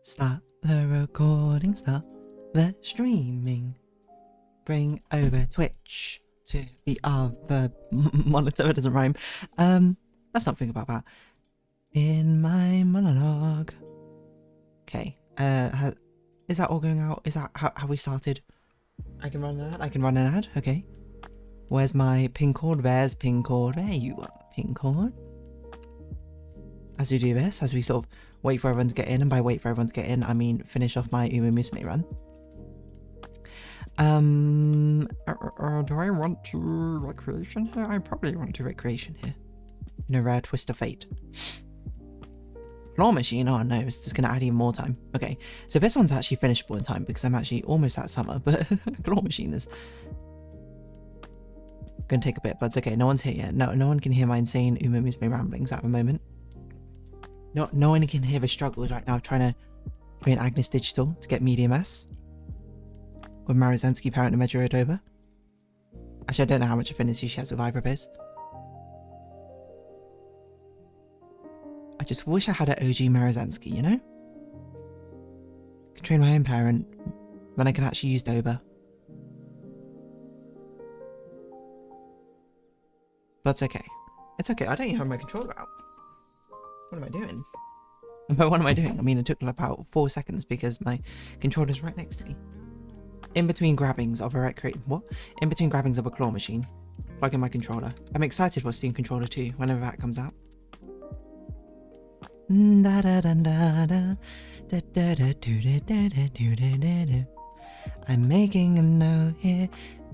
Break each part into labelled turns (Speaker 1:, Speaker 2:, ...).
Speaker 1: Start the recording, start the streaming. Bring over Twitch to the other monitor. It doesn't rhyme. Let's not think about that. In my monologue. Okay. Is that all going out? Is that how we started? I can run an ad. I can run an ad. Okay. Where's my pin cord? Where's pin cord? There you are, pin cord. As we do this, as we sort of wait for everyone to get in, and by wait for everyone to get in, I mean finish off my Uma Musume run. Do I want to recreation here? I probably want to recreation here. In a rare twist of fate. Claw machine? Oh no, it's just gonna add even more time. Okay, so this one's actually finishable in time because I'm actually almost at summer, but claw machine is gonna take a bit, but it's okay. No one's here yet. No one can hear my insane Uma Musume ramblings at the moment. No one can hear the struggles right now trying to train Agnes Digital to get Medium S with Marozensky parent and Medurodoba. Actually, I don't know how much affinity she has with either of those. I just wish I had an OG Marozensky, you know? I can train my own parent, then I can actually use Doba. But it's okay. It's okay, I don't even have my controller out. What am I doing? What am I doing? I mean, it took about 4 seconds because my controller's right next to me. In between grabbings of a In between grabbings of a claw machine, plug in my controller. I'm excited for Steam Controller 2 whenever that comes out. I'm making a note here,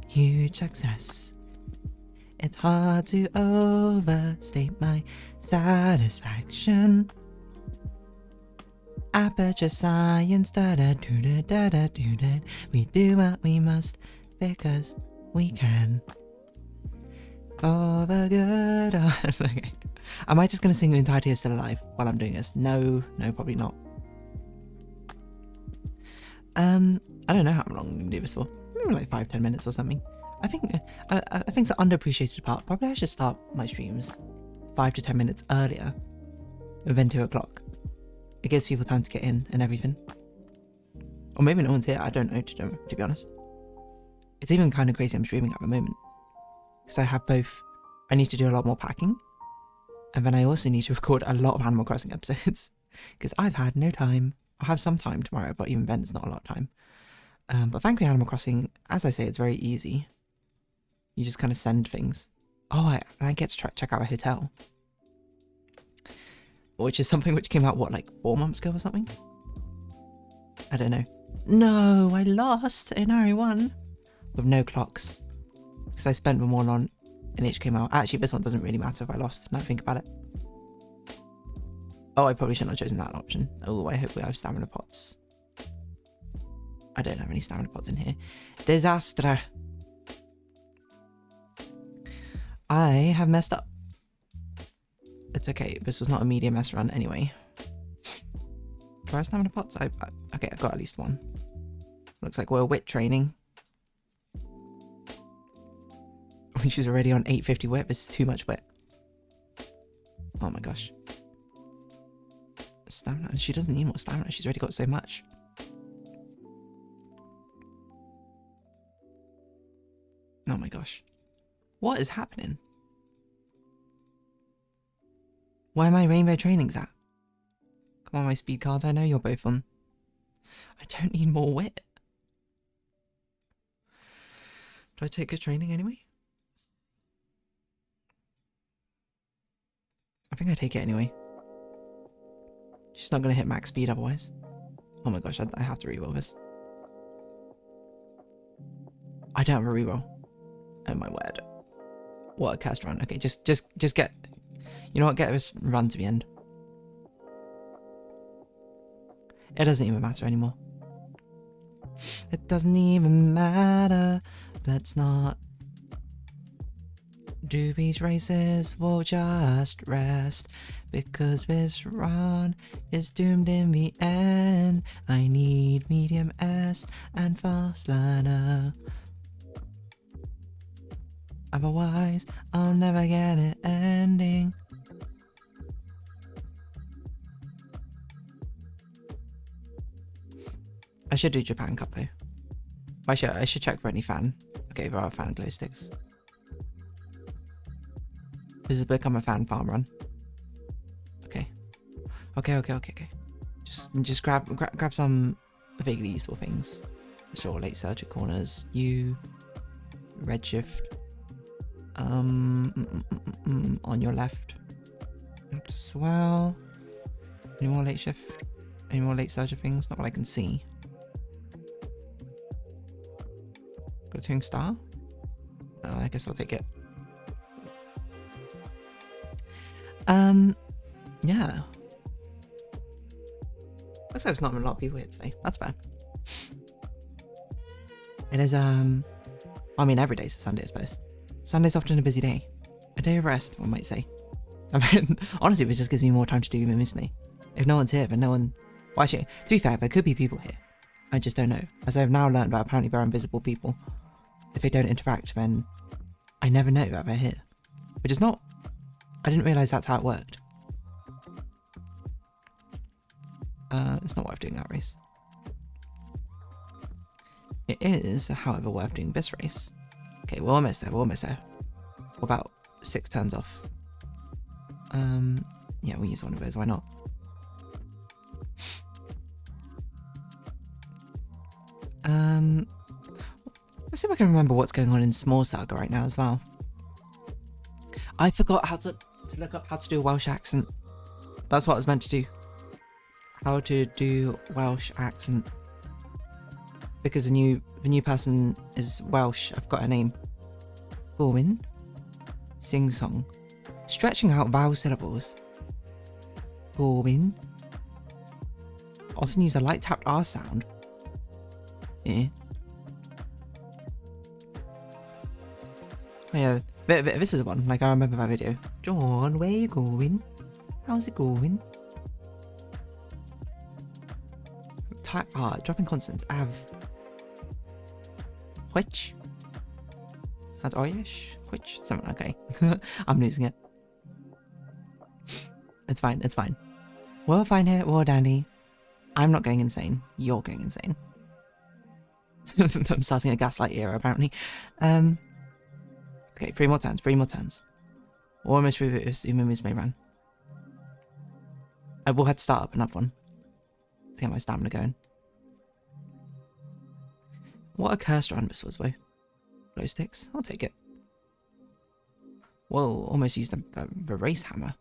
Speaker 1: huge success. It's hard to overstate my satisfaction. Aperture science, da-da-do-da-da-da-do-da. We do what we must because we can. For the good of... Okay. Am I just going to sing the entirety of Still Alive while I'm doing this? No, probably not. I don't know how long I'm going to do this for. Maybe like 5-10 minutes or something. I think it's an underappreciated part. Probably I should start my streams 5 to 10 minutes earlier than 2 o'clock. It gives people time to get in and everything. Or maybe no one's here, I don't know, to be honest. It's even kind of crazy I'm streaming at the moment. Because I have both, I need to do a lot more packing. And then I also need to record a lot of Animal Crossing episodes. Because I've had no time. I'll have some time tomorrow, but even then it's not a lot of time. But thankfully Animal Crossing, as I say, it's very easy. You just kind of send things. Oh, I get to check out a hotel. Which is something which came out, what, like 4 months ago or something? I don't know. No, I lost in RE1 with no clocks. Because I spent them all on an HK Mile. Actually, this one doesn't really matter if I lost, now I think about it. Oh, I probably shouldn't have chosen that option. Oh, I hope we have stamina pots. I don't have any stamina pots in here. Disaster. I have messed up. It's okay, this was not a medium S run anyway. Do I have stamina pots? Okay, I got at least one. Looks like we're wit training. When she's already on 850 wit, this is too much wit. Oh my gosh. Stamina, she doesn't need more stamina, she's already got so much. Oh my gosh. What is happening? Where are my rainbow trainings at? Come on, my speed cards, I know you're both on. I don't need more wit. Do I take a training anyway? I think I take it anyway. She's not going to hit max speed otherwise. Oh my gosh, I have to reroll this. I don't have a reroll. Oh my word. What a cast run. Okay, just get... You know what, get this run to the end. It doesn't even matter anymore. It doesn't even matter. Let's not do these races. We'll just rest. Because this run is doomed in the end. I need medium S and fast learner. Otherwise, I'll never get it ending. I should do Japan Cup though. I should check for any fan. Okay, there are fan glow sticks. This has become a fan farm run. Okay. Okay. Just grab some vaguely useful things. Sure, late surge at corners. Redshift. On your left. Swell. Any more late shift? Any more late surge things? Not what I can see. Got a Toon Star? Oh, I guess I'll take it. Yeah. Looks like there's not a lot of people here today. That's fair. It is, I mean, every day's a Sunday, I suppose. Sunday's often a busy day. A day of rest, one might say. I mean, honestly, it just gives me more time to do me. If no one's here, then no one... Well, actually, to be fair, there could be people here. I just don't know. As I've now learned about apparently there are invisible people. If they don't interact, then I never know that they're here. Which is not... I didn't realise that's how it worked. It's not worth doing that race. It is, however, worth doing this race. Okay, we're almost there. We're about 6 turns off. Yeah, we'll use one of those. Why not? Let's see if I can remember what's going on in Small Saga right now as well. I forgot how to look up how to do a Welsh accent. That's what I was meant to do. How to do Welsh accent. Because the new person is Welsh. I've got her name. Gorwin. Sing song. Stretching out vowel syllables. Gorwin. Often use a light tapped R sound. Yeah. Oh yeah, this is one. Like, I remember that video. John, where you going? How's it going? Type R, dropping consonants. Av. Which? That's Irish. Which? Something. Okay. I'm losing it. It's fine. It's fine. We're fine here. We're dandy. I'm not going insane. You're going insane. I'm starting a gaslight era, apparently. Okay, 3 more turns. 3 more turns. We're almost through this Umamu's may run. I will have to start up another one to get my stamina going. What a cursed run this was, though. Glow sticks. I'll take it. Whoa, almost used the race hammer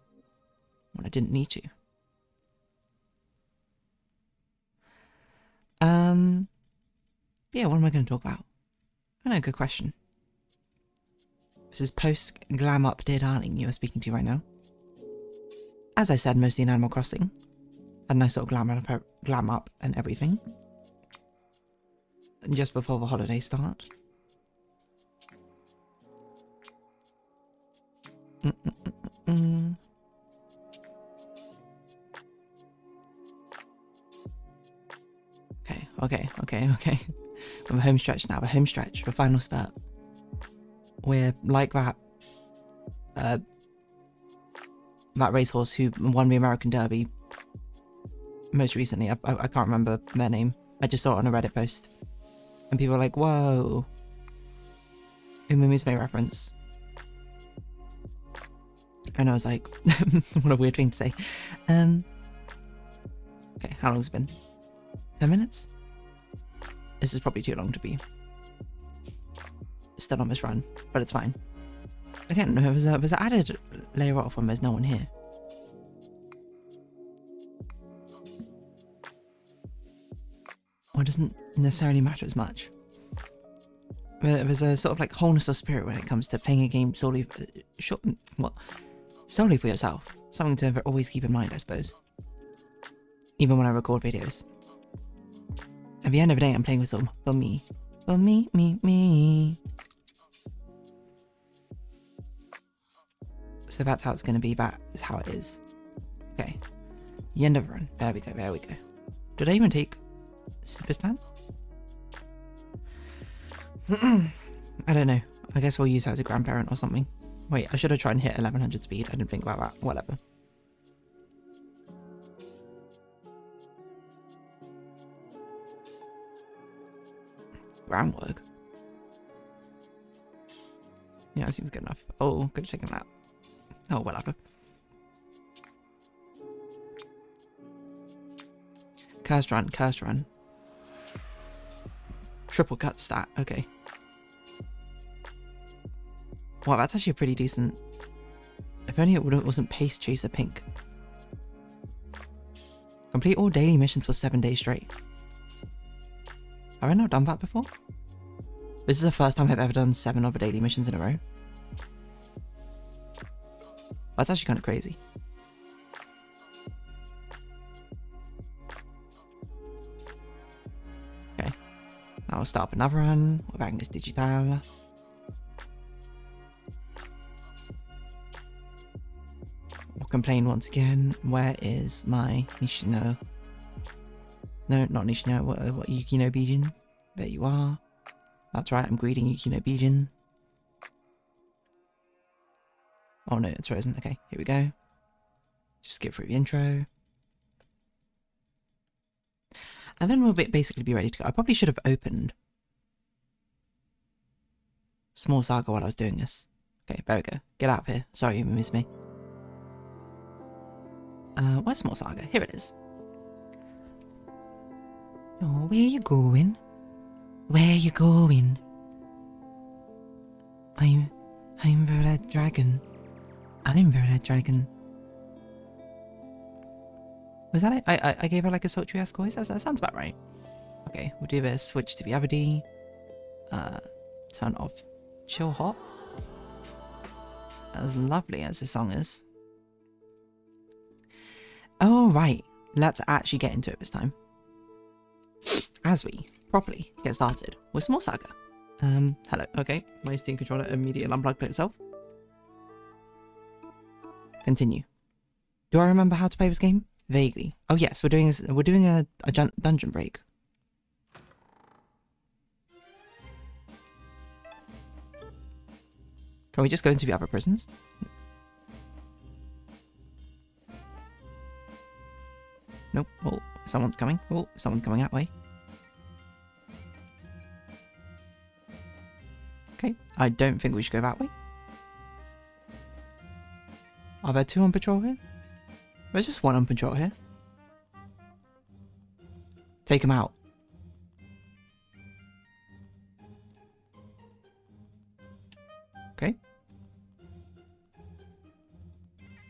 Speaker 1: when I didn't need to. Yeah, what am I going to talk about? I know, good question. This is post Glam Up DeerDarling you are speaking to right now. As I said, mostly in Animal Crossing. A nice sort of glam up and everything. And just before the holidays start. Okay. We're home stretch now. We're home stretch. The final spurt. We're like that racehorse who won the American Derby most recently. I can't remember their name. I just saw it on a Reddit post. And people were like, whoa. Umumi's May reference. And I was like, what a weird thing to say. Okay, how long has it been? 10 minutes? This is probably too long to be still on this run, but it's fine. Again, there's an added layer off when there's no one here. Or it doesn't necessarily matter as much. There's a sort of like wholeness of spirit when it comes to playing a game solely for yourself. Something to always keep in mind, I suppose. Even when I record videos. At the end of the day, I'm playing with some for me. For me. So that's how it's going to be. That is how it is. Okay. The end of the run. There we go. Did I even take Super Stand? I don't know. I guess we'll use her as a grandparent or something. Wait, I should have tried and hit 1100 speed. I didn't think about that. Whatever. Groundwork. Yeah, that seems good enough. Oh, could have taken that. Oh, whatever. Cursed run, cursed run. Triple cut stat, okay. Wow, that's actually a pretty decent... If only it wasn't Pace Chaser Pink. Complete all daily missions for 7 days straight. Have I not done that before? This is the first time I've ever done 7 other daily missions in a row. That's actually kind of crazy. Okay. Now we'll start up another run. We're back in this digital. We'll complain once again. Where is my Nishino? No, not Nishino. What Yukino Bijin? There you are. That's right, I'm greeting Yukino Bijin. Oh no, it's frozen. Okay, here we go. Just skip through the intro. And then we'll basically be ready to go. I probably should have opened Small Saga while I was doing this. Okay, there we go. Get out of here. Sorry you missed me. Where's Small Saga? Here it is. Oh, where you going? Where you going? I'm Red Dragon. I'm Red Dragon. Was that it? I gave her like a sultry-esque voice? That sounds about right. Okay, we'll do this. Switch to the other D. Turn off Chill Hop. As lovely as the song is. Oh, right. Let's actually get into it this time. As we properly get started with Small Saga. Hello. Okay, my Steam controller immediately unplugged itself. Continue. Do I remember how to play this game? Vaguely. Oh yes, we're doing a dungeon break. Can we just go into the other prisons? Nope. Oh, someone's coming. Oh, someone's coming that way. Okay, I don't think we should go that way. Are there 2 on patrol here? There's just 1 on patrol here. Take him out. Okay.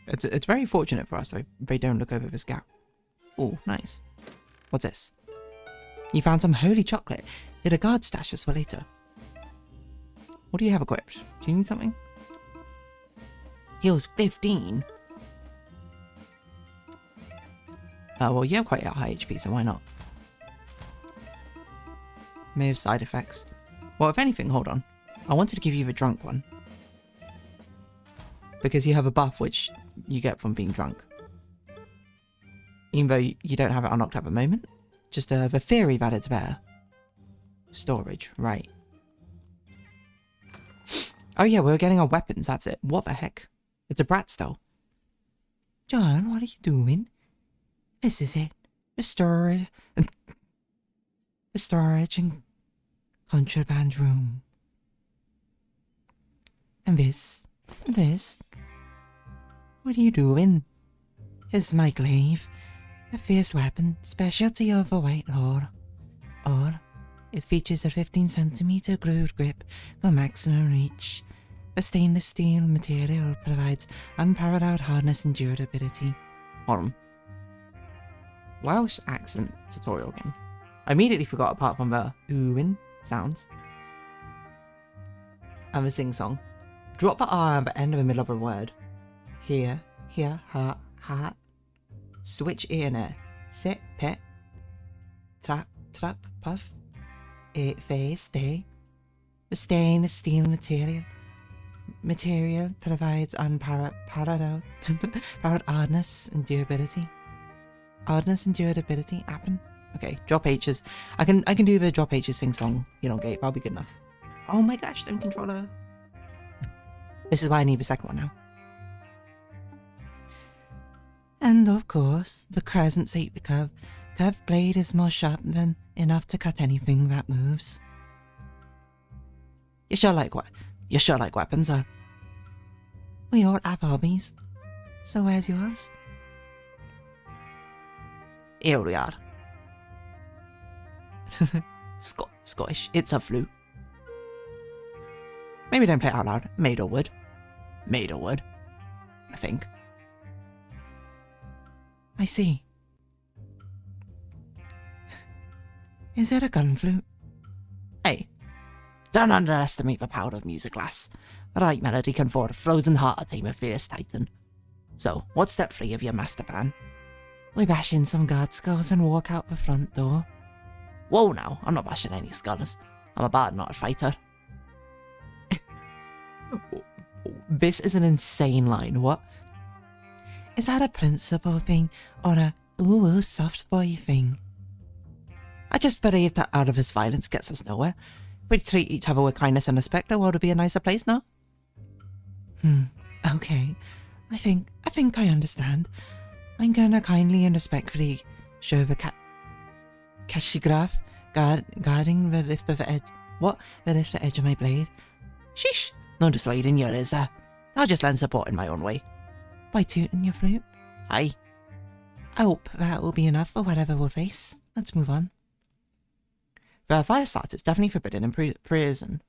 Speaker 1: It's very fortunate for us so they don't look over this gap. Oh, nice. What's this? You found some holy chocolate. Did a guard stash this for later? What do you have equipped? Do you need something? Heals 15. Well, you have quite a high HP, so why not? May have side effects. Well, if anything, hold on. I wanted to give you the drunk one. Because you have a buff which you get from being drunk. Even though you don't have it unlocked at the moment. Just the theory that it's there. Storage, right. Oh yeah, we were getting our weapons, that's it. What the heck? It's a brat still. John, what are you doing? This is it. The storage and contraband room. And this. What are you doing? This is my glaive. A fierce weapon, specialty of a White Lord. It features a 15cm glued grip for maximum reach. The stainless steel material provides unparalleled hardness and durability. Hold on. Welsh accent tutorial again. I immediately forgot apart from the oohin sounds. And the sing song. Drop the R at the end of the middle of a word. Here, heart, heart. Switch ear there. Sit, pet. Trap, puff. Face, stay. The stainless steel material provides unparalleled hardness and durability. Happen. Okay, drop H's. I can do the drop H's sing song, gate. That'll be good enough. Oh my gosh, them controller. This is why I need the second one now. And of course, the crescent shape curved blade is more sharp than enough to cut anything that moves. You sure like weapons, huh? We all have hobbies. So where's yours? Here we are. Scottish. It's a flute. Maybe don't play it out loud. Made of wood. Made of wood. I think. I see. Is it a gun flute? Hey, don't underestimate the power of music, lass. The right melody can for a frozen heart tame a fierce titan. So, what's step 3 of your master plan? We bash in some guard skulls and walk out the front door. Whoa now, I'm not bashing any skulls. I'm a bard, not a fighter. This is an insane line, what? Is that a principle thing, or a ooh soft boy thing? I just believe that out of his violence gets us nowhere. If we treat each other with kindness and respect, the world would be a nicer place, no? Okay. I think I understand. I'm gonna kindly and respectfully show the Kashigraph guarding the lift of the edge. What? The lift of the edge of my blade? Sheesh! No dissuading you, is there? I'll just lend support in my own way. By tooting your flute? Aye. I hope that will be enough for whatever we'll face. Let's move on. For fire starters, it's definitely forbidden in prison.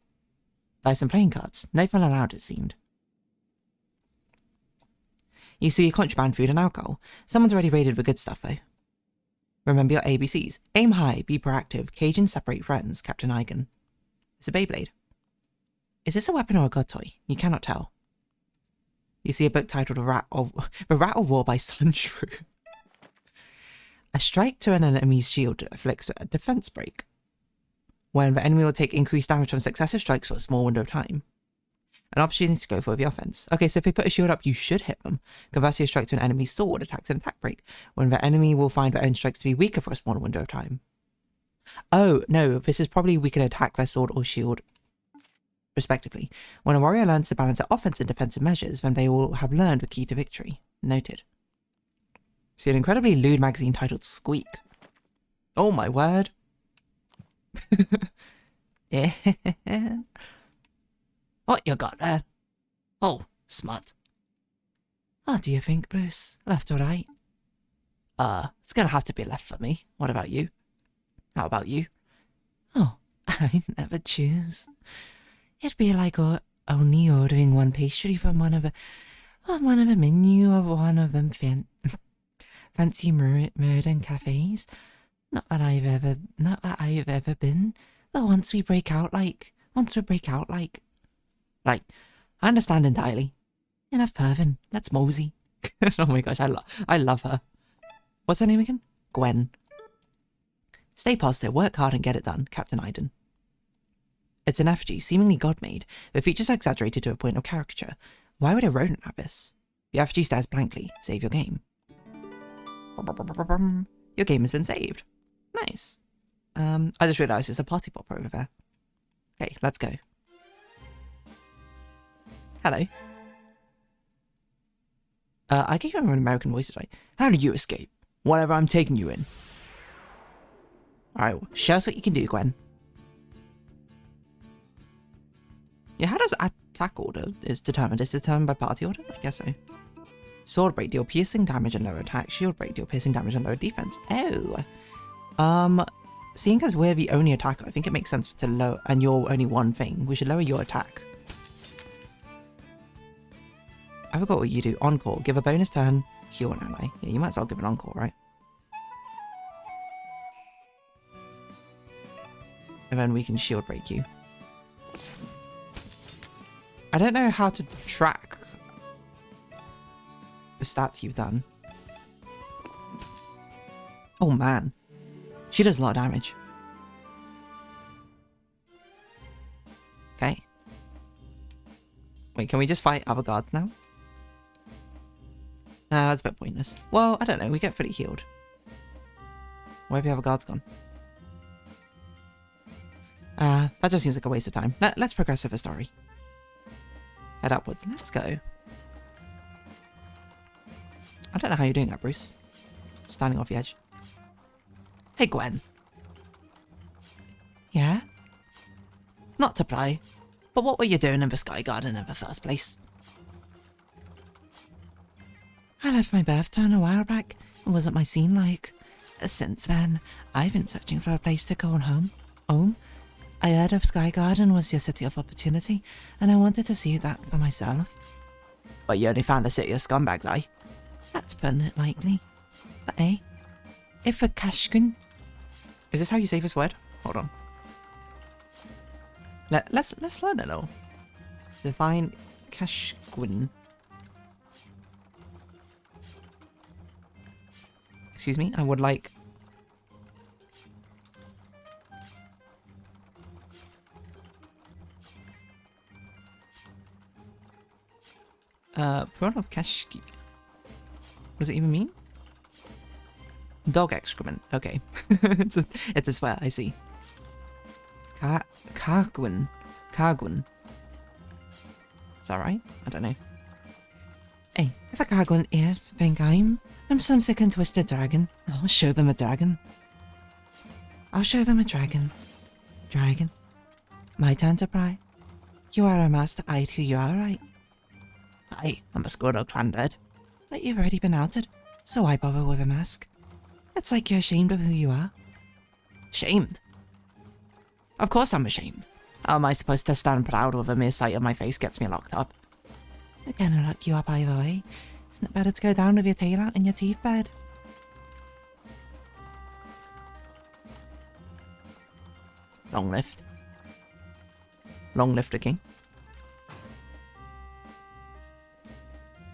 Speaker 1: Dice and playing cards. No fun allowed, it seemed. You see contraband food and alcohol. Someone's already raided the good stuff, though. Remember your ABCs. Aim high, be proactive, cage and separate friends, Captain Eigen. It's a Beyblade. Is this a weapon or a god toy? You cannot tell. You see a book titled The Rat of War by Sun Shrew. A strike to an enemy's shield afflicts a defense break, when the enemy will take increased damage from successive strikes for a small window of time. An opportunity to go for the offense. Okay, so if they put a shield up, you should hit them. Conversely, a strike to an enemy's sword attacks an attack break, when the enemy will find their own strikes to be weaker for a smaller window of time. Oh, no, this is probably we can attack their sword or shield, respectively. When a warrior learns to balance their offense and defensive measures, then they will have learned the key to victory. Noted. See an incredibly lewd magazine titled Squeak. Oh my word. Yeah. What you got there? Oh, smut. What do you think, Bruce? Left or right? It's gonna have to be left for me. What about you? How about you? Oh, I never choose. It'd be like only ordering one pastry from one of the menu of one of them fancy modern cafes. Not that I've ever been. But once we break out, right, I understand entirely. Enough pervin. Let's mosey. Oh my gosh, I love her. What's her name again? Gwen. Stay positive, work hard and get it done, Captain Iden. It's an effigy, seemingly god-made, but features exaggerated to a point of caricature. Why would a rodent have this? The effigy stares blankly. Save your game. Your game has been saved. Nice. I just realised there's a party popper over there. Okay, let's go. Hello. I gave him an American voice, right? How did you escape? Whatever I'm taking you in. Alright, well, show us what you can do, Gwen. Yeah, how does attack order is determined? Is it determined by party order? I guess so. Sword break, deal piercing damage and lower attack. Shield break, deal piercing damage and lower defense. Oh. Seeing as we're the only attacker, I think it makes sense to lower, and you're only one thing, we should lower your attack. I forgot what you do. Encore. Give a bonus turn, heal an ally. Yeah, you might as well give an encore, right? And then we can shield break you. I don't know how to track the stats you've done. Oh man. She does a lot of damage. Okay. Wait, can we just fight other guards now? Nah, that's a bit pointless. Well, I don't know, we get fully healed. Where have the other guards gone? That just seems like a waste of time. Let's progress with the story. Head upwards. Let's go. I don't know how you're doing that, Bruce. Standing off the edge. Hey, Gwen. Yeah? Not to pry, But what were you doing in the Sky Garden in the first place? I left my birth town a while back. What wasn't my scene like? Since then, I've been searching for a place to call home. I heard of Sky Garden was your city of opportunity, and I wanted to see that for myself. But you only found a city of scumbags, eh? That's putting it lightly. But if a Kashkin... Is this how you say this word? Hold on. Let's learn it all. Define Kashquin. Excuse me, I would like... Prawn of Kashki. What does it even mean? Dog excrement. Okay. it's a swear, I see. Kargwin. Kargwin. Is that right? I don't know. Hey, if a Kargwin here think I'm some sick and twisted dragon, I'll show them a dragon. I'll show them a dragon. Dragon. My turn to pry. You are a master-eyed who you are, right? Aye, I'm a Squirrel clan dead. But you've already been outed, so why bother with a mask? It's like you're ashamed of who you are. Shamed? Of course I'm ashamed. How am I supposed to stand proud with a mere sight of my face gets me locked up? They're gonna lock you up either way. Isn't it better to go down with your tail out and your teeth bared? Long lift. Long lift the king.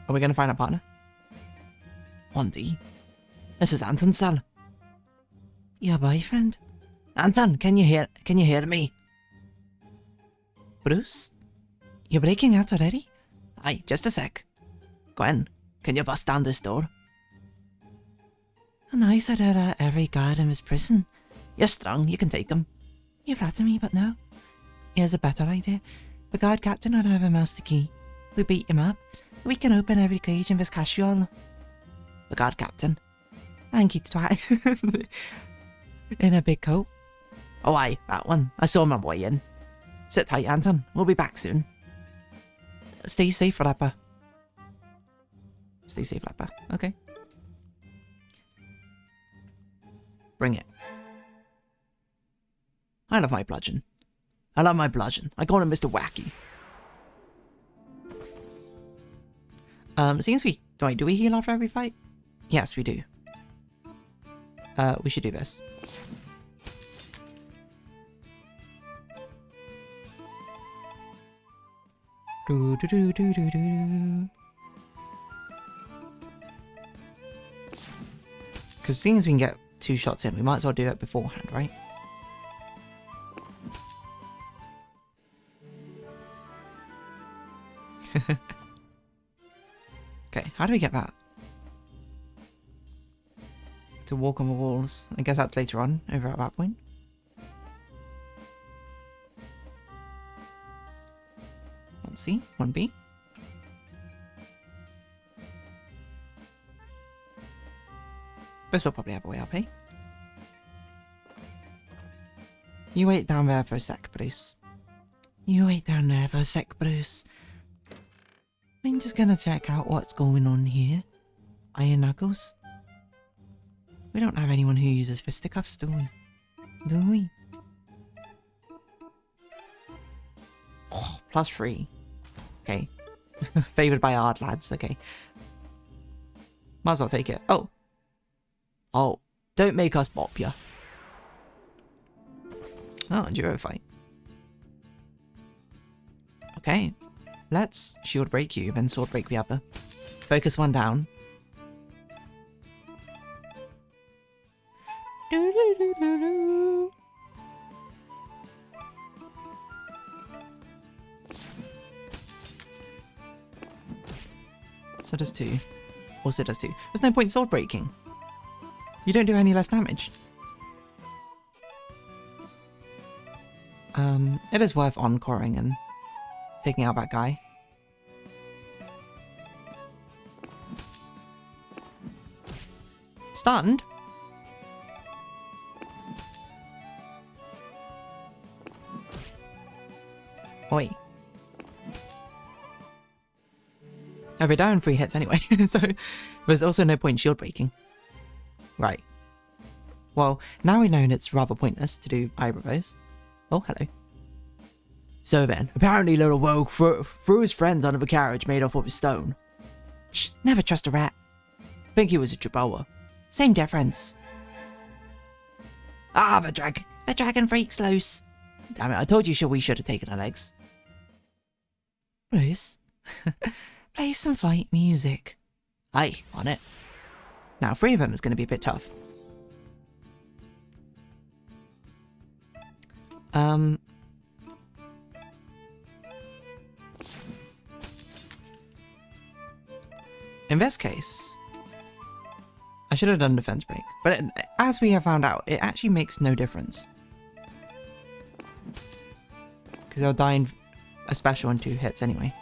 Speaker 1: Are we gonna find a partner? 1D. This is Anton's son. Your boyfriend? Anton, can you hear me? Bruce? You're breaking out already? Aye, just a sec. Gwen, can you bust down this door? And I said every guard in this prison. You're strong, you can take him. You flatter me, but no. Here's a better idea. The guard captain would have a master key. We beat him up. We can open every cage in this casual. The guard captain. Hanky twat. In a big coat. Oh aye, that one. I saw him on my way in. Sit tight, Anton. We'll be back soon. Stay safe, Rapper. Stay safe, Rapper. Okay. Bring it. I love my bludgeon. I love my bludgeon. I call him Mr. Wacky. Seems we... Wait, do we heal after every fight? Yes, we do. We should do this. Do do do do do do. Because seeing as we can get 2 shots in, we might as well do it beforehand, right? Okay, how do we get that? To walk on the walls. I guess that's later on, over at that point. One C, one B. This will probably have a way up, eh? You wait down there for a sec, Bruce. You wait down there for a sec, Bruce. I'm just gonna check out what's going on here. Iron Knuckles. We don't have anyone who uses fisticuffs, do we? Do we? Oh, +3. Okay. Favoured by hard lads, okay. Might as well take it. Oh. Oh. Don't make us bop ya. Oh, enduro fight. Okay. Let's shield break you, then sword break the other. Focus one down. So does 2. Also does 2. There's no point sword breaking. You don't do any less damage. It is worth encoring and taking out that guy. Stunned? Oi. I'll be down 3 hits anyway, so there's also no point shield breaking. Right. Well, now we know it's rather pointless to do either of those. Oh, hello. So then, apparently little rogue threw his friends under the carriage made off of stone. Shh, never trust a rat. Think he was a Jaboa. Same difference. Ah, the dragon freak's loose. Damn it, I told you we should have taken her legs. Bruce, play some fight music. Aye, on it. Now, 3 of them is going to be a bit tough. In this case, I should have done defense break, but as we have found out, it actually makes no difference. Because they'll die in a special in 2 hits anyway.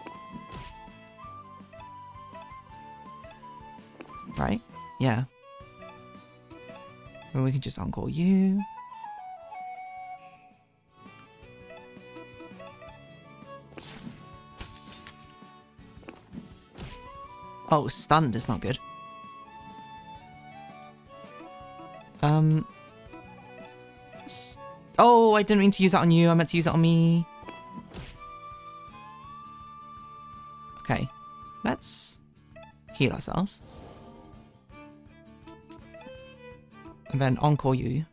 Speaker 1: Right? Yeah. Well, we can just encore you. Oh, stunned is not good. Oh, I didn't mean to use that on you. I meant to use it on me. Okay, let's heal ourselves. And then encore you.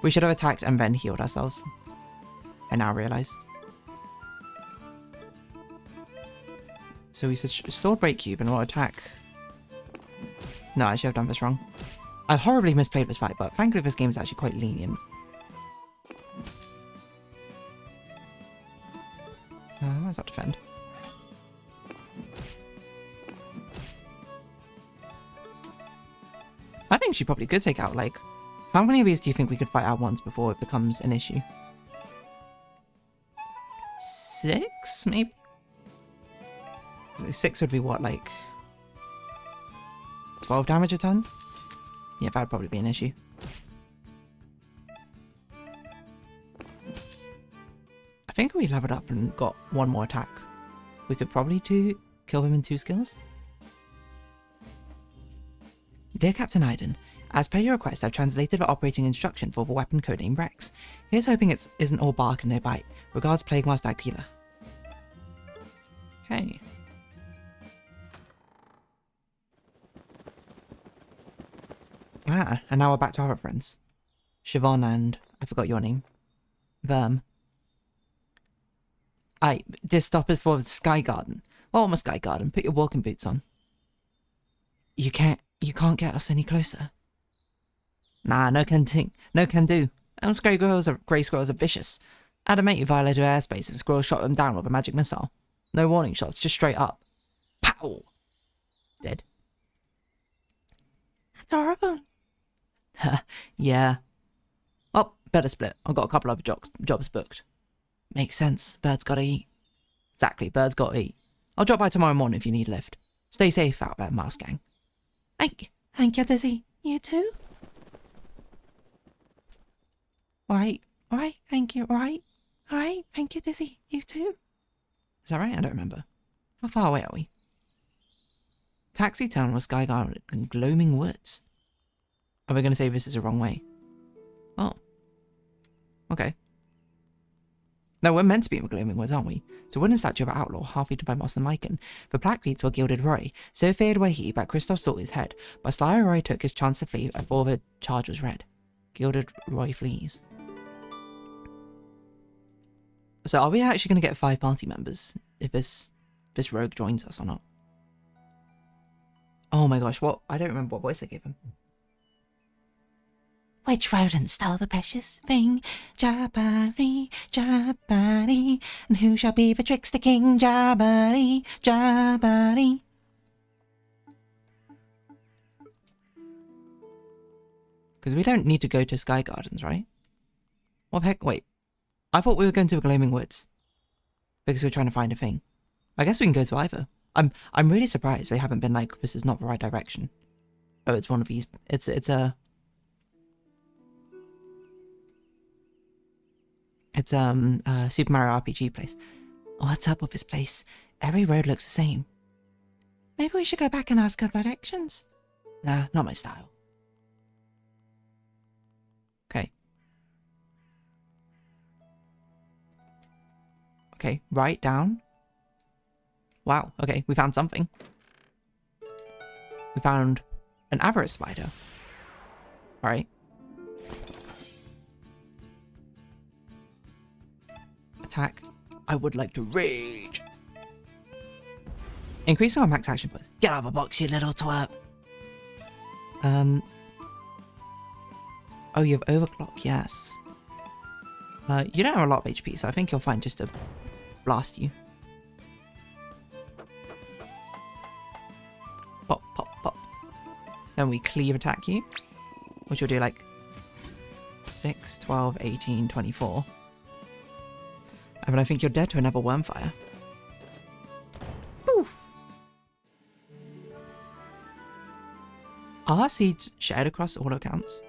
Speaker 1: We should have attacked and then healed ourselves. I now realise. So we said sword break cube and we'll attack. No, I should have done this wrong. I horribly misplayed this fight, but thankfully this game is actually quite lenient. Where's that defend? I think she probably could take out, like... How many of these do you think we could fight at once before it becomes an issue? 6, maybe? 6 would be what, like... 12 damage a ton? Yeah, that'd probably be an issue. I think we leveled up and got 1 more attack. We could probably kill him in 2 skills. Dear Captain Iden, as per your request, I've translated the operating instruction for the weapon codename Rex. Here's hoping it isn't all bark and no bite. Regards, Plague Master Aquila. Okay. Ah, and now we're back to our friends. Siobhan and... I forgot your name. Verm. Aye, this stop is for the Sky Garden. Well, my Sky Garden, put your walking boots on. You can't get us any closer. Nah, no can do. Those grey squirrels are vicious. Adamant violated airspace if a squirrel shot them down with a magic missile. No warning shots, just straight up. Pow! Dead. That's horrible. Yeah. Well, better split. I've got a couple other jobs booked. Makes sense. Birds gotta eat. Exactly, birds gotta eat. I'll drop by tomorrow morning if you need a lift. Stay safe out there, mouse gang. Thank you, Dizzy. You too? Alright, thank you, alright, thank you, Dizzy. You too? Is that right? I don't remember. How far away are we? Taxi Town was Sky Garden and Gloaming Woods. Are we going to say this is the wrong way? Oh. Okay. No, we're meant to be in the Gloaming Woods, aren't we? It's a wooden statue of an outlaw, half eaten by moss and lichen. The black beads were gilded Roy. So feared were he that Kristoff sought his head. But sly Roy took his chance to flee before the charge was read. Gilded Roy flees. So are we actually going to get 5 party members if this rogue joins us or not? Oh my gosh, what? I don't remember what voice I gave him. Which rodent stole the precious thing? Jabari, Jabari. And who shall be the trickster king? Jabari, Jabari. Because we don't need to go to Sky Gardens, right? What the heck? Wait. I thought we were going to the Gloaming Woods. Because we're trying to find a thing. I guess we can go to either. I'm really surprised they haven't been like, this is not the right direction. Oh, it's one of these. It's a... It's Super Mario RPG place. What's up with this place? Every road looks the same. Maybe we should go back and ask her directions? Nah, not my style. Okay. Okay, right down. Wow, okay, we found something. We found an avarice spider. Alright. Attack. I would like to rage. Increasing our max action points. Get out of a box, you little twerp. Oh, you have overclock, yes. You don't have a lot of HP, so I think you'll find just to blast you. Pop, pop, pop. Then we cleave attack you, which will do like 6, 12, 18, 24. And I think you're dead to another wormfire. Poof! Are seeds shared across all accounts?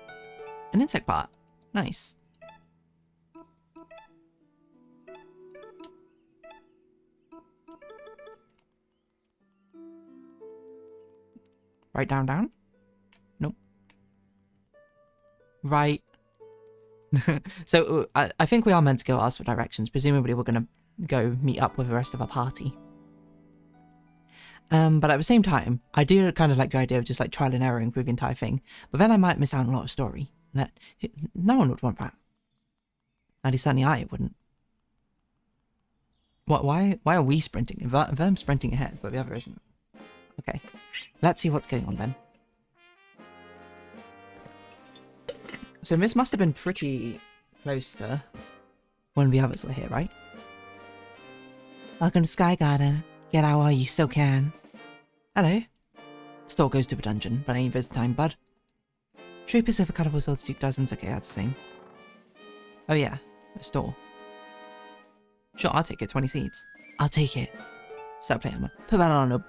Speaker 1: An insect part. Nice. Right down, down? Nope. Right. So, I think we are meant to go ask for directions. Presumably we're going to go meet up with the rest of our party. But at the same time, I do kind of like the idea of just like trial and erroring through the entire thing. But then I might miss out on a lot of story. That no one would want that. At least certainly I wouldn't. What? Why are we sprinting? Verm's sprinting ahead, but the other isn't. Okay, let's see what's going on then. So this must have been pretty close to when the others were here, right? Welcome to Sky Garden. Get out while you still can. Hello. Store goes to the dungeon, but ain't visit time, bud. Troopers with a colourful swords, 2 dozens. Okay, that's the same. Oh yeah, a store. Sure, I'll take it. 20 seeds. I'll take it. Start playing. Put that on up.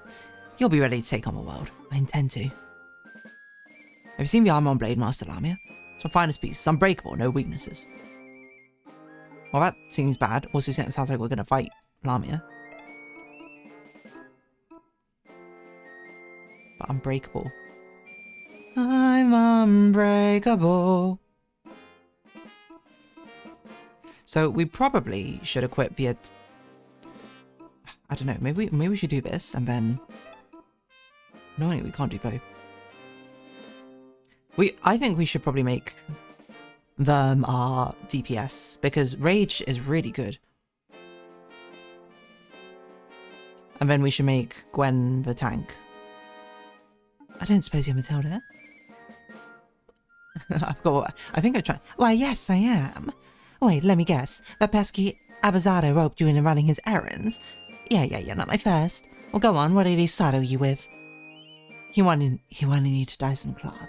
Speaker 1: You'll be ready to take on the world. I intend to. Have you seen the armor on Blade Master Lamia? It's my finest piece. It's unbreakable, no weaknesses. Well, that seems bad. Also, it sounds like we're going to fight Lamia. But unbreakable. I'm unbreakable. So we probably should equip the... I don't know. Maybe we should do this and then... No, we can't do both. I think we should probably make them our DPS, because Rage is really good. And then we should make Gwen the tank. I don't suppose you're Matilda? I've got what... I think I'm trying... Why, yes, I am. Wait, let me guess. That pesky Abazado roped you into running his errands? Yeah, you're not my first. Well, go on, what did he saddle you with? He wanted you to dye some cloth.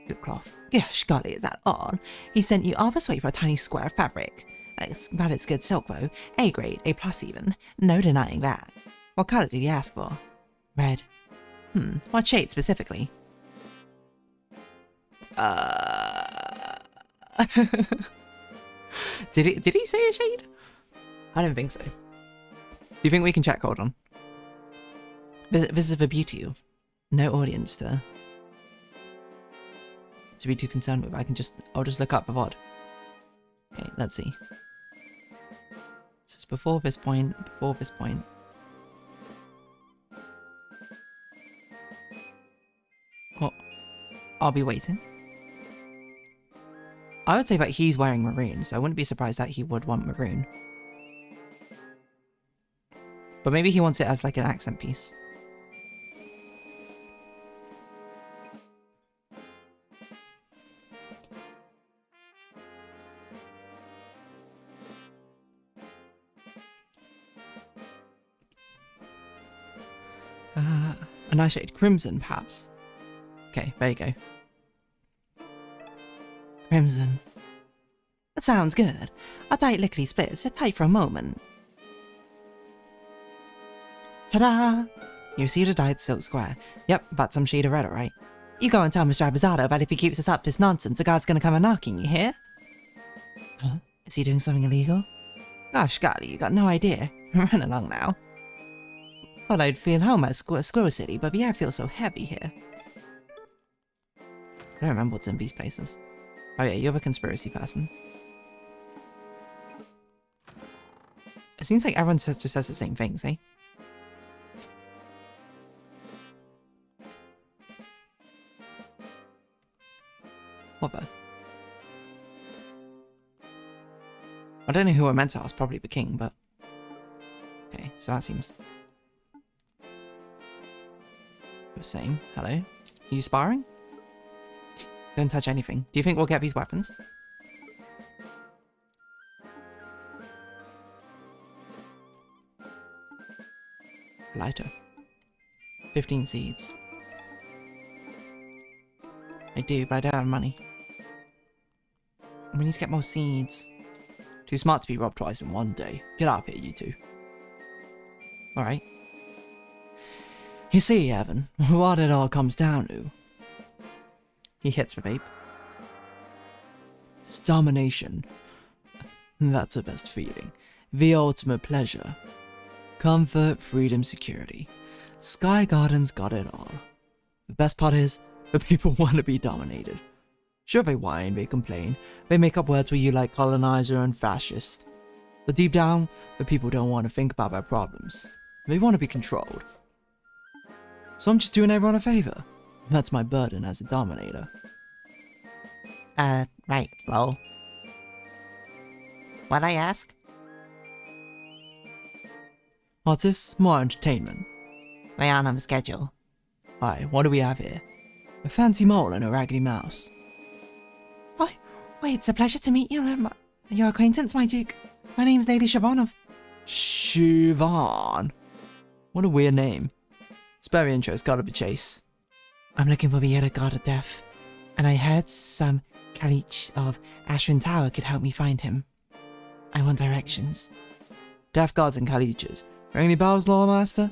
Speaker 1: Good cloth. Gosh, golly, is that all? He sent you all this way for a tiny square of fabric. But it's good silk, though. A grade, A plus even. No denying that. What colour did he ask for? Red. What shade specifically? Did he say a shade? I don't think so. Do you think we can check? Hold on. This is the beauty of no audience to be too concerned with. I'll just look up the VOD. Okay, let's see. So it's before this point. Oh, I'll be waiting. I would say that he's wearing maroon, so I wouldn't be surprised that he would want maroon. But maybe he wants it as like an accent piece. A nice shade. Crimson, perhaps. Okay, there you go. Crimson. That sounds good. I'll dye it lickety split. Sit tight for a moment. Ta-da! You see the dyed silk square. Yep, that's some shade of red, alright. You go and tell Mr. Abazado that if he keeps us up this nonsense, the guard's gonna come a knocking, you hear? Huh? Is he doing something illegal? Gosh, golly, you got no idea. Run along now. Thought I'd feel home at Squirrel City, but the air feels so heavy here. I don't remember what's in these places. Oh yeah, you're a conspiracy person. It seems like everyone just says the same things, eh? What the? I don't know who we're meant to ask, probably the king, but... Okay, so that seems... the same. Hello? Are you sparring? Don't touch anything. Do you think we'll get these weapons? Lighter. 15 seeds. I do, but I don't have money. We need to get more seeds. Too smart to be robbed twice in one day. Get out of here, you two. Alright. You see, Evan, what it all comes down to. He hits the vape. It's domination. That's the best feeling. The ultimate pleasure. Comfort, freedom, security. Sky Garden's got it all. The best part is, the people want to be dominated. Sure, they whine, they complain, they make up words with you like colonizer and fascist. But deep down, the people don't want to think about their problems. They want to be controlled. So I'm just doing everyone a favor. That's my burden as a dominator.
Speaker 2: Right, lol. What'd I ask?
Speaker 1: What's this? More entertainment.
Speaker 2: We're on the schedule.
Speaker 1: Alright, what do we have here? A fancy mole and a raggedy mouse.
Speaker 2: Why, it's a pleasure to meet you, your acquaintance, my duke. My name's Lady Siobhanov.
Speaker 1: Siobhan. What a weird name. Spare your interest, God of the chase.
Speaker 2: I'm looking for the yellow god of death, and I heard some Kalich of Ashwin Tower could help me find him. I want directions.
Speaker 1: Death gods and Kalichas. Ring any bells, Lord Master?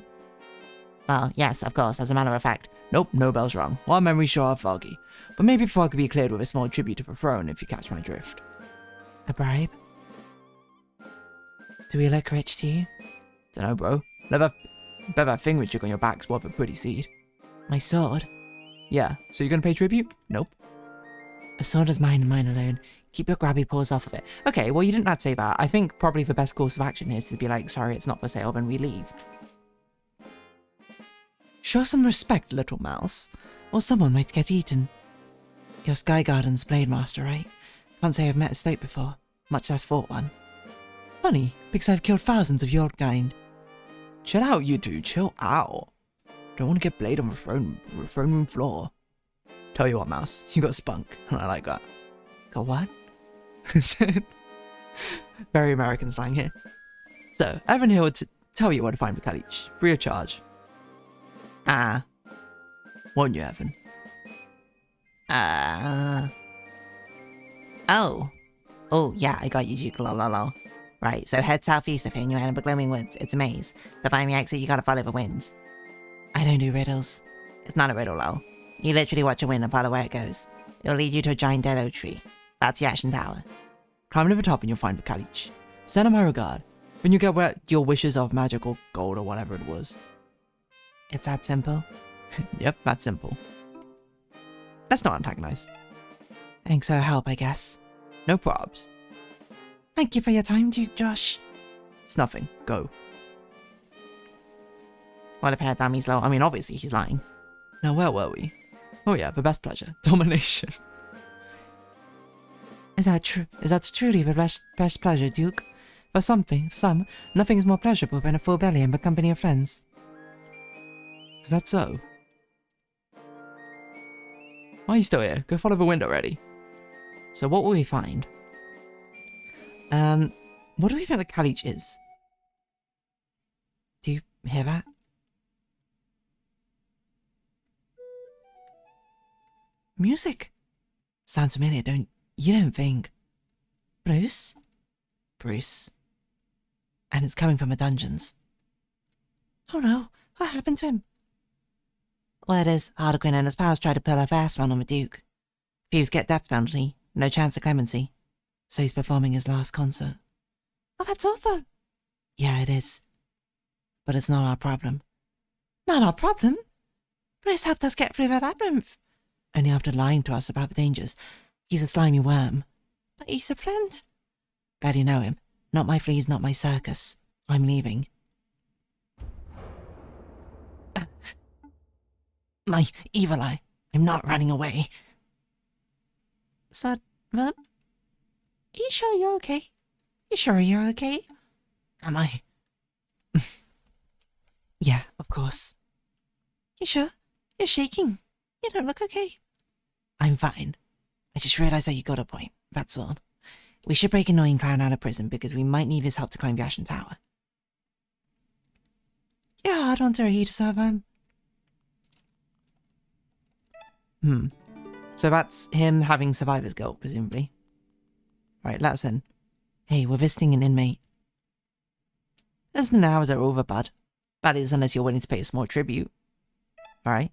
Speaker 2: Oh, yes, of course, as a matter of fact.
Speaker 1: Nope, no bells wrong. My memory's sure foggy. But maybe before I could be cleared with a small tribute to the throne, if you catch my drift.
Speaker 2: A bribe? Do we look rich to you?
Speaker 1: Dunno, bro. Bet that thingamajig on your back's worth a pretty seed.
Speaker 2: My sword?
Speaker 1: Yeah, so you're gonna pay tribute? Nope.
Speaker 2: A sword is mine and mine alone. Keep your grabby paws off of it.
Speaker 1: Okay, well you didn't have to say that. I think probably the best course of action is to be like, sorry, it's not for sale, then we leave.
Speaker 2: Show some respect, little mouse, or someone might get eaten. You're Sky Garden's blade master, right? Can't say I've met a state before, much less fought one. Funny, because I've killed thousands of your kind.
Speaker 1: Chill out, you two, chill out. Don't want to get blade on the throne room floor. Tell you what, mouse, you got spunk, and I like that.
Speaker 2: Got what?
Speaker 1: Very American slang here. So, Evan here would tell you where to find the Kalich, free of charge. Won't you, Evan?
Speaker 2: Oh, yeah, I got you, Duke, lol. Right, so head southeast of here and you'll end up at Gloaming Woods. It's a maze. To find the exit, you gotta follow the winds. I don't do riddles. It's not a riddle, lol. You literally watch a wind and follow where it goes. It'll lead you to a giant dead oak tree. That's the Ashen Tower.
Speaker 1: Climb to the top and you'll find the Kalich. Send him my regard. When you get where your wishes of magical gold or whatever it was.
Speaker 2: It's that simple?
Speaker 1: Yep, that's simple. Let's not antagonize.
Speaker 2: Thanks for your help, I guess.
Speaker 1: No probs.
Speaker 2: Thank you for your time, Duke Josh.
Speaker 1: It's nothing. Go.
Speaker 2: What a pair of dummies, lol. I mean, obviously he's lying.
Speaker 1: Now, where were we? Oh yeah, the best pleasure. Domination.
Speaker 2: Is that truly the best pleasure, Duke? For some, nothing is more pleasurable than a full belly and the company of friends.
Speaker 1: Is that so? Why are you still here? Go follow the wind already. So what will we find? What do we think the Kalich is?
Speaker 2: Do you hear that? Music. Sounds familiar, you don't think? Bruce? Bruce. And it's coming from the dungeons. Oh no, what happened to him? Word is, Harlequin and his pals tried to pull a fast one on the Duke. Fuse get death penalty, no chance of clemency. So he's performing his last concert. Oh, that's awful.
Speaker 1: Yeah, it is. But it's not our problem.
Speaker 2: Not our problem. Bruce helped us get through the labyrinth.
Speaker 1: Only after lying to us about the dangers. He's a slimy worm.
Speaker 2: But he's a friend.
Speaker 1: Barely know him. Not my fleas, not my circus. I'm leaving. My evil eye. I'm not running away.
Speaker 2: So, Mum? You sure you're okay? You sure you're okay?
Speaker 1: Am I? Yeah, of course.
Speaker 2: You sure? You're shaking. You don't look okay.
Speaker 1: I'm fine. I just realised that you got a point. That's all. We should break Annoying Clown out of prison because we might need his help to climb the Ashen Tower.
Speaker 2: You're hard on to you to serve him.
Speaker 1: So that's him having survivor's guilt, presumably. Right, let us in. Hey, we're visiting an inmate. Visiting hours are over, bud. That is, unless you're willing to pay a small tribute. Alright?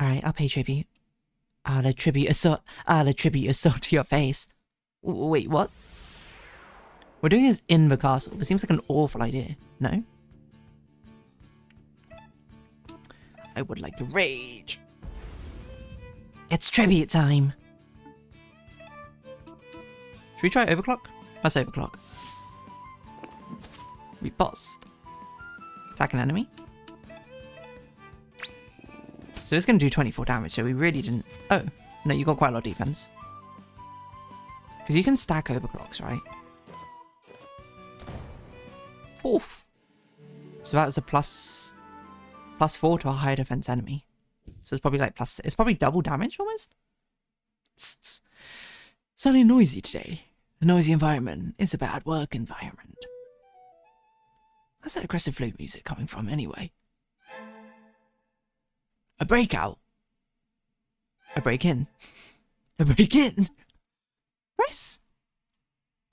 Speaker 1: Alright, I'll pay tribute. I'll attribute a sword to your face. Wait, what? We're doing this in the castle. It seems like an awful idea. No? I would like to rage. It's tribute time. Should we try overclock? Let's overclock. We bossed. Attack an enemy. So it's going to do 24 damage, so we really didn't... Oh, no, you got quite a lot of defense. Because you can stack overclocks, right? Oof. So that was a plus 4 to a high defense enemy. So it's probably like it's probably double damage almost. It's suddenly noisy today. The noisy environment is a bad work environment. Where's that aggressive flute music coming from anyway? A breakout. A break in. A break in.
Speaker 2: Bruce?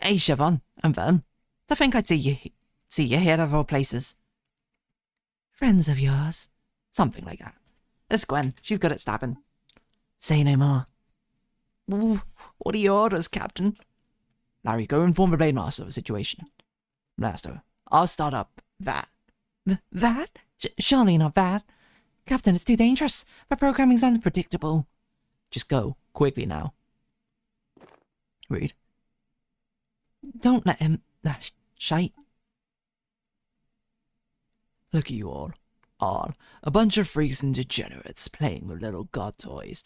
Speaker 1: Hey Siobhan, I'm Vern. I think I'd see you here of all places.
Speaker 2: Friends of yours?
Speaker 1: Something like that. This Gwen, she's good at stabbing. Say no more. Ooh, what are your orders, Captain? Larry, go inform the Blade Master of the situation. Master, I'll start up that.
Speaker 2: That? Surely not that. Captain, it's too dangerous. The programming's unpredictable.
Speaker 1: Just go, quickly now. Rude.
Speaker 2: Don't let him... shite.
Speaker 1: Look at you all. A bunch of freaks and degenerates playing with little god toys.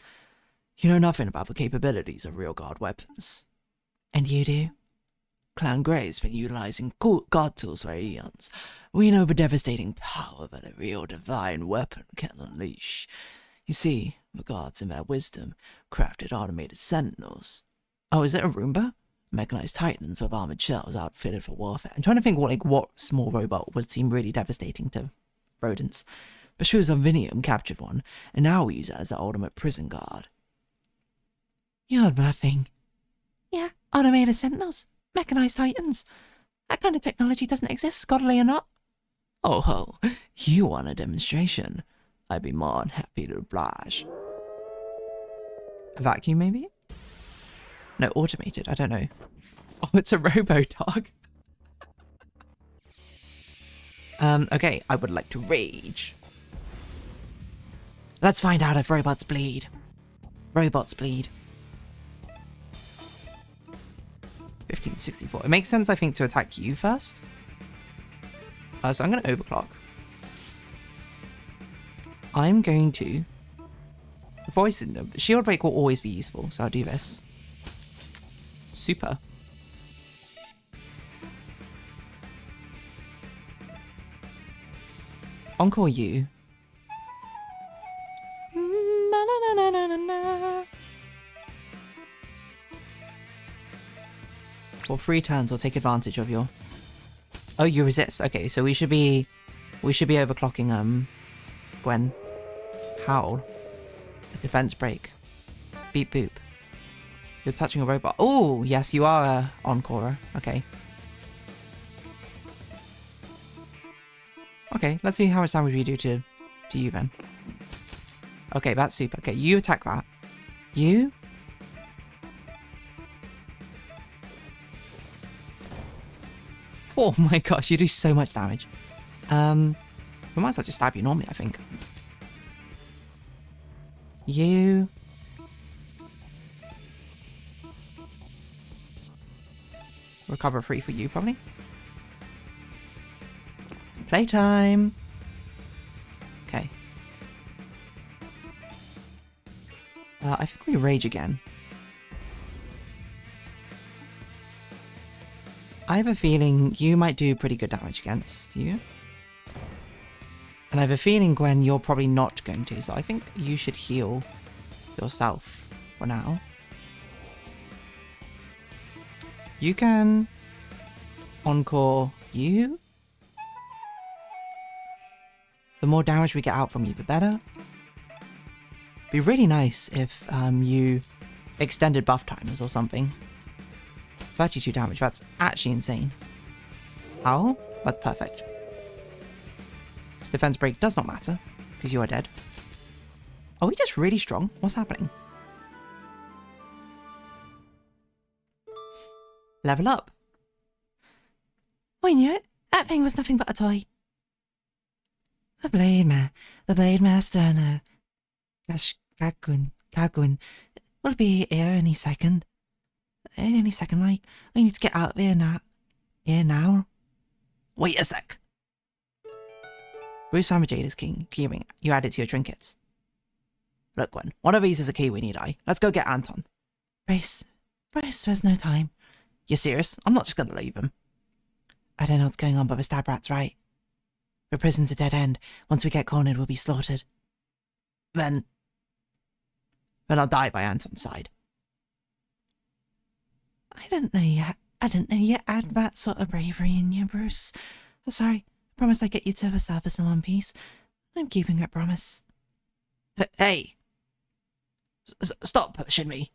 Speaker 1: You know nothing about the capabilities of real god weapons.
Speaker 2: And you do?
Speaker 1: Clan Grey's been utilizing god tools for eons. We know the devastating power that a real divine weapon can unleash. You see, the gods in their wisdom crafted automated sentinels. Oh, is it a Roomba? Mechanized titans with armored shells outfitted for warfare. I'm trying to think what small robot would seem really devastating to rodents. But Shoes on Vinium captured one, and now we use it as the ultimate prison guard.
Speaker 2: You're bluffing. Yeah, automated sentinels. Mechanized titans. That kind of technology doesn't exist, godly or not.
Speaker 1: Oh ho, you want a demonstration? I'd be more than happy to oblige. A vacuum, maybe? No, automated, I don't know. Oh, it's a robo-dog. Okay, I would like to rage. Let's find out if robots bleed. Robots bleed. 1564. It makes sense, I think, to attack you first. So I'm going to overclock. I'm going to... The voice... Shield break will always be useful, so I'll do this. Super. Encore you. For 3 turns, I'll take advantage of your... Oh, you resist. Okay, so we should be overclocking, Gwen. Howl. A defense break. Beep boop. You're touching a robot. Oh, yes, you are a Encorer. Okay. Okay, let's see how much damage we do to you then. Okay, that's super. Okay, you attack that. You... Oh my gosh, you do so much damage. We might as well just stab you normally, I think. You... Recover 3 for you, probably. Playtime! Okay. I think we rage again. I have a feeling you might do pretty good damage against you. And I have a feeling, Gwen, you're probably not going to, so I think you should heal yourself for now. You can encore you. The more damage we get out from you, the better. Be really nice if you extended buff timers or something. 32 damage, that's actually insane. Ow, that's perfect. This defense break does not matter, because you are dead. Are we just really strong? What's happening? Level up.
Speaker 2: I knew it. That thing was nothing but a toy. The Blade Master and Kagun will be here any second. Any second, like, I need to get out of here now.
Speaker 1: Wait a sec. Bruce Jade is keyring. You add it to your trinkets. Look, Gwen, one of these is a key we need, Let's go get Anton.
Speaker 2: Bruce, there's no time.
Speaker 1: You're serious? I'm not just gonna leave him.
Speaker 2: I don't know what's going on, but the stab rat's right. The prison's a dead end. Once we get cornered, we'll be slaughtered.
Speaker 1: Then I'll die by Anton's side.
Speaker 2: I didn't know you had that sort of bravery in you, Bruce. I'm sorry. I promised I'd get you to the surface in one piece. I'm keeping that promise.
Speaker 1: Hey! Stop pushing me.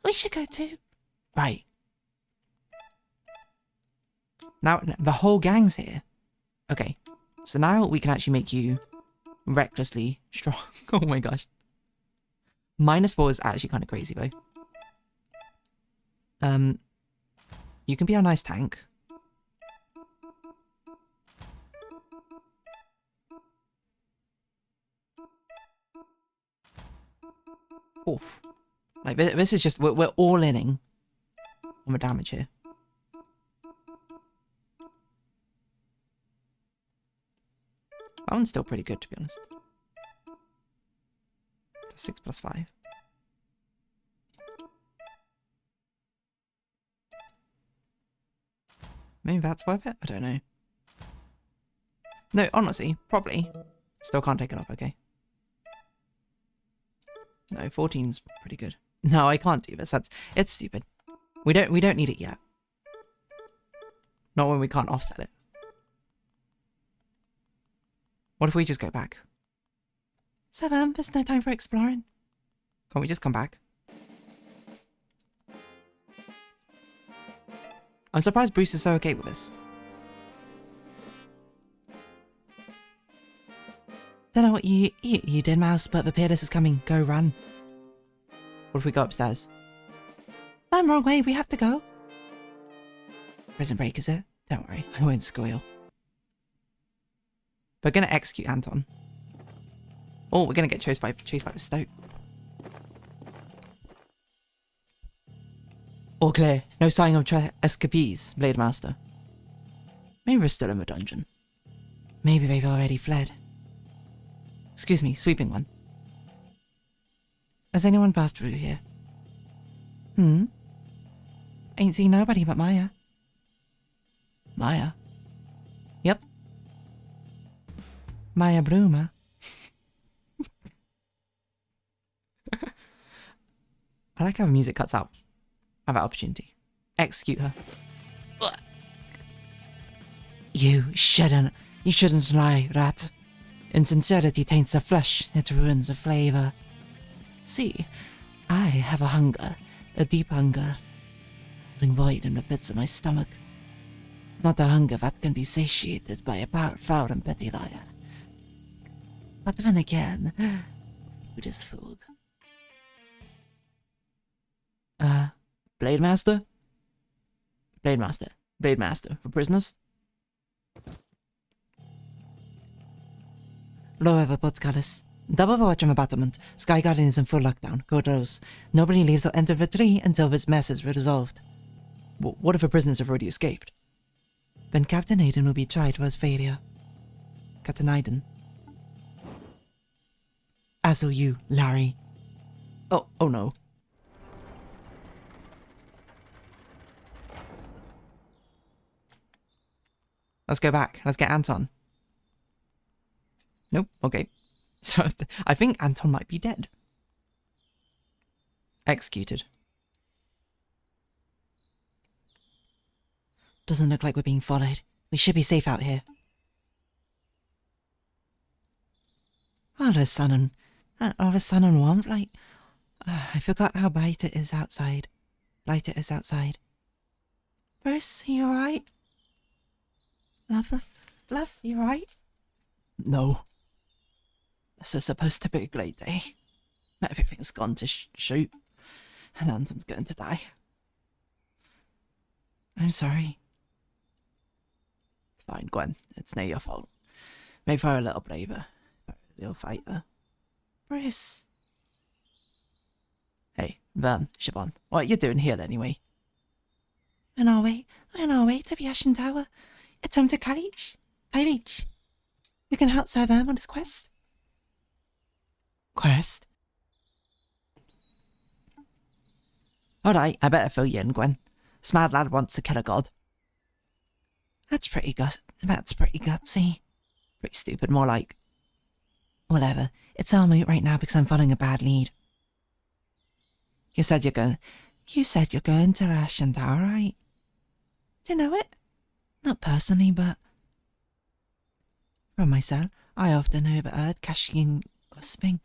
Speaker 2: We should go too.
Speaker 1: Right. Now, the whole gang's here. Okay. So now we can actually make you recklessly strong. Oh my gosh. -4 is actually kind of crazy, though. You can be our nice tank. Oof. Like, this is just, we're all inning on the damage here. That one's still pretty good, to be honest. +6 +5. Maybe that's worth it? I don't know. No, honestly, probably. Still can't take it off, okay. No, 14's pretty good. No, I can't do this. It's stupid. We don't need it yet. Not when we can't offset it. What if we just go back?
Speaker 2: Seven, there's no time for exploring.
Speaker 1: Can't we just come back? I'm surprised Bruce is so okay with this.
Speaker 2: Don't know what you did, Mouse, but the Peerless is coming. Go, run.
Speaker 1: What if we go upstairs?
Speaker 2: Wrong way, we have to go.
Speaker 1: Prison break, is it? Don't worry, I won't squeal. We're gonna execute Anton. Oh, we're gonna get chased by the Stoat. All clear. No sign of escapees, Blade Master. Maybe we're still in the dungeon.
Speaker 2: Maybe they've already fled.
Speaker 1: Excuse me, sweeping one.
Speaker 2: Has anyone passed through here? Ain't seen nobody but Maya.
Speaker 1: Maya? Yep.
Speaker 2: Maya Bloomer.
Speaker 1: I like how the music cuts out. Have that opportunity. Execute her.
Speaker 2: You shouldn't lie, rat. Insincerity taints the flesh, it ruins the flavor. See, I have a hunger, a deep hunger, running void in the pits of my stomach. It's not a hunger that can be satiated by a foul and petty liar. But then again, food is food.
Speaker 1: Blade Master? Blade Master. Blade Master. For prisoners?
Speaker 2: Low overboard Gallus. Double watch on abatement. Sky Guardian is in full lockdown. Code rose. Nobody leaves or enter the tree until this mess is resolved.
Speaker 1: What if the prisoners have already escaped?
Speaker 2: Then Captain Aiden will be tried for his failure.
Speaker 1: Captain Aiden?
Speaker 2: As will you, Larry.
Speaker 1: Oh no. Let's go back. Let's get Anton. Nope, okay. So, I think Anton might be dead. Executed.
Speaker 2: Doesn't look like we're being followed. We should be safe out here. All the sun and warmth, like... I forgot how bright it is outside. Light it is outside. Bruce, you alright? Love, you alright?
Speaker 1: No. This is supposed to be a great day. Everything's gone to shoot. And Anton's going to die.
Speaker 2: I'm sorry.
Speaker 1: It's fine, Gwen. It's not your fault. Maybe for a little braver. For a little fighter.
Speaker 2: Bruce.
Speaker 1: Hey, Siobhan, what are you doing here anyway?
Speaker 2: On our way to the Ashen Tower. It's home to Kailich. You can help serve him on his quest.
Speaker 1: Quest? Alright, I better fill you in, Gwen. Smart lad wants to kill a god.
Speaker 2: That's pretty gutsy.
Speaker 1: Pretty stupid, more like.
Speaker 2: Whatever. It's all moot right now because I'm following a bad lead.
Speaker 1: You said you're going
Speaker 2: to Ashen Tower, right? Do you know it? Not personally, but... From myself, I often overheard Kashin gossiping.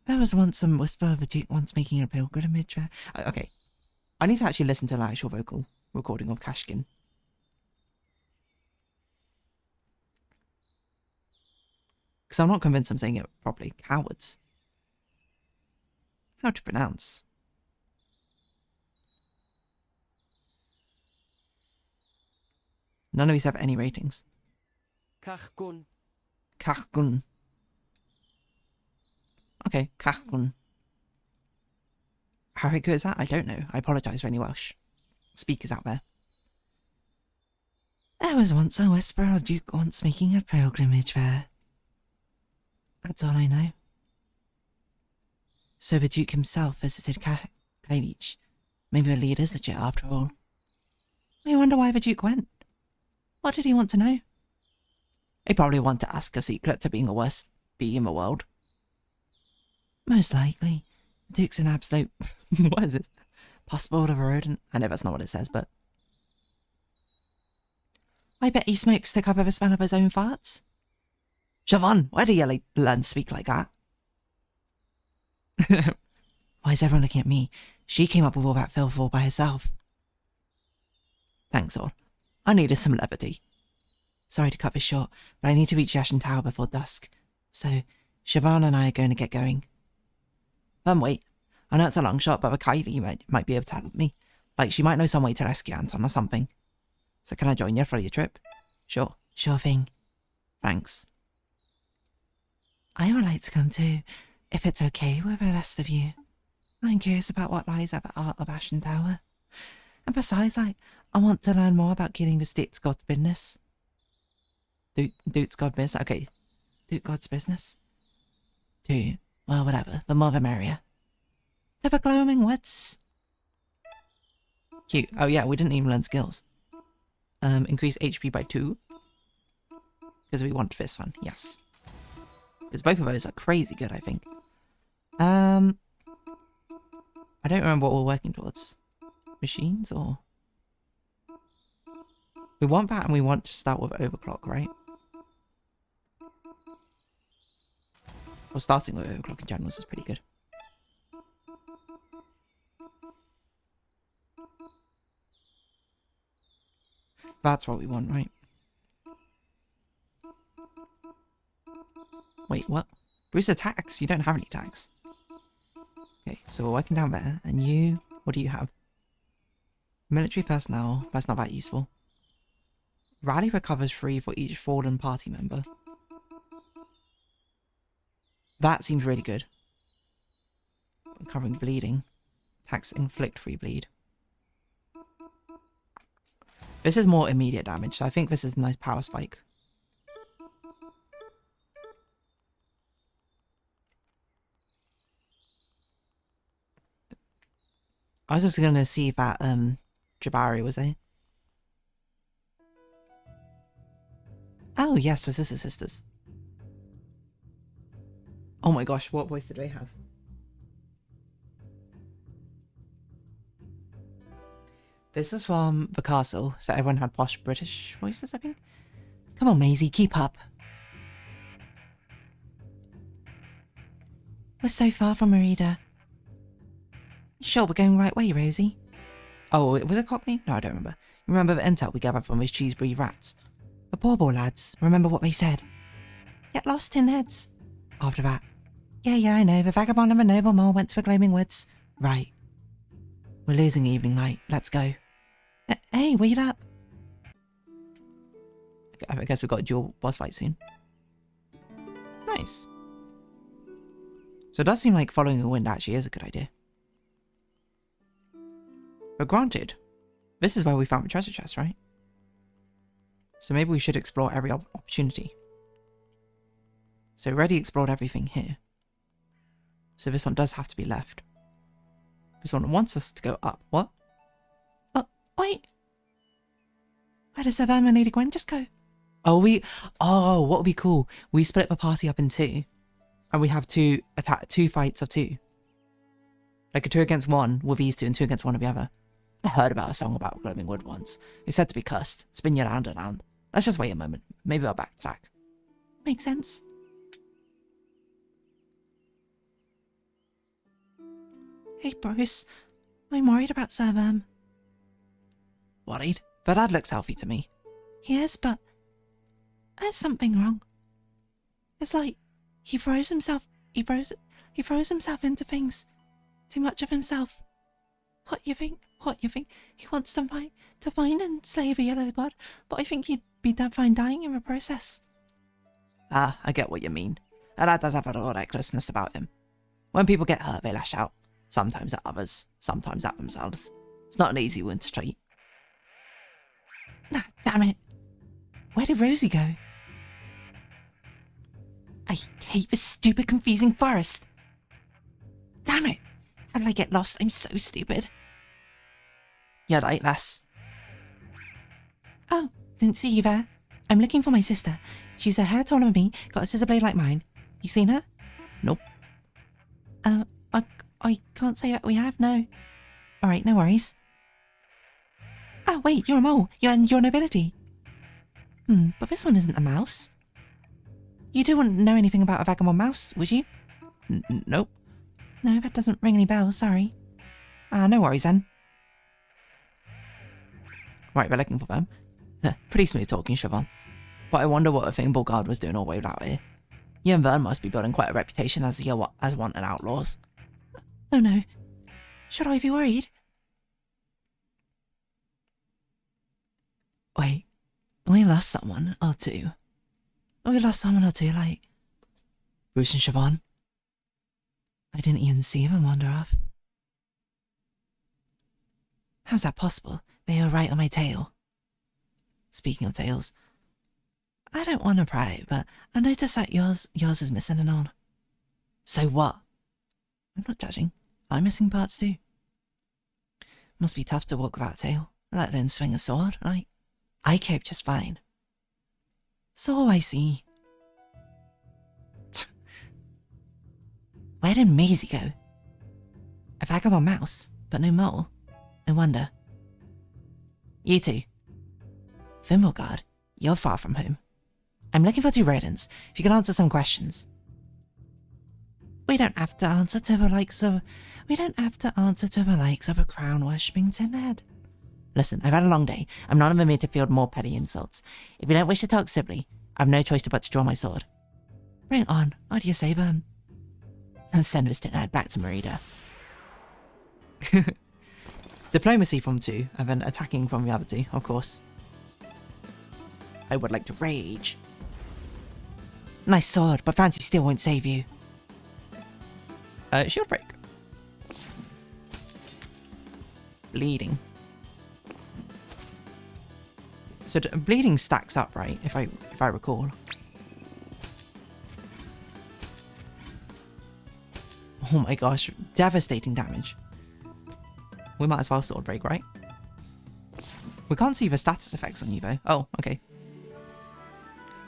Speaker 2: There was once some whisper of a Duke once making a pilgrimage there.
Speaker 1: Okay. I need to actually listen to an actual vocal recording of Kashkin. Because I'm not convinced I'm saying it properly. Cowards. How to pronounce? None of these have any ratings.
Speaker 3: Kachgun.
Speaker 1: Kachgun. Okay, Kachgun. How good is that? I don't know. I apologise for any Welsh speakers out there.
Speaker 2: There was once a whisper of Duke once making a pilgrimage there. That's all I know. So the Duke himself visited Kailich. Maybe the lead is legit after all.
Speaker 1: I wonder why the Duke went. What did he want to know? He probably wanted to ask a secret to being the worst bee in the world.
Speaker 2: Most likely.
Speaker 1: The Duke's an absolute... what is this? Passport of a rodent? I know that's not what it says, but...
Speaker 2: I bet he smokes to cover the smell of his own farts.
Speaker 1: Siobhan, where do you learn to speak like that?
Speaker 2: Why is everyone looking at me? She came up with all that filth all by herself.
Speaker 1: Thanks, all. I needed some levity.
Speaker 2: Sorry to cut this short, but I need to reach the Ashen Tower before dusk. So, Siobhan and I are going to get going.
Speaker 1: Wait. I know it's a long shot, but Kylie might be able to help me. Like, she might know some way to rescue Anton or something. So can I join you for your trip? Sure.
Speaker 2: Sure thing.
Speaker 1: Thanks.
Speaker 2: I would like to come too, if it's okay with the rest of you. I'm curious about what lies at the heart of Ashen Tower. And besides, I want to learn more about killing the Duke's God's business.
Speaker 1: Duke's God business? Okay.
Speaker 2: Duke God's business? Well, whatever. The more the merrier. To the glowing woods.
Speaker 1: Cute. Oh yeah, we didn't even learn skills. Increase HP by 2. Because we want this one, yes. Because both of those are crazy good, I think. I don't remember what we're working towards. Machines, or... We want that and we want to start with overclock, right? Well, starting with overclock in general is pretty good. That's what we want, right? Wait, what? Bruce attacks? You don't have any attacks. Okay, so we're working down there, and you... What do you have? Military personnel. That's not that useful. Rally recovers 3 for each fallen party member. That seems really good. Covering bleeding. Attacks inflict 3 bleed. This is more immediate damage, so I think this is a nice power spike. I was just gonna see if that Jabari was there. Oh yes, this is the sisters. Oh my gosh, what voice did they have? This is from the castle, so everyone had posh British voices, I think. Come on, Maisie, keep up. We're so far from Merida. You sure we're going the right way, Rosie? Oh, was it Cockney? No, I don't remember. You remember the intel we gathered from those cheese-breed rats? The Borbor lads, remember what they said? Get lost, tin heads. After that. Yeah, I know. The vagabond and the noble mole went to the glowing woods. Right. We're losing the evening light. Let's go. Hey, wait up. I guess we've got a dual boss fight soon. Nice. So it does seem like following the wind actually is a good idea. But granted, this is where we found the treasure chest, right? So maybe we should explore every opportunity. So we already explored everything here. So this one does have to be left. This one wants us to go up. What? Oh, wait. Where does Saga and Lady Gwen just go? Oh, what would be cool? We split the party up in 2. And we have 2 fights of 2. Like a 2 against 1 with these 2 and 2 against 1 of the other. I heard about a song about glowing wood once. It's said to be cursed. Spin your round and round. Let's just wait a moment. Maybe I'll backtrack. Makes sense. Hey, Bruce. I'm worried about Sir Verm. Worried? But Dad looks healthy to me. He is, but there's something wrong. It's like he throws himself into things. Too much of himself. What you think? He wants to find and slay the Yellow God, but I think he'd be fine dying in the process. Ah, I get what you mean. And that does have a little recklessness about him. When people get hurt, they lash out. Sometimes at others, sometimes at themselves. It's not an easy one to treat. Ah, damn it. Where did Rosie go? I hate this stupid, confusing forest. Damn it. How did I get lost? I'm so stupid. You're right, lass. Oh, didn't see you there. I'm looking for my sister. She's a hair taller than me, got a scissor blade like mine. You seen her? Nope. I can't say that we have, no. Alright, no worries. Oh, wait, you're a mole. You're nobility. But this one isn't a mouse. You do wouldn't know anything about a vagabond mouse, would you? Nope. No, that doesn't ring any bells, sorry. No worries then. Right, we're looking for them. Pretty smooth talking, Siobhan. But I wonder what a thing Bulgard was doing all the way out here. You and Vern must be building quite a reputation as wanted outlaws. Oh no. Should I be worried? Wait, we lost someone or two. Like Bruce and Siobhan. I didn't even see them wander off. How's that possible? They are right on my tail. Speaking of tails, I don't want to pry, but I noticed that yours is missing an arm. So what? I'm not judging. I'm missing parts too. Must be tough to walk without a tail, let alone swing a sword, right? I cope just fine. So I see. Where did Maisie go? A vagabond mouse, but no mole. I wonder. You two. Fimbulgard, you're far from home. I'm looking for 2 rodents. If you can answer some questions. We don't have to answer to the likes of a crown-worshipping tinhead. Listen, I've had a long day. I'm not in the mood to field more petty insults. If you don't wish to talk civilly, I've no choice but to draw my sword. Bring it on. What do you say, Vern? And send this tinhead back to Merida. Diplomacy from 2, and then attacking from the other 2, of course. I would like to rage.
Speaker 2: Nice sword, but fancy steel won't save you.
Speaker 1: Shield break. Bleeding. So bleeding stacks up, right? If I recall. Oh my gosh, devastating damage. We might as well sword break, right? We can't see the status effects on you though. Oh, okay.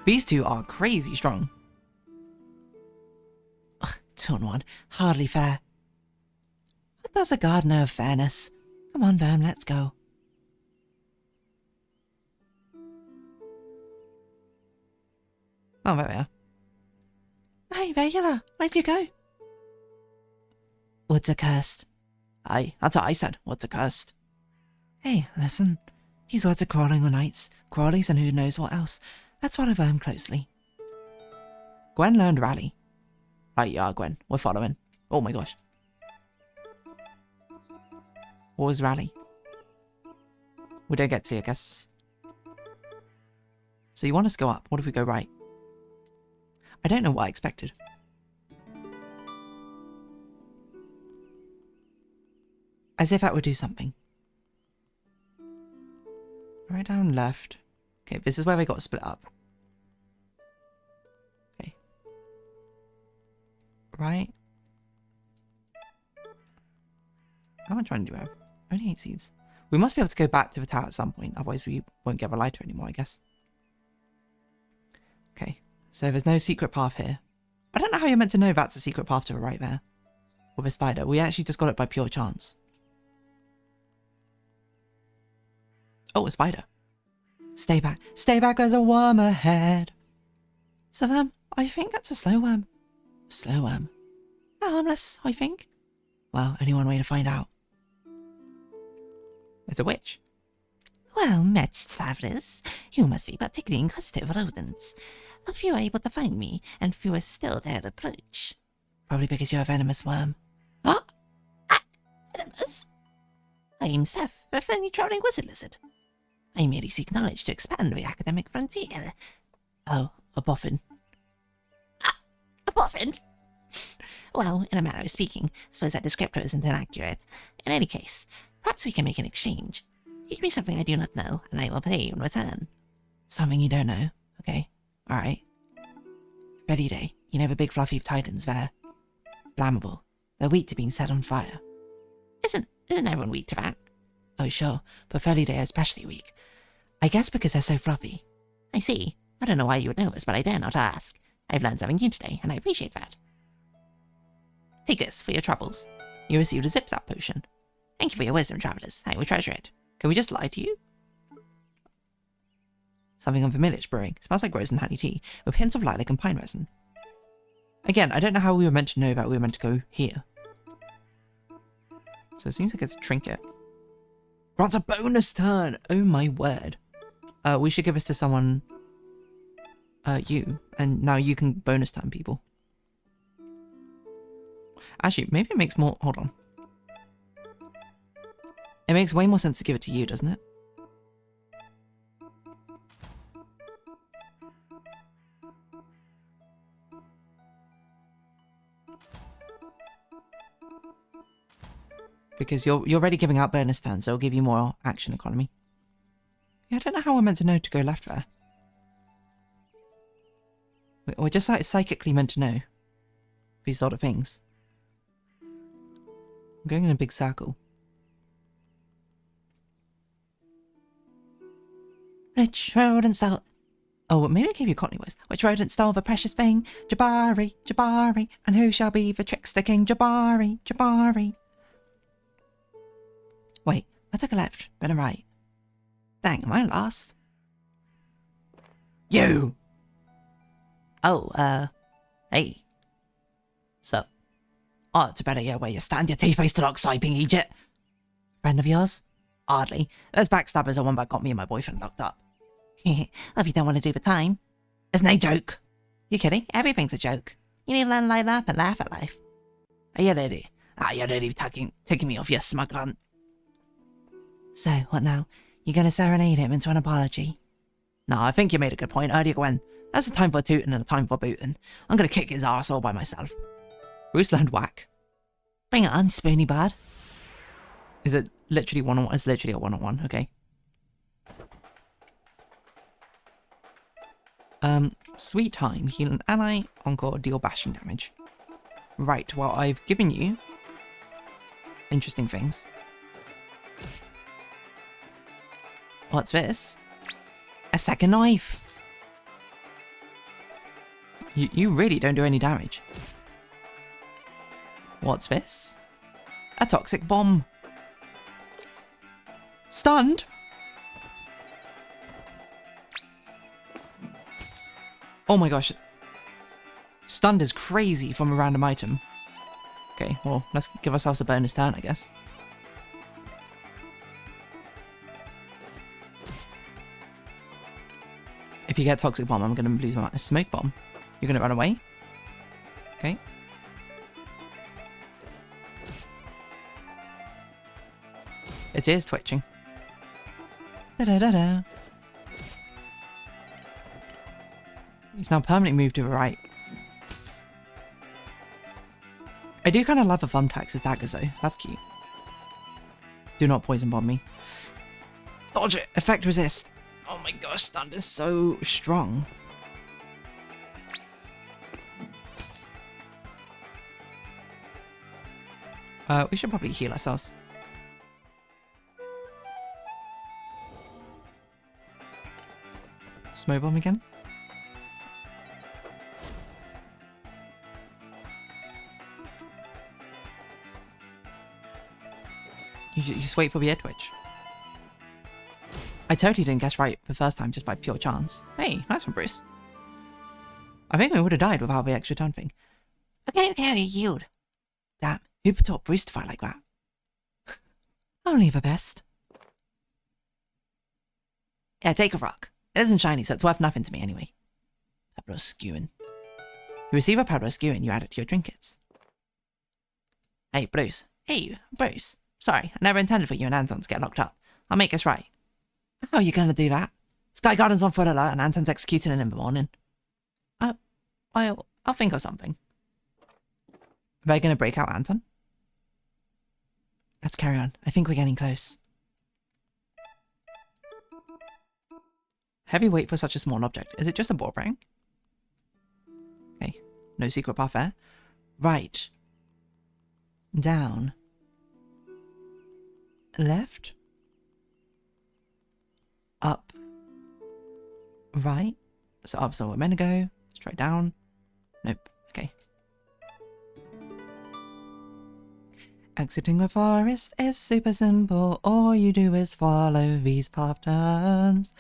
Speaker 1: These two are crazy strong.
Speaker 2: Ugh, 2-on-1, hardly fair. What does a god know of fairness? Come on, Verm, let's go.
Speaker 1: Oh, there we are.
Speaker 2: Hey, there you are. Where'd you go? Woods are cursed.
Speaker 1: Aye, that's what I said. What's accursed?
Speaker 2: Hey, listen. These words are crawling on nights, crawlies and who knows what else. Let's follow Verm closely.
Speaker 1: Gwen learned rally. Aye, yeah, Gwen. We're following. Oh my gosh. What was rally? We don't get to see, I guess. So you want us to go up. What if we go right? I don't know what I expected.
Speaker 2: As if that would do something.
Speaker 1: Right down left. Okay, this is where we got split up. Okay. Right. How much money do we have? Only 8 seeds. We must be able to go back to the tower at some point, otherwise we won't get a lighter anymore, I guess. Okay, so there's no secret path here. I don't know how you're meant to know that's a secret path to the right there. With a spider. We actually just got it by pure chance. Oh, a spider.
Speaker 2: Stay back, there's a worm ahead.
Speaker 1: So, I think that's a slow worm.
Speaker 2: Slow worm.
Speaker 1: Harmless, I think.
Speaker 2: Well, only one way to find out.
Speaker 1: It's a witch.
Speaker 2: Well met, travellers. You must be particularly inquisitive rodents. The few are able to find me, and fewer still dare to approach. Probably because you're a venomous worm.
Speaker 1: What?
Speaker 2: Ah, venomous? I am Seth, the friendly travelling wizard lizard. I merely seek knowledge to expand the academic frontier.
Speaker 1: Oh, a boffin.
Speaker 2: Ah, a boffin? Well, in a manner of speaking, suppose that descriptor isn't inaccurate. In any case, perhaps we can make an exchange. Teach me something I do not know, and I will pay you in return.
Speaker 1: Something you don't know? Okay, alright.
Speaker 2: Ready day, you know the big fluffy titans there? Flammable. They're weak to being set on fire. Isn't everyone weak to that?
Speaker 1: Oh sure, but Felidae are especially weak.
Speaker 2: I guess because they're so fluffy. I see. I don't know why you would know this, but I dare not ask. I've learned something new today, and I appreciate that.
Speaker 1: Take this for your troubles. You received a zip-zap potion.
Speaker 2: Thank you for your wisdom, travellers. I will treasure it.
Speaker 1: Can we just lie to you? Something unfamiliar is brewing. Smells like rose and honey tea, with hints of lilac and pine resin. Again, I don't know how we were meant to know that we were meant to go here. So it seems like it's a trinket. Grants a bonus turn! Oh my word. We should give this to someone... you. And now you can bonus turn people. Actually, maybe it makes more... Hold on. It makes way more sense to give it to you, doesn't it? Because you're already giving out bonus turns, so it'll give you more action economy. Yeah, I don't know how we're meant to know to go left there. We're just like psychically meant to know these sort of things. I'm going in a big circle.
Speaker 2: Which rodent stole...
Speaker 1: Oh, maybe I gave you Cockney voice.
Speaker 2: Which rodent stole the precious thing? Jabari, Jabari. And who shall be the trickster king? Jabari, Jabari. Wait, I took a left, then a right. Dang, am I lost?
Speaker 1: You!
Speaker 2: Oh, hey.
Speaker 1: So,
Speaker 2: oh, it's a better year where you stand your tea-face to lock siping, Egypt. Friend of yours? Hardly. Those backstabbers are one that got me and my boyfriend locked up. If you don't want to do the time. It's no joke. You kidding? Everything's a joke. You need to learn to light up and laugh at life. Are you ready? You're ready taking me off, you smug runt. So, what now? You gonna serenade him into an apology?
Speaker 1: No, I think you made a good point earlier, Gwen. There's a time for tooting and a time for booting. I'm gonna kick his ass all by myself. Bruce learned whack.
Speaker 2: Bring it on, spoony bud.
Speaker 1: Is it literally one-on-one? It's literally a one-on-one, okay. Sweet time. Heal an ally, encore, deal bashing damage. Right, well, I've given you interesting things.
Speaker 2: What's this? A second knife.
Speaker 1: You really don't do any damage. What's this? A toxic bomb. Stunned? Oh my gosh. Stunned is crazy from a random item. Okay, well, let's give ourselves a bonus turn, I guess. If you get toxic bomb, I'm going to lose my smoke bomb. You're going to run away? Okay. It is twitching. Da-da-da-da. He's now permanently moved to the right. I do kind of love the thumbtacks as daggers though. That's cute. Do not poison bomb me. Dodge it! Effect resist! Oh my gosh, stunned is so strong. We should probably heal ourselves. Smoke bomb again. You just wait for the air twitch. I totally didn't guess right the first time just by pure chance. Hey, nice one, Bruce. I think we would have died without the extra turn thing.
Speaker 2: Okay, yield.
Speaker 1: Damn, who taught Bruce to fight like that?
Speaker 2: Only the best.
Speaker 1: Yeah, take a rock. It isn't shiny, so it's worth nothing to me anyway. Pablo skewing. You receive a Pablo skewing, you add it to your trinkets. Hey, Bruce. Hey, Bruce. Sorry, I never intended for you and Anton to get locked up. I'll make this right.
Speaker 2: How are you gonna do that?
Speaker 1: Sky Garden's on foot alert and Anton's executing him in the morning. I'll think of something. Are they gonna break out Anton?
Speaker 2: Let's carry on. I think we're getting close.
Speaker 1: Heavy weight for such a small object. Is it just a ball bearing? Okay, no secret path there. Right.
Speaker 2: Down. Left. Up. Right.
Speaker 1: So up, so we're meant to go. Straight down. Nope. Okay.
Speaker 2: Exiting the forest is super simple. All you do is follow these path turns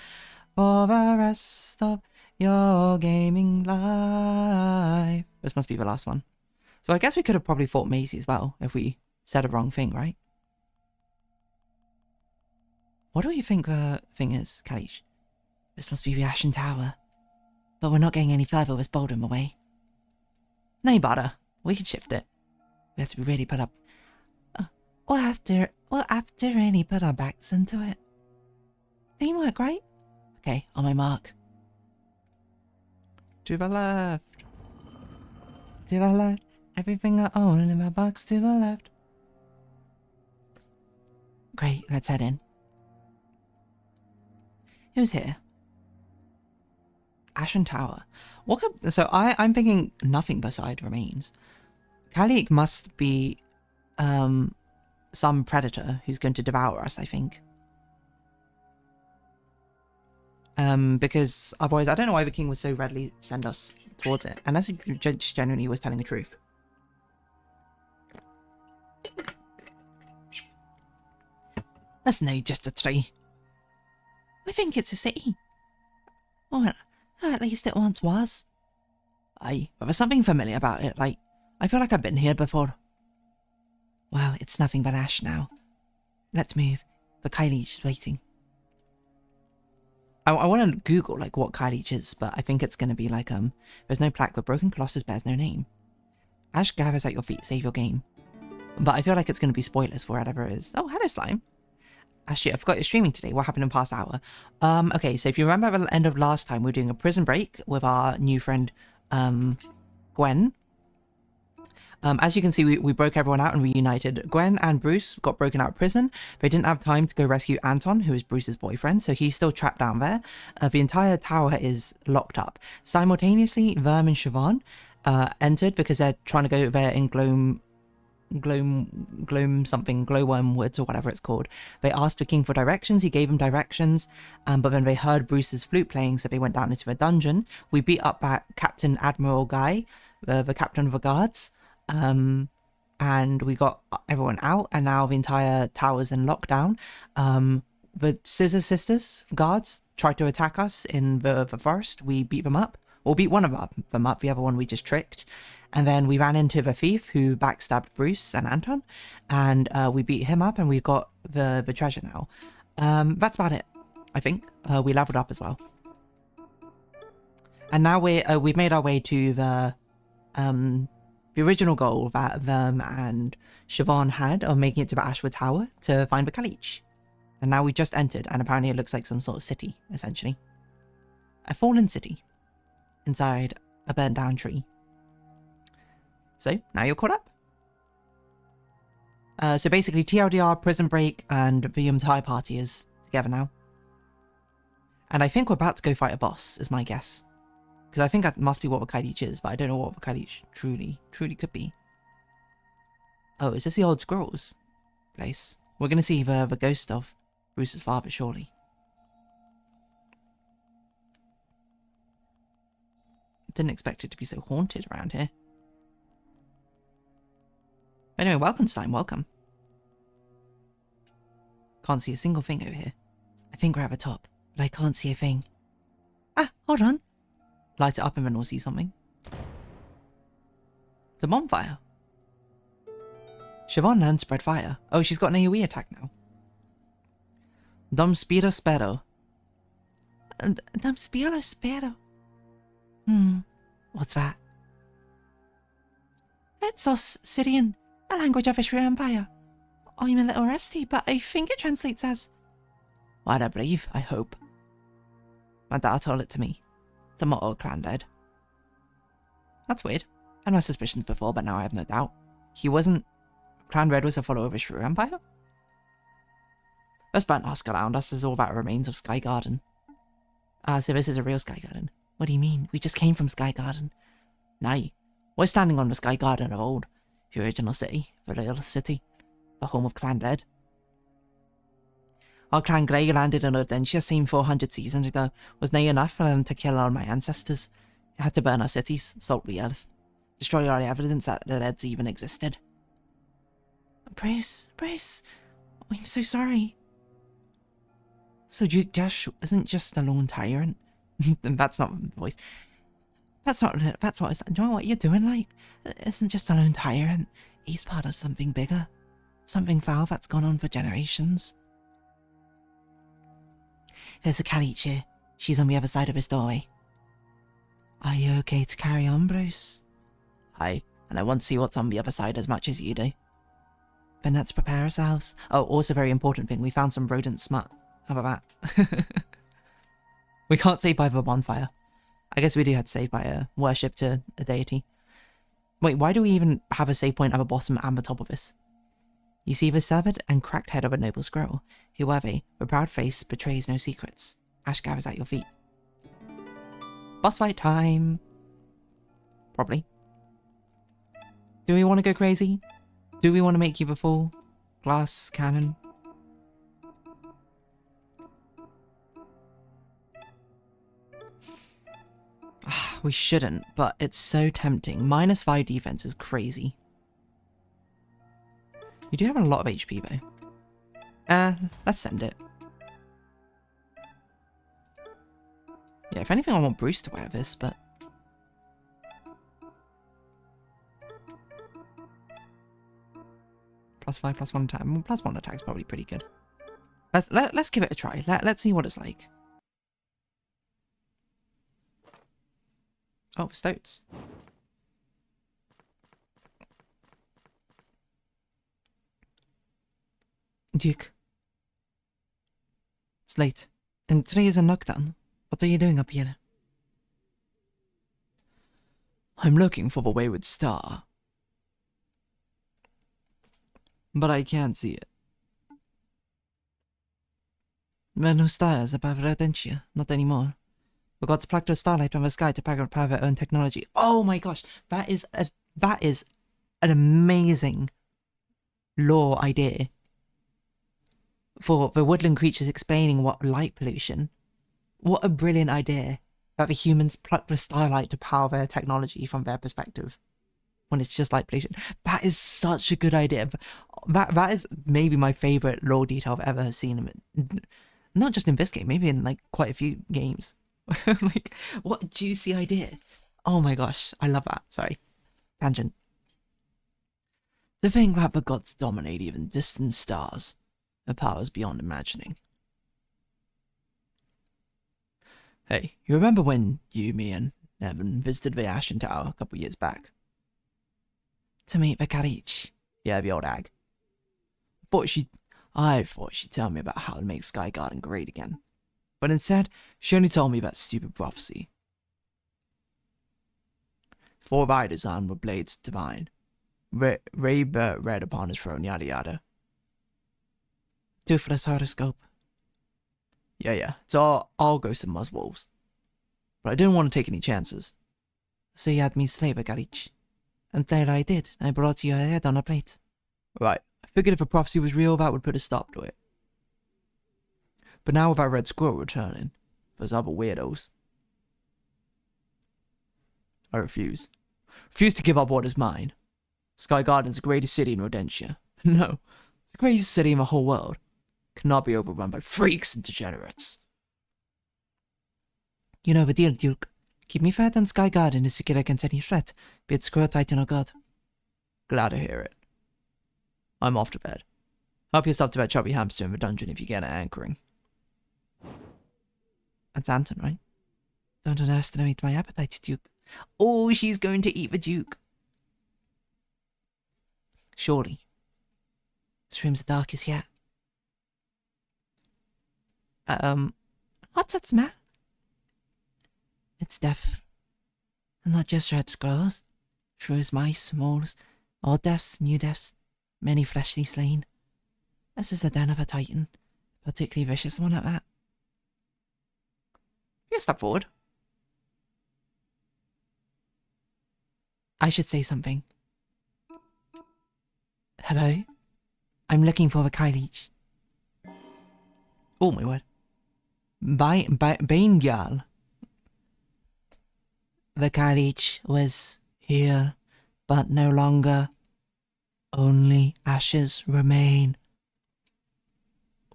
Speaker 2: for the rest of your gaming life.
Speaker 1: This must be the last one. So I guess we could have probably fought Maisie as well if we said a wrong thing, right? What do you think the thing is, Kalish?
Speaker 2: This must be the Ashen Tower. But we're not getting any further with boulder in the way.
Speaker 1: No bother. We can shift it.
Speaker 2: We have to be really put up. We'll have to really put our backs into it. Teamwork, right? Okay, on my mark.
Speaker 1: To the left.
Speaker 2: To the left. Everything I own in my box to the left. Great, let's head in.
Speaker 1: Who's here? Ashen Tower. What could, so I'm thinking nothing beside remains. Kalik must be some predator who's going to devour us, I think. Because otherwise I don't know why the king would so readily send us towards it, unless he just genuinely was telling the truth.
Speaker 2: That's no just a tree. I think it's a city. Or at least it once was.
Speaker 1: Aye, but there's something familiar about it, like, I feel like I've been here before.
Speaker 2: Wow, it's nothing but ash now. Let's move. The Kyleech is waiting.
Speaker 1: I want to Google, like, what Kyleech is, but I think it's going to be like, there's no plaque, but Broken Colossus bears no name. Ash gathers at your feet, save your game. But I feel like it's going to be spoilers for whatever it is. Oh, hello, Slime. Actually, I forgot you're streaming today. What happened in past hour? Okay, so if you remember at the end of last time, we were doing a prison break with our new friend, Gwen. As you can see, we broke everyone out and reunited. Gwen and Bruce got broken out of prison. They didn't have time to go rescue Anton, who is Bruce's boyfriend, so he's still trapped down there. The entire tower is locked up. Simultaneously, Verm and Siobhan entered because they're trying to go there in glowworm woods or whatever it's called. They asked the king for directions. He gave them directions, but then they heard Bruce's flute playing, so they went down into a dungeon. We beat up that Captain Admiral Guy, the captain of the guards, and we got everyone out, and now the entire tower's in lockdown. The Scissor Sisters guards tried to attack us in the forest. We beat them up. Or beat one of them up, the other one we just tricked. And then we ran into the thief who backstabbed Bruce and Anton, and we beat him up, and we got the treasure now. That's about it, I think. We leveled up as well. And now we've made our way to the original goal that them and Siobhan had of making it to the Ashwood Tower to find the Kalich. And now we just entered, and apparently it looks like some sort of city, essentially. A fallen city inside a burnt down tree. So, now you're caught up. So basically, TLDR, Prison Break, and the entire party is together now. And I think we're about to go fight a boss, is my guess. Because I think that must be what the Kalich is, but I don't know what the Kalich truly could be. Oh, is this the old squirrels place? We're going to see the ghost of Bruce's father, surely. Didn't expect it to be so haunted around here. Anyway, welcome, Stein, welcome. Can't see a single thing over here. I think we're at the top, but I can't see a thing. Ah, hold on. Light it up and then we'll see something. It's a bonfire. Siobhan learned spread fire. Oh, she's got an AoE attack now. Dom Spiro Spero. Dom Spiro Spero. What's that? It's us, Syrian, a language of Ishru Empire. I'm a little rusty, but I think it translates as... Well, I believe, I hope. My dad told it to me. It's a motto of Clan Dead. That's weird. I had my suspicions before, but now I have no doubt. He wasn't... Clan Red was a follower of Ishru Empire? Those burnt husk around us is all that remains of Sky Garden. Ah, so this is a real Sky Garden. What do you mean? We just came from Sky Garden. Nay, we're standing on the Sky Garden of old. The original city, the little city, the home of Clan Dead. Our Clan Grey landed in Ardentia same 400 seasons ago. Was nay enough for them to kill all my ancestors. They had to burn our cities, salt the earth, destroy all the evidence that the Reds even existed. Bruce, I'm so sorry. So Duke Josh isn't just a lone tyrant. That's not the voice. That's what it's... Do you know what you're doing, like? Isn't just a lone tyrant. He's part of something bigger. Something foul that's gone on for generations. There's a Kalich here. She's on the other side of his doorway. Are you okay to carry on, Bruce? Aye, and I want to see what's on the other side as much as you do. Then let's prepare ourselves. Oh, also very important thing, we found some rodent smut. How about that? We can't save by the bonfire. I guess we do have to save by a worship to a deity. Wait, why do we even have a save point at the bottom and the top of this? You see the severed and cracked head of a noble squirrel. Who are they? The proud face betrays no secrets. Ash gathers at your feet. Boss fight time! Probably. Do we want to go crazy? Do we want to make you the fool? Glass cannon? We shouldn't, but it's so tempting. -5 defense is crazy. You do have a lot of HP though. Let's send it. Yeah, if anything I want Bruce to wear this, but... +5, +1 attack. Well, +1 attack is probably pretty good. Let's give it a try. Let's see what it's like. Oh, stoats. Duke,
Speaker 2: It's late. And today is a knockdown. What are you doing up here?
Speaker 1: I'm looking for the wayward star. But I can't see it.
Speaker 2: There are no stars above Rodentia. Not anymore. The gods plucked a starlight from the sky to power their own technology. Oh my gosh, that is an amazing lore idea for the woodland creatures explaining what light pollution. What a brilliant idea that the humans plucked the starlight to power their technology from their perspective when it's just light pollution. That is such a good idea. That is maybe my favorite lore detail I've ever seen. Not just in this game, maybe in like quite a few games. Like, what a juicy idea. Oh my gosh, I love that. Sorry. Tangent.
Speaker 1: To think that the gods dominate even distant stars, a power's beyond imagining. Hey, you remember when you, me, and Evan visited the Ashen Tower a couple years back?
Speaker 2: To meet the Karich.
Speaker 1: Yeah, the old hag. I thought she'd tell me about how to make Sky Garden great again. But instead, she only told me about stupid prophecy. 4 riders armed with blades divine. Ray-Bert read upon his throne, yada yada.
Speaker 2: Toothless horoscope.
Speaker 1: Yeah, it's all ghosts and muzzwolves. But I didn't want to take any chances.
Speaker 2: So you had me slay the Karich. And there I did. I brought you a head on a plate.
Speaker 1: Right, I figured if a prophecy was real, that would put a stop to it. But now with our red squirrel returning, there's other weirdos. I refuse. Refuse to give up what is mine. Sky Garden's the greatest city in Rodentia. No, it's the greatest city in the whole world. Cannot be overrun by freaks and degenerates.
Speaker 2: You know the deal, Duke. Keep me fed and Sky Garden is secure against any threat, be it Squirrel Titan or God.
Speaker 1: Glad to hear it. I'm off to bed. Help yourself to that chubby hamster in the dungeon if you get it anchoring.
Speaker 2: That's Anton, right? Don't underestimate my appetite, Duke. Oh, she's going to eat the Duke. Surely. This room's the darkest yet. What's that smell? It's death. And not just red squirrels. Shrews, mice, moles, all deaths, new deaths, many fleshly slain. This is the den of a titan, particularly vicious one at that.
Speaker 1: You step forward.
Speaker 2: I should say something. Hello? I'm looking for the Kailich.
Speaker 1: Oh my word. Bane Gal.
Speaker 2: The Kailich was here, but no longer. Only ashes remain.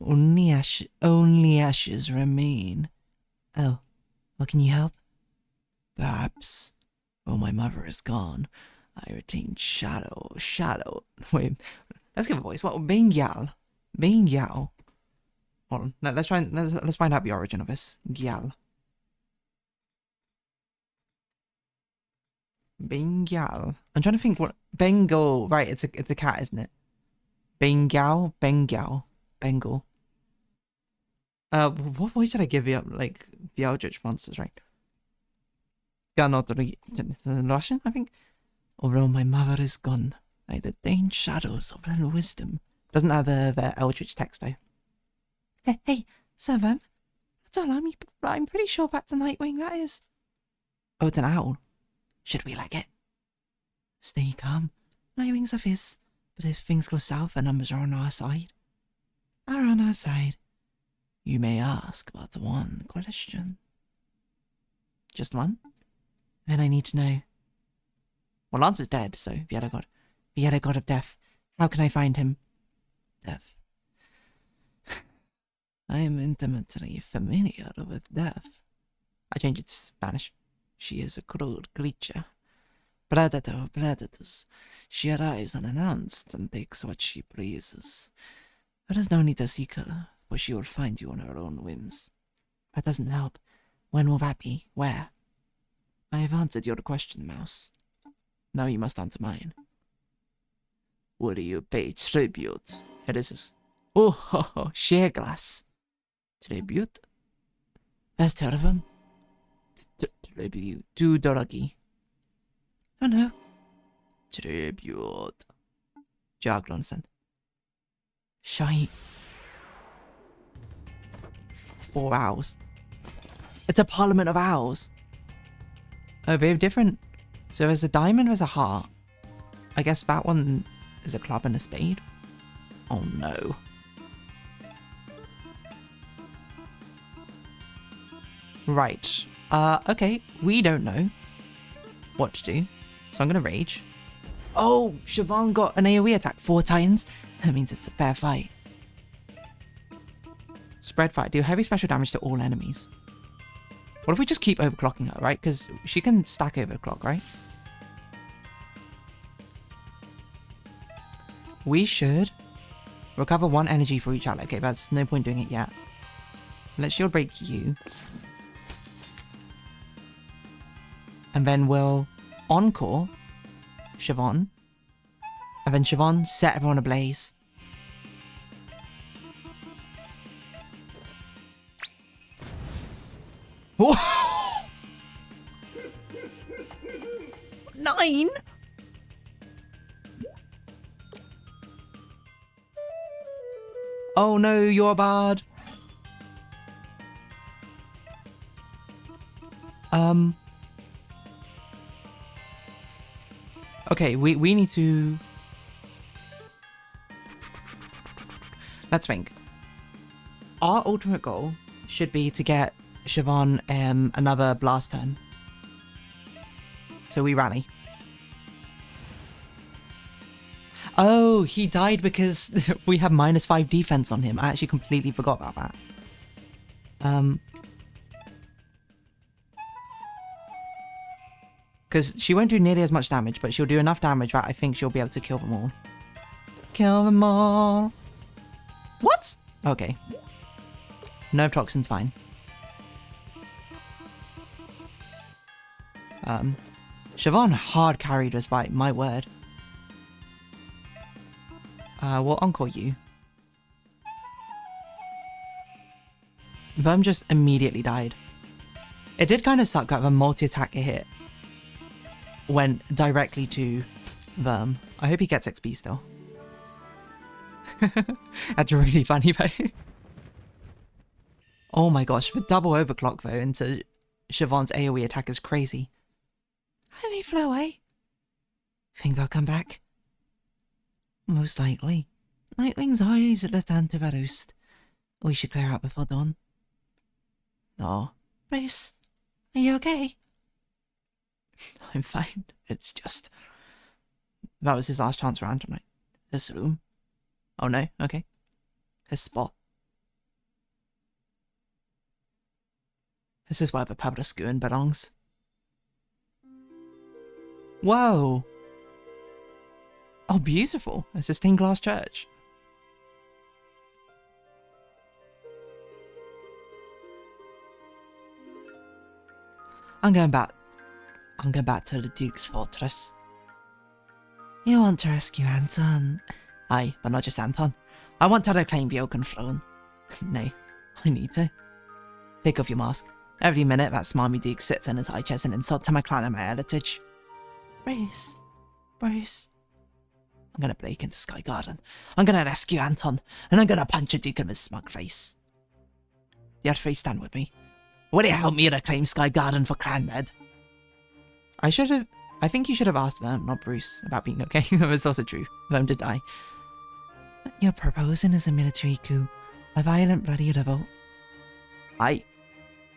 Speaker 2: Only ashes remain. Oh, well, can you help?
Speaker 1: Perhaps. Oh, my mother is gone. I retain shadow. Wait, let's give a voice. What? Bane-Gyal. Hold on. No, let's find out the origin of this. Gyal. Bane-Gyal. I'm trying to think what Bengal. Right, it's a cat, isn't it? Bengal. Bengal. What voice did I give you? Like the Eldritch monsters, right? Russian, I think. Although my mother is gone, I retain shadows of her wisdom. Doesn't have the Eldritch text though.
Speaker 2: Hey, Servam. I'm pretty sure that's a Nightwing, that is.
Speaker 1: Oh, it's an owl.
Speaker 2: Should we like it? Stay calm. Nightwings are fizz, but if things go south, the numbers are on our side. Are on our side.
Speaker 1: You may ask but one question.
Speaker 2: Just one? Then I need to know. Well, Lance is dead, so the other god of death. How can I find him?
Speaker 1: Death. I am intimately familiar with death. I changed it to Spanish. She is a cruel creature. Predator of predators. She arrives unannounced and takes what she pleases. There is no need to seek her, for she will find you on her own whims.
Speaker 2: That doesn't help. When will that be? Where?
Speaker 1: I have answered your question, Mouse. Now you must answer mine. Will you pay tribute? It is. Oh, share glass.
Speaker 2: Tribute? Best heard of him? Tribute to Doragi. Oh no. Tribute. Jaglonson. Shite. It's 4 owls. It's a parliament of owls. Oh, very different. So there's a diamond, there's a heart. I guess that one is a club and a spade. Oh no. Right. Okay. We don't know what to do. So I'm gonna rage. Oh, Siobhan got an AoE attack. 4 titans. That means it's a fair fight. Spread fight. Do heavy special damage to all enemies. What if we just keep overclocking her, right? Because she can stack overclock, right? We should recover 1 energy for each ally. Okay, that's no point doing it yet. Let's shield break you. And then we'll encore Siobhan. And then Siobhan set everyone ablaze. Whoa! 9? Oh no, you're bad. Okay, we need to... Let's think. Our ultimate goal should be to get Siobhan another blast turn. So we rally. Oh, he died because we have -5 defense on him. I actually completely forgot about that. Because she won't do nearly as much damage, but she'll do enough damage that I think she'll be able to kill them all. Kill them all. What? Okay. Nerve toxin's fine. Siobhan hard carried this fight, my word. We'll encore you. Verm just immediately died. It did kind of suck that the multi-attack hit went directly to Verm. I hope he gets XP still. That's really funny though. Oh my gosh, the double overclock though into Siobhan's AoE attack is crazy. I may fly away. Think they'll come back? Most likely. Nightwing's eyes at the turn to the roost. We should clear out before dawn. No. Bruce, are you okay? I'm fine. It's just... That was his last chance around tonight. This room. Oh no, okay. His spot. This is where the public schoon belongs. Whoa! Oh, beautiful. It's a stained glass church. I'm going back to the Duke's fortress. You want to rescue Anton? Aye, but not just Anton. I want to reclaim the Oaken Throne. Nay, I need to. Take off your mask. Every minute that smarmy Duke sits in his high chest and insult to my clan and my heritage. Bruce. I'm gonna break into Sky Garden. I'm gonna rescue Anton, and I'm gonna punch a Duke in his smug face. The three stand with me. Will you help me reclaim Sky Garden for Clan Med? I think you should have asked Verm, not Bruce, about being okay. That was also true. Verm did die. What you're proposing is a military coup. A violent, bloody revolt. Aye.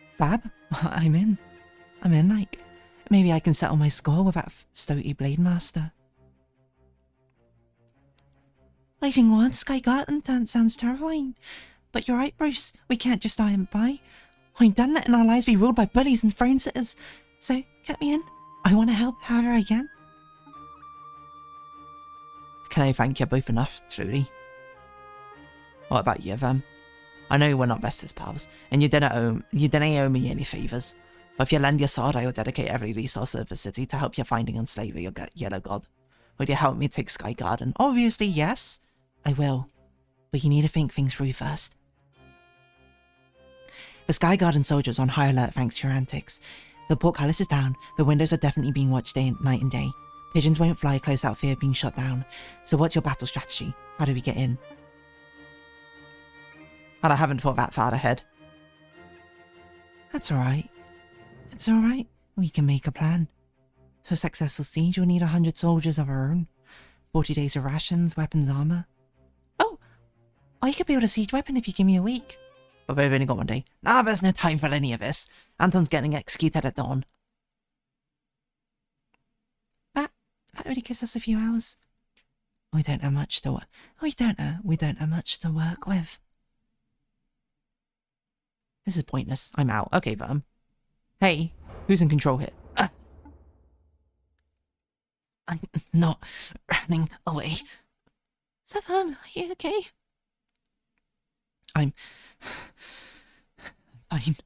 Speaker 2: Fab. I'm in, like. Maybe I can settle my score with that stoaty Blade Master. Waging war on Sky Garden sounds terrifying. But you're right, Bruce. We can't just stand by. I'm done letting our lives be ruled by bullies and throne sitters. So, get me in. I want to help however I can. Can I thank you both enough, truly? What about you, Verm? I know we're not bestest pals, and you didn't owe me any favours. But if you lend your sword, I will dedicate every resource of the city to help you finding and slaving your yellow god. Would you help me take Sky Garden? Obviously, yes. I will. But you need to think things through first. The Sky Garden soldiers are on high alert thanks to your antics. The portcullis is down, the windows are definitely being watched night and day. Pigeons won't fly close out fear of being shot down. So what's your battle strategy? How do we get in?
Speaker 1: And I haven't thought that far ahead.
Speaker 2: That's alright. It's alright. We can make a plan. For a successful siege, we'll need 100 soldiers of our own. 40 days of rations, weapons, armor. Oh! I could build a siege weapon if you give me a week.
Speaker 1: But we've only got 1 day. Nah, there's no time for any of this. Anton's getting executed at dawn.
Speaker 2: That only gives us a few hours. We don't have much to we don't have much to work with.
Speaker 1: This is pointless. I'm out. Okay, Verm. Hey, who's in control here?
Speaker 2: I'm not running away. So, are you okay?
Speaker 1: I'm
Speaker 2: fine.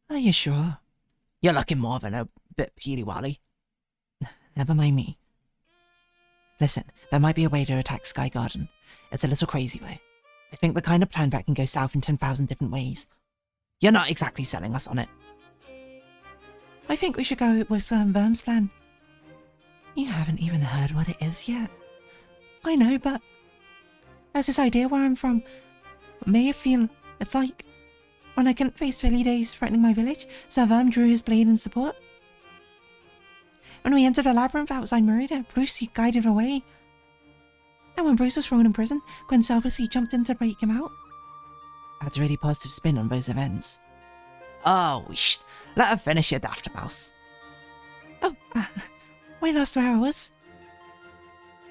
Speaker 2: Are you sure?
Speaker 1: You're looking more than a bit peely-wally.
Speaker 2: Never mind me. Listen, there might be a way to attack Sky Garden. It's a little crazy though. I think the kind of plan that can go south in 10,000 different ways.
Speaker 1: You're not exactly selling us on it.
Speaker 2: I think we should go with Verm's plan. You haven't even heard what it is yet. I know, but there's this idea where I'm from. May I feel it's like when I couldn't face Philly days threatening my village, Sir Verm drew his blade in support. When we entered the labyrinth outside Merida, Bruce guided away. And when Bruce was thrown in prison, Gwen selflessly jumped in to break him out. That's a really positive spin on those events.
Speaker 1: Oh, let her finish your daft mouse.
Speaker 2: Oh, I lost where I was.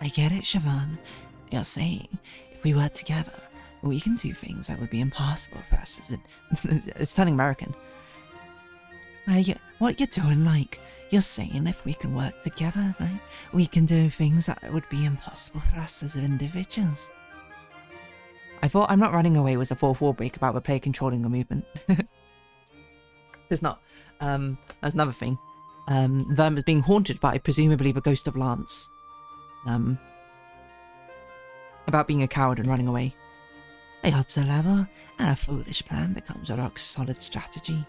Speaker 2: I get it, Siobhan. You're saying, if we work together, we can do things that would be impossible for us as
Speaker 1: It's turning American.
Speaker 2: What you're doing, like, you're saying if we can work together, right, we can do things that would be impossible for us as individuals.
Speaker 1: I thought I'm not running away was a fourth wall break about the player controlling the movement. There's not. That's another thing. Verm is being haunted by presumably the ghost of Lance. About being a coward and running away.
Speaker 2: The odds are level, and a foolish plan becomes a rock-solid strategy.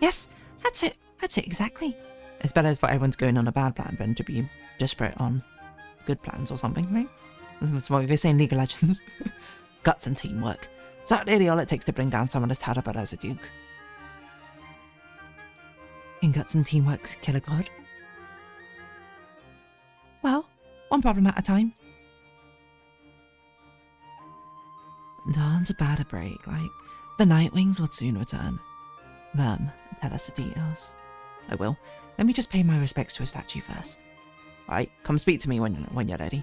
Speaker 2: Yes, that's it exactly.
Speaker 1: It's better for everyone to go in on a bad plan than to be desperate on good plans or something, right? That's what they say in League of Legends. Guts and teamwork. Is that really all it takes to bring down someone as terrible as a duke?
Speaker 2: Can guts and teamwork kill a god? Well, one problem at a time. Dawn's about to break, like, the Nightwings would soon return. Verm, tell us the details.
Speaker 1: I will.
Speaker 2: Let me just pay my respects to a statue first.
Speaker 1: Alright, come speak to me when you're ready.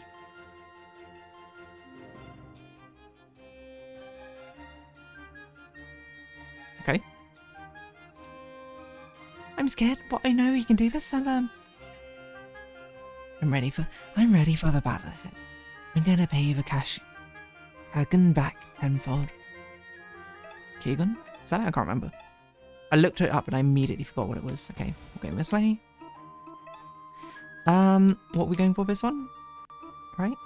Speaker 1: Okay.
Speaker 2: I'm scared, but I know we can do this, I'm ready for the battle ahead. I'm gonna pay you the cash. Kagan back tenfold.
Speaker 1: Keegan? Is that it? I can't remember. I looked it up and I immediately forgot what it was. Okay, we'll go this way. What are we going for this one? Right?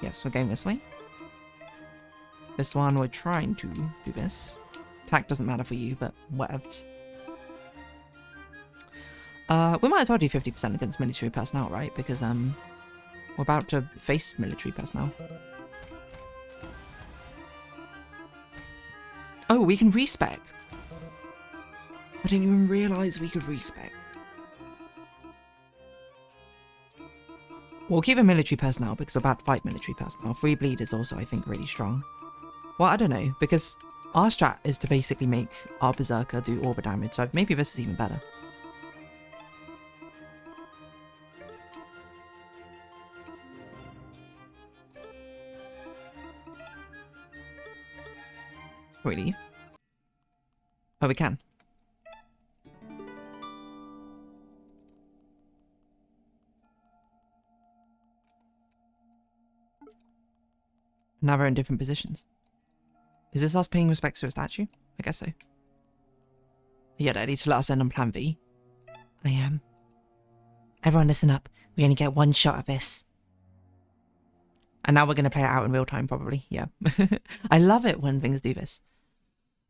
Speaker 1: Yes, we're going this way. This one, we're trying to do this. Attack doesn't matter for you, but whatever. We might as well do 50% against military personnel, right? Because, we're about to face military personnel. Oh, we can respec. I didn't even realise we could respec. We'll keep a military personnel because we're about to fight military personnel. Free bleed is also, I think, really strong. Well, I don't know, because our strat is to basically make our berserker do all the damage, so maybe this is even better. Can we leave? Oh, we can. Now we're in different positions. Is this us paying respects to a statue? I guess so. Are you ready to let us in on plan V?
Speaker 2: I am. Everyone listen up. We only get one shot at this.
Speaker 1: And now we're going to play it out in real time, probably. Yeah. I love it when things do this.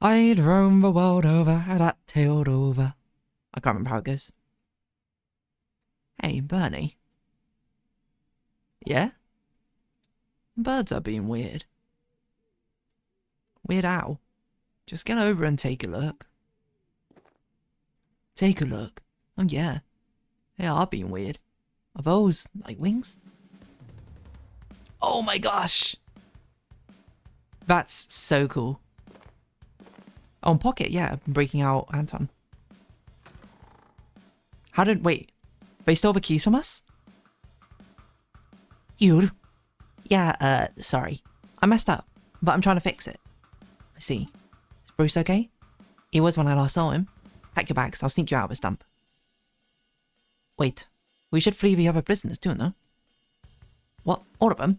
Speaker 1: I'd roam the world over, that tailed over. I can't remember how it goes. Hey, Bernie. Yeah? Birds are being weird. Weird owl. Just get over and take a look. Take a look. Oh yeah. They are being weird. Are those like wings? Oh my gosh! That's so cool. Oh, and Pocket, yeah, breaking out Anton. How did... Wait. They stole the keys from us? You? Yeah, sorry. I messed up, but I'm trying to fix it. I see. Is Bruce okay? He was when I last saw him. Pack your bags, I'll sneak you out of his dump. Wait. We should flee the other prisoners too, no? What? All of them?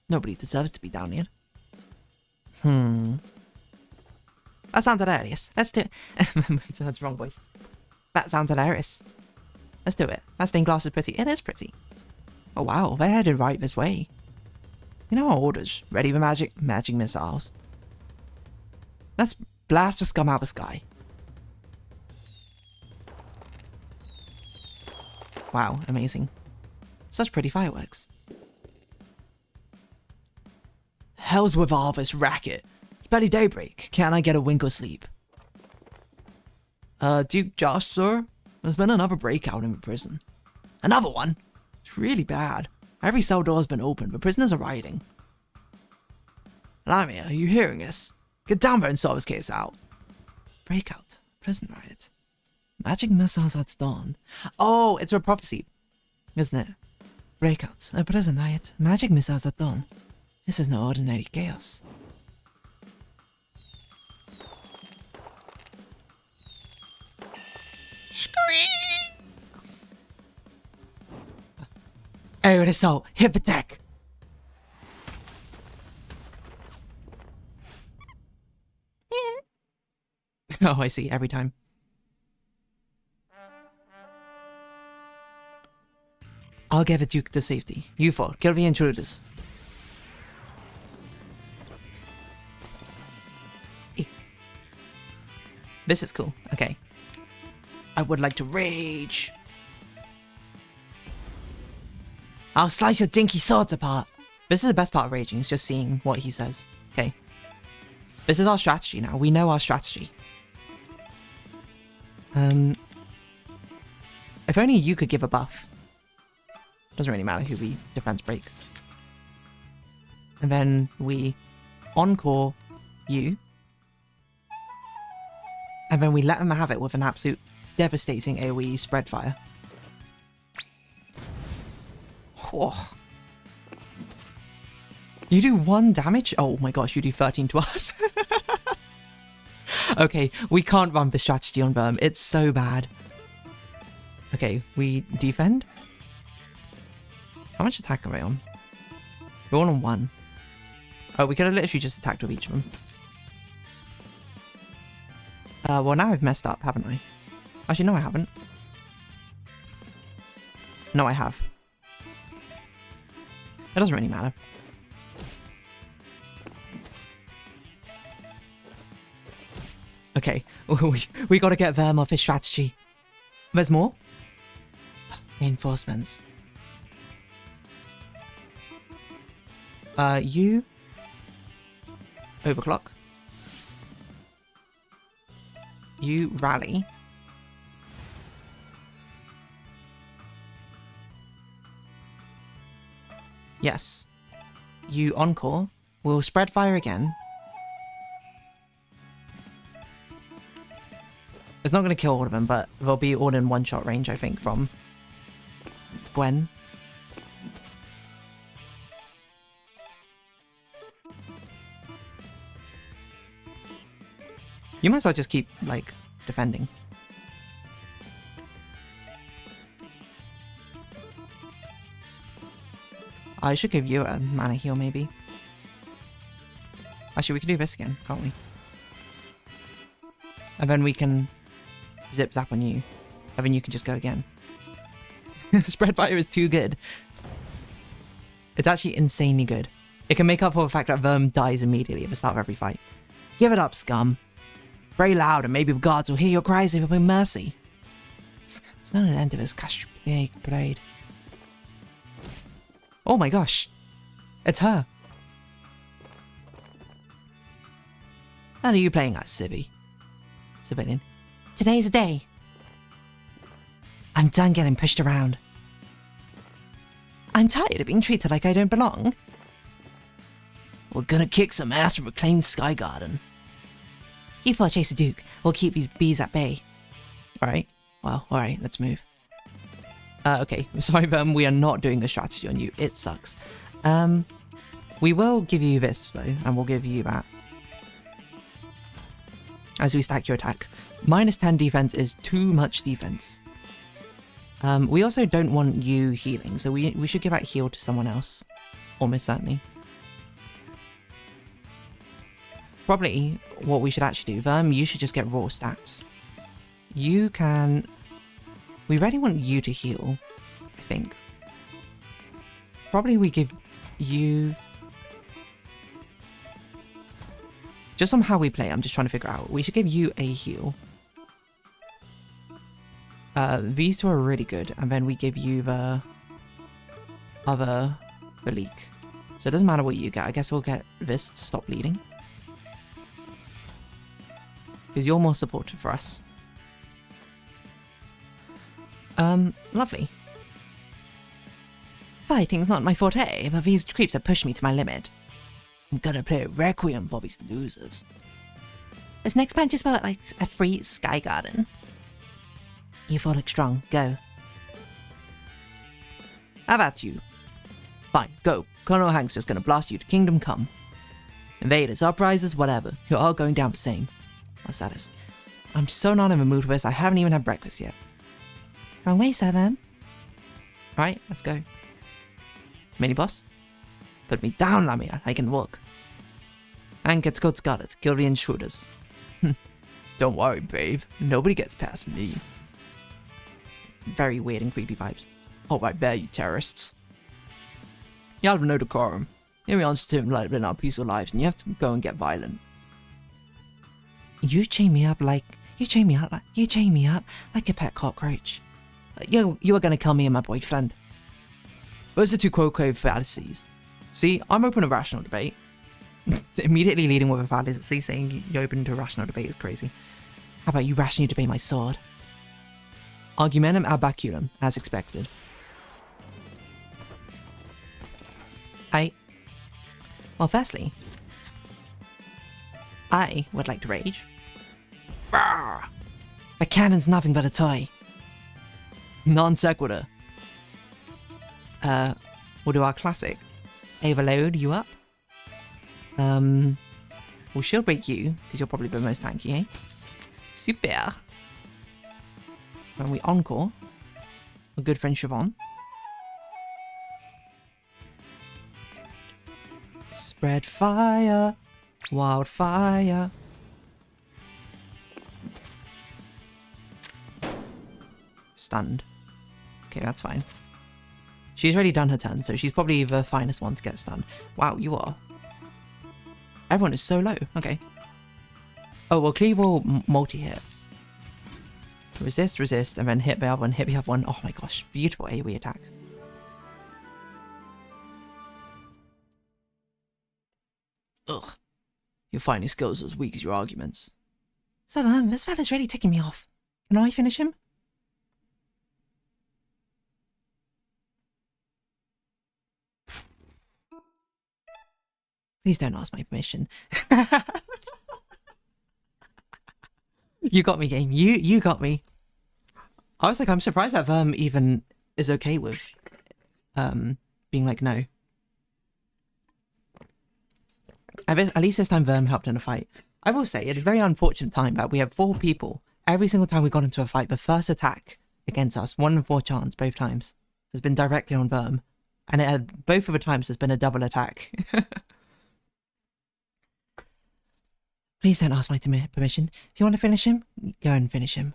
Speaker 1: Nobody deserves to be down here. That sounds hilarious. Let's do it. That's the wrong voice. That sounds hilarious. Let's do it. That stained glass is pretty. It is pretty. Oh wow, they're headed right this way. You know our orders. Ready for magic missiles. Let's blast the scum out of the sky. Wow, amazing. Such pretty fireworks. Hell's with all this racket. It's barely daybreak. Can't I get a wink of sleep? Duke Josh, sir? There's been another breakout in the prison. Another one? It's really bad. Every cell door's been opened, but prisoners are rioting. Lamia, are you hearing us? Get down there and sort this case out. Breakout. Prison riot. Magic missiles at dawn. Oh, it's a prophecy, isn't it? Breakout. A prison riot. Magic missiles at dawn. This is no ordinary chaos. Scream! Air assault. Hip attack. Oh, I see. Every time. I'll give the Duke to safety. You four, kill the intruders. This is cool. Okay. I would like to rage. I'll slice your dinky swords apart. This is the best part of raging, is just seeing what he says. Okay. This is our strategy now. We know our strategy. If only you could give a buff. Doesn't really matter who we defense break. And then we encore you. And then we let them have it with an absolute devastating AoE spread fire. Oh. You do 1 damage? Oh my gosh, you do 13 to us. Okay, we can't run this strategy on them. It's so bad. Okay, we defend. How much attack are we on? We're all on 1. Oh, we could have literally just attacked with each of them. Well, now I've messed up, haven't I? Actually, no, I haven't. No, I have. It doesn't really matter. Okay, we gotta get them off his strategy. There's more? Reinforcements. You... Overclock. You rally. Yes. You encore. We'll spread fire again. It's not going to kill all of them, but they'll be all in one-shot range, I think, from Gwen. You might as well just keep, like, defending. I should give you a mana heal, maybe. Actually, we can do this again, can't we? And then we can zip zap on you. And then you can just go again. Spread fire is too good. It's actually insanely good. It can make up for the fact that Verm dies immediately at the start of every fight. Give it up, scum. Pray loud and maybe the gods will hear your cries and bring mercy. It's not an end of his blade. Oh my gosh. It's her. How are you playing at, Civvy? Civilian. Today's the day. I'm done getting pushed around. I'm tired of being treated like I don't belong. We're gonna kick some ass and reclaim Sky Garden. You fool chase a duke. We'll keep these bees at bay. Alright. Well, alright, let's move. Okay. Sorry, we are not doing a strategy on you. It sucks. We will give you this, though, and we'll give you that. As we stack your attack. -10 defense is too much defense. We also don't want you healing, so we should give that heal to someone else. Almost certainly. Probably what we should actually do, you should just get raw stats. You can... We really want you to heal, I think. Probably we give you... Just on how we play, I'm just trying to figure out. We should give you a heal. These two are really good, and then we give you the other leak. So it doesn't matter what you get. I guess we'll get this to stop bleeding. Because you're more supportive for us. Lovely. Fighting's not my forte, but these creeps have pushed me to my limit. I'm gonna play a requiem for these losers. This next bench is about like a free Sky Garden. You four look strong. Go. How about you? Fine, go. Colonel Hank's just gonna blast you to Kingdom Come. Invaders, uprisers, whatever. You're all going down the same. What's that? I'm so not in the mood for this. I haven't even had breakfast yet. Wrong way, Seven. Right, let's go. Mini boss? Put me down, Lamia. I can walk. And gets called Scarlet. Kill the intruders. Don't worry, brave. Nobody gets past me. Very weird and creepy vibes. Oh, right there, you terrorists. You have no decorum. You're on to living our peaceful lives, and you have to go and get violent. You chain me up like a pet cockroach. You are gonna kill me and my boyfriend. Those are two quote fallacies. See, I'm open to rational debate. Immediately leading with a fallacy, saying you're open to rational debate is crazy. How about you rationally debate my sword? Argumentum ad baculum, as expected. Well, firstly, I would like to rage. Rawr! A cannon's nothing but a toy. Non sequitur. We'll do our classic. Overload you up. We'll shield break you, because you're probably the most tanky, eh? Super. When we encore, our good friend Siobhan. Spread fire, wildfire. Stunned. Okay, that's fine. She's already done her turn, so she's probably the finest one to get stunned. Wow, you are. Everyone is so low. Okay. Oh, well, Cleave will multi-hit. Resist, resist, and then hit the other one, hit the other one. Oh my gosh, beautiful AoE attack. Ugh. Your fighting skills are as weak as your arguments. So, this fella's really ticking me off. Can I finish him? Please don't ask my permission. You got me, game. You got me. I was like, I'm surprised that even is okay with being like, no. At least this time Verm helped in a fight. I will say, it is a very unfortunate time that we have 4 people. Every single time we got into a fight, the first attack against us, 1 in 4 chance, both times, has been directly on Verm. And it had, both of the times has been a double attack. Please don't ask my permission. If you want to finish him, go and finish him.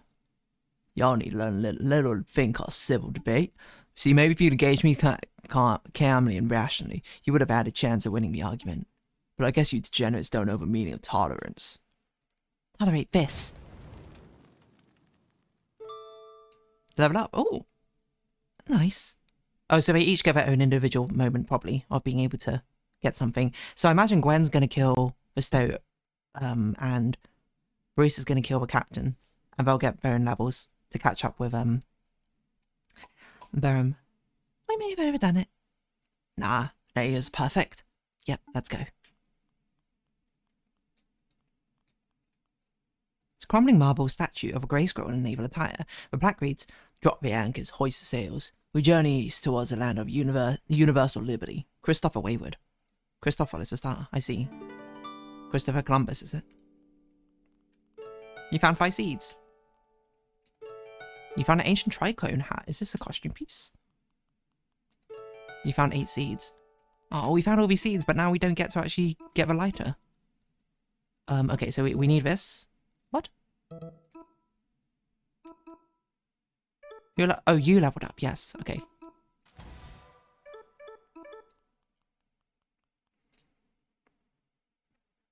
Speaker 1: Y'all need to learn a little thing called civil debate. See, maybe if you'd engage me
Speaker 2: calmly and rationally, you would have had a chance of winning the argument. But I guess you degenerates don't know the meaning of tolerance.
Speaker 1: Tolerate this.
Speaker 2: Level up. Oh, nice. Oh, so they each get their own individual moment, probably, of being able to get something. So I imagine Gwen's going to kill the Stoat, and Bruce is going to kill the captain, and they'll get their own levels to catch up with, Verum.
Speaker 1: We may have overdone it.
Speaker 2: Nah, that is perfect. Yep, let's go. It's a crumbling marble statue of a grey scroll in naval attire. The plaque reads, "Drop the anchors, hoist the sails. We journey east towards a land of universal liberty." Christopher Wayward. Christopher is a star, I see. Christopher Columbus, is it? You found 5 seeds. You found an ancient tricone hat. Is this a costume piece? You found 8 seeds. Oh, we found all these seeds, but now we don't get to actually get the lighter. Okay, so we need this. What? Oh, you leveled up, yes, okay.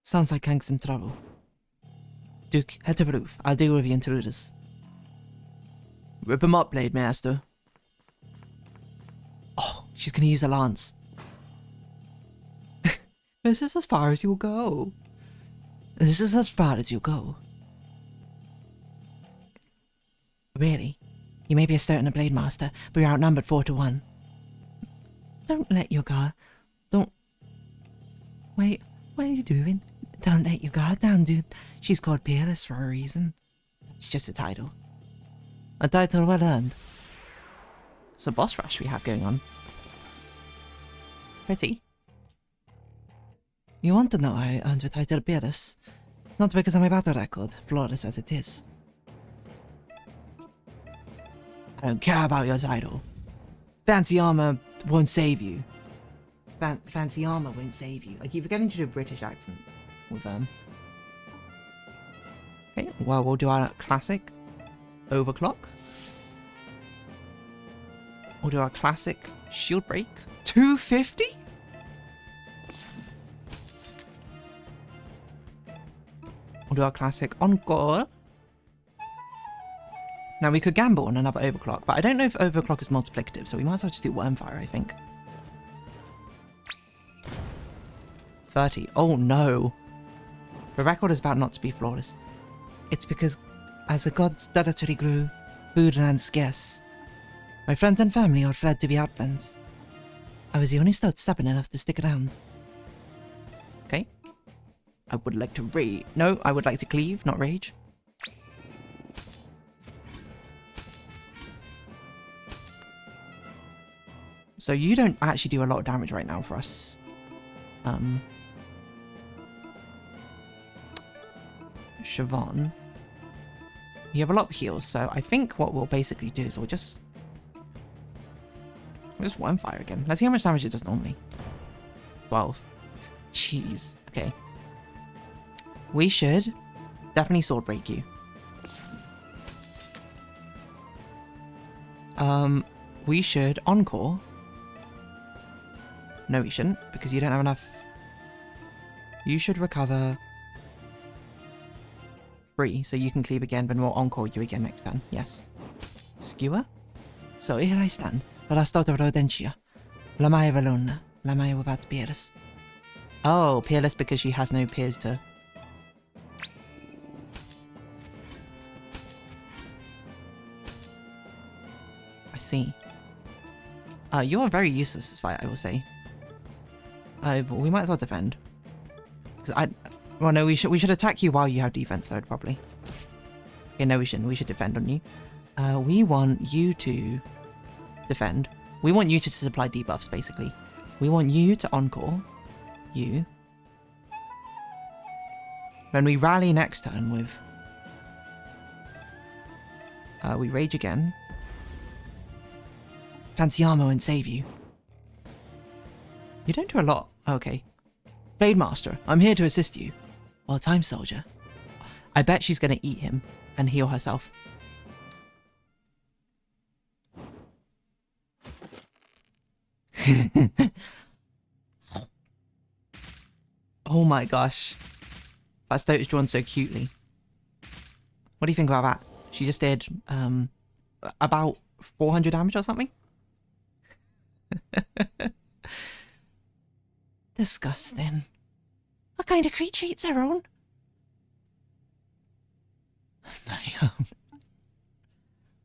Speaker 2: Sounds like Hank's in trouble. Duke, head to the roof. I'll deal with the intruders. Rip him up, Blade Master. Oh, she's gonna use a lance.
Speaker 1: This is as far as you'll go.
Speaker 2: This is as far as you'll go.
Speaker 1: Really? You may be a Stoat and a Blade Master, but you're outnumbered 4 to 1. Don't let your guard... Don't... Wait, what are you doing? Don't let your guard down, dude. She's called Peerless for a reason. That's just a title.
Speaker 2: A title well earned. It's a boss rush we have going on. Pretty.
Speaker 1: You want to know how I earned the title Peerless? It's not because of my battle record, flawless as it is.
Speaker 2: I don't care about your title. Fancy armor won't save you.
Speaker 1: Fancy armor won't save you. I keep forgetting to do a British accent with
Speaker 2: Okay, well, we'll do our classic overclock. We'll do our classic shield break. 250? We'll do our classic encore. Now we could gamble on another overclock, but I don't know if overclock is multiplicative, so we might as well just do wormfire, I think. 30. Oh no. The record is about not to be flawless.
Speaker 1: It's because, as the gods' territory grew, food ran scarce. My friends and family all fled to the outlands. I was the only Stoat stubborn enough to stick around.
Speaker 2: Okay. I would like to rage. No, I would like to cleave, not rage. So you don't actually do a lot of damage right now for us. Siobhan. You have a lot of heals, so I think what we'll basically do is we'll just wormfire again. Let's see how much damage it does normally. 12. Jeez. Okay. We should definitely sword break you. We should encore. No, we shouldn't, because you don't have enough. You should recover 3, so you can cleave again, but we'll encore you again next turn. Yes. Skewer?
Speaker 1: So here I stand, the last out of Rodentia. Lamaya Valona, Lamaya without peers.
Speaker 2: Oh, peerless because she has no peers to... I see. You are very useless this fight, I will say. But we might as well defend. Well, no, we should attack you while you have defense load, probably. Okay, no, we shouldn't. We should defend on you. We want you to defend. We want you to supply debuffs, basically. We want you to encore. You. Then we rally next turn with... we rage again.
Speaker 1: Fancy armor won't save you.
Speaker 2: You don't do a lot. Okay. Blade Master, I'm here to assist you.
Speaker 1: Well, time, soldier.
Speaker 2: I bet she's going to eat him and heal herself.
Speaker 1: Oh my gosh. That stoat is drawn so cutely. What do you think about that? She just did about 400 damage or something?
Speaker 2: Disgusting. What kind of creature eats their own? My own.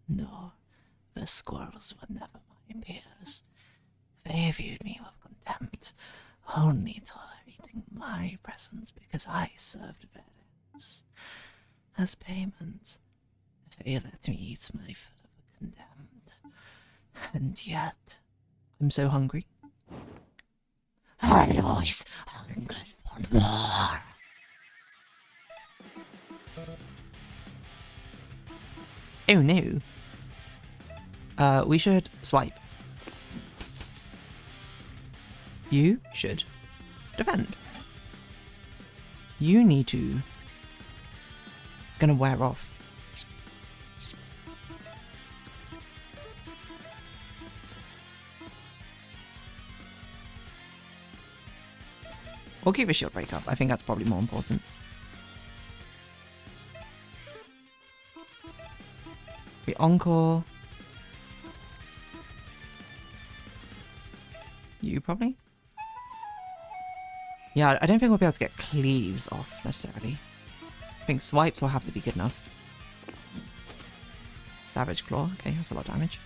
Speaker 2: No, the squirrels were never my peers. They viewed me with contempt, only tolerating my presence because I served their ends. As payment, they let me eat my foot of the condemned. And yet,
Speaker 1: I'm so hungry.
Speaker 2: I always hungered for more.
Speaker 1: Oh no. We should swipe. You should defend. You need to... It's gonna wear off. We'll keep a shield break up. I think that's probably more important. We encore. You probably? Yeah, I don't think we'll be able to get cleaves off necessarily. I think swipes will have to be good enough. Savage Claw. Okay, that's a lot of damage.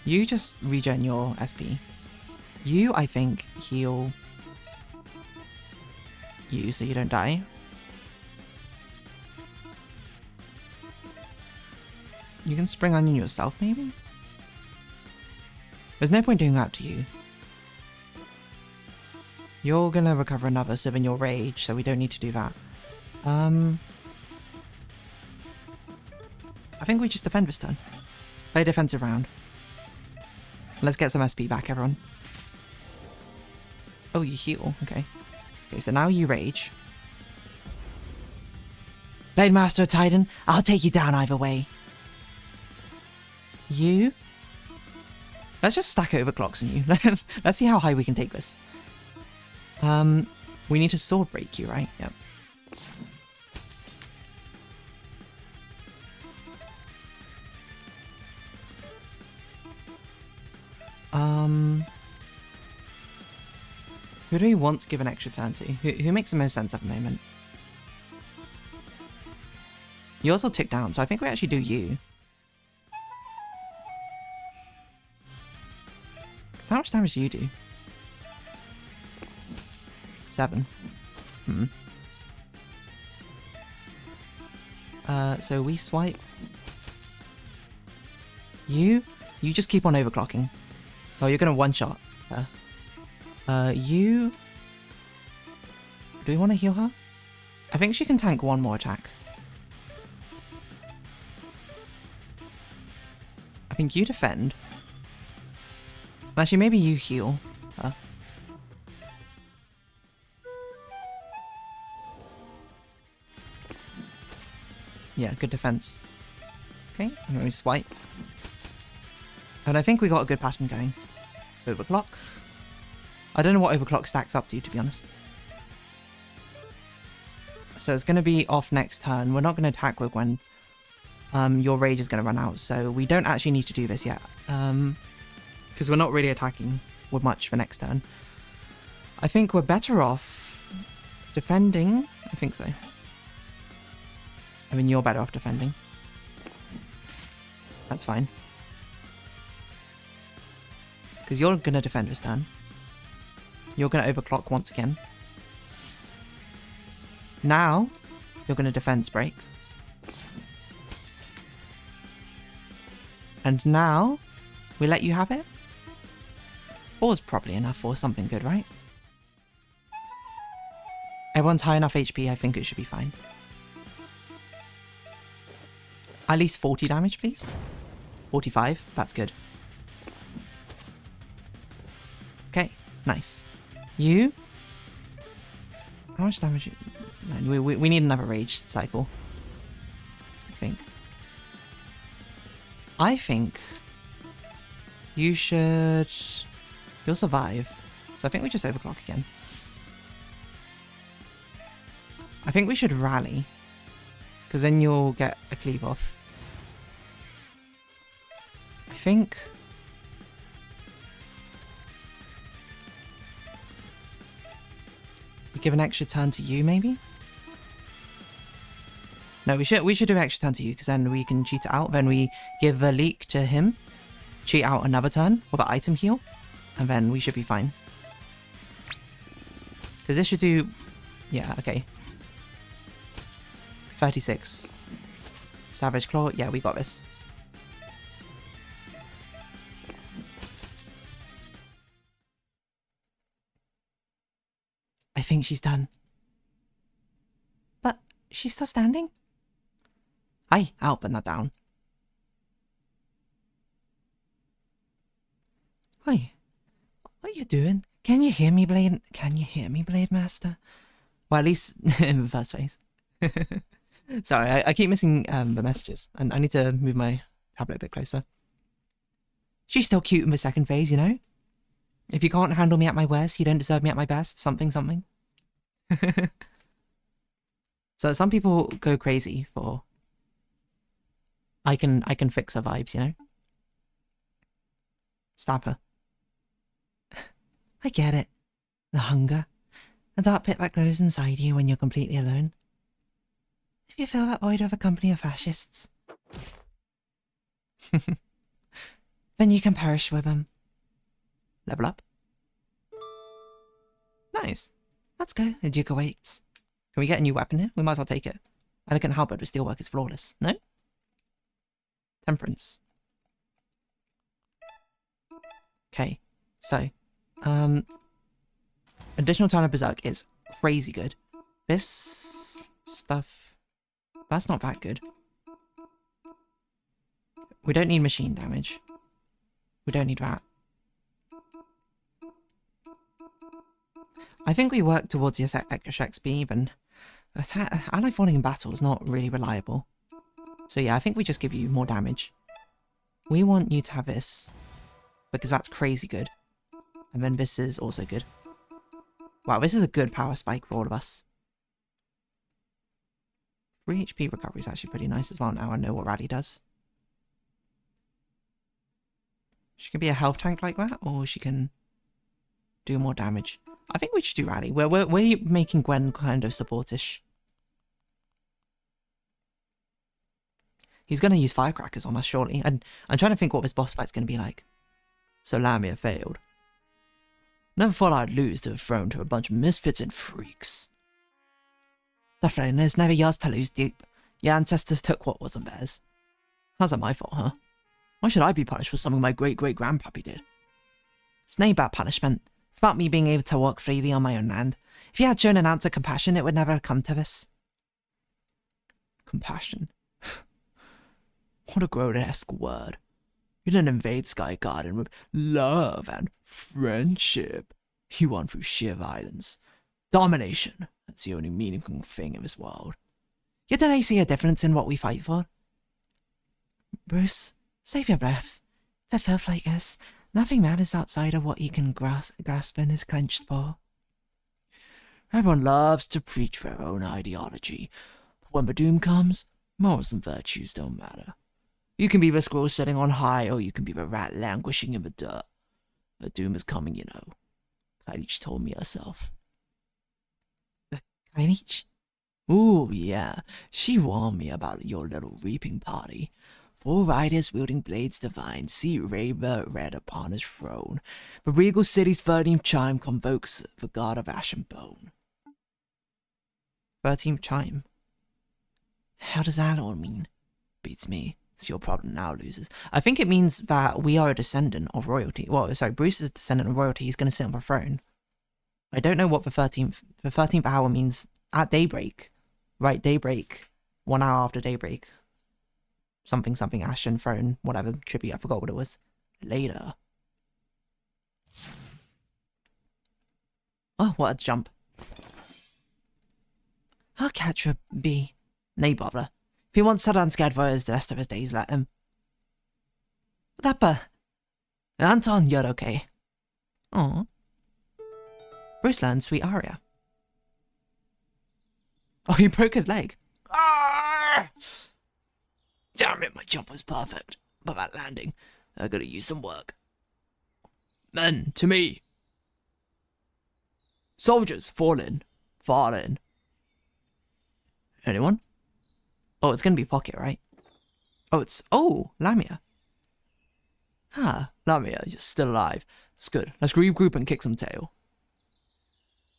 Speaker 1: You just regen your SP. You, I think, heal you so you don't die. You can Spring Onion yourself, maybe? There's no point doing that to you. You're gonna recover another Civ in your rage, so we don't need to do that. I think we just defend this turn. Play a defensive round. Let's get some SP back, everyone. Oh, you heal. Okay. Okay, so now you rage. Blade Master Titan, I'll take you down either way. You? Let's just stack overclocks on you. Let's see how high we can take this. We need to sword break you, right? Yep. Who do we want to give an extra turn to? Who makes the most sense at the moment? You also tick down, so I think we actually do you. Because how much damage do you do? 7. So we swipe. You just keep on overclocking. Oh, you're gonna one-shot her. You... Do we want to heal her? I think she can tank one more attack. I think you defend. Actually, maybe you heal her. Yeah, good defense. Okay, and then we swipe. And I think we got a good pattern going. Overclock. I don't know what overclock stacks up to be honest. So it's going to be off next turn. We're not going to attack with when your rage is going to run out. So we don't actually need to do this yet. Because we're not really attacking with much for next turn. I think we're better off defending. I think so. I mean, you're better off defending. That's fine. Because you're going to defend this turn. You're going to overclock once again. Now, you're going to defense break. And now, we let you have it. 4 is probably enough for something good, right? Everyone's high enough HP, I think it should be fine. At least 40 damage, please. 45, that's good. Okay, nice. You? How much damage? We need another rage cycle. I think. I think you should... You'll survive. So I think we just overclock again. I think we should rally. Because then you'll get a cleave off. I think... we give an extra turn to you, maybe? No, we should do an extra turn to you, because then we can cheat it out. Then we give a leak to him. Cheat out another turn with an item heal. And then we should be fine. Because this should do... Yeah, okay. 36. Savage Claw. Yeah, we got this. I think she's done. But she's still standing? Aye, I'll put that down. Hi. What are you doing? Can you hear me, Blade? Can you hear me, Blade Master? Well, at least in the first phase. Sorry, I keep missing the messages, and I need to move my tablet a bit closer. She's still cute in the second phase, you know? If you can't handle me at my worst, you don't deserve me at my best. Something, something. So some people go crazy for... I can fix her vibes, you know? Stab her. I get it. The hunger. The dark pit that glows inside you when you're completely alone. If you fill that void with a company of fascists, then you can perish with them. Level up. Nice. Let's go. The Duke awaits. Can we get a new weapon here? We might as well take it. Elegant halberd with steelwork is flawless. No? Temperance. Okay. So, additional turn of Berserk is crazy good. This stuff, that's not that good. We don't need machine damage. We don't need that. I think we work towards the extra XP even. Ally falling in battle is not really reliable. So yeah, I think we just give you more damage. We want you to have this, because that's crazy good. And then this is also good. Wow, this is a good power spike for all of us. 3 HP recovery is actually pretty nice as well now I know what Rally does. She can be a health tank like that, or she can do more damage. I think we should do Rally. We're making Gwen kind of supportish. He's going to use firecrackers on us, surely. And I'm trying to think what this boss fight's going to be like. So Lamia failed. Never thought I'd lose to a throne to a bunch of misfits and freaks. The throne is never yours to lose, Duke. Your ancestors took what wasn't theirs. How's that my fault, huh? Why should I be punished for something my great-great-grandpappy did? It's not about punishment. It's about me being able to walk freely on my own land. If you had shown an ounce of compassion, it would never have come to this. Compassion. What a grotesque word. You didn't invade Sky Garden with love and friendship. You won through sheer violence. Domination. That's the only meaningful thing in this world. Yet did I see a difference in what we fight for? Bruce, save your breath. It's a filth like this. Nothing matters outside of what you can grasp in his clenched paw. Everyone loves to preach their own ideology. But when the doom comes, morals and virtues don't matter. You can be the squirrel sitting on high, or you can be the rat languishing in the dirt. The doom is coming, you know. Kailich told me herself. Kailich? Ooh, yeah. She warned me about your little reaping party. 4 riders wielding blades divine, see Raver red upon his throne. The regal city's 13th chime convokes the god of ash and bone. 13th chime? How does that all mean? Beats me. It's your problem now, losers. I think it means that we are a descendant of royalty. Well, sorry, Bruce is a descendant of royalty. He's going to sit on the throne. I don't know what the 13th hour means at daybreak. Right, daybreak. 1 hour after daybreak. Something, something, Ashen Throne, whatever, tribute, I forgot what it was. Later. Oh, what a jump. I'll catch a bee. Nay bother. If he wants to unscared for the rest of his days, let him.
Speaker 2: Rapper. Anton, you're okay. Aw. Bruce learned sweet aria. Oh, he broke his leg. Ah! Damn it, my jump was perfect. But that landing, I gotta use some work. Men, to me. Soldiers, fall in. Fall in. Anyone? Oh, it's gonna be Pocket, right? Oh, Lamia. Ah, Lamia, you're still alive. That's good. Let's regroup and kick some tail.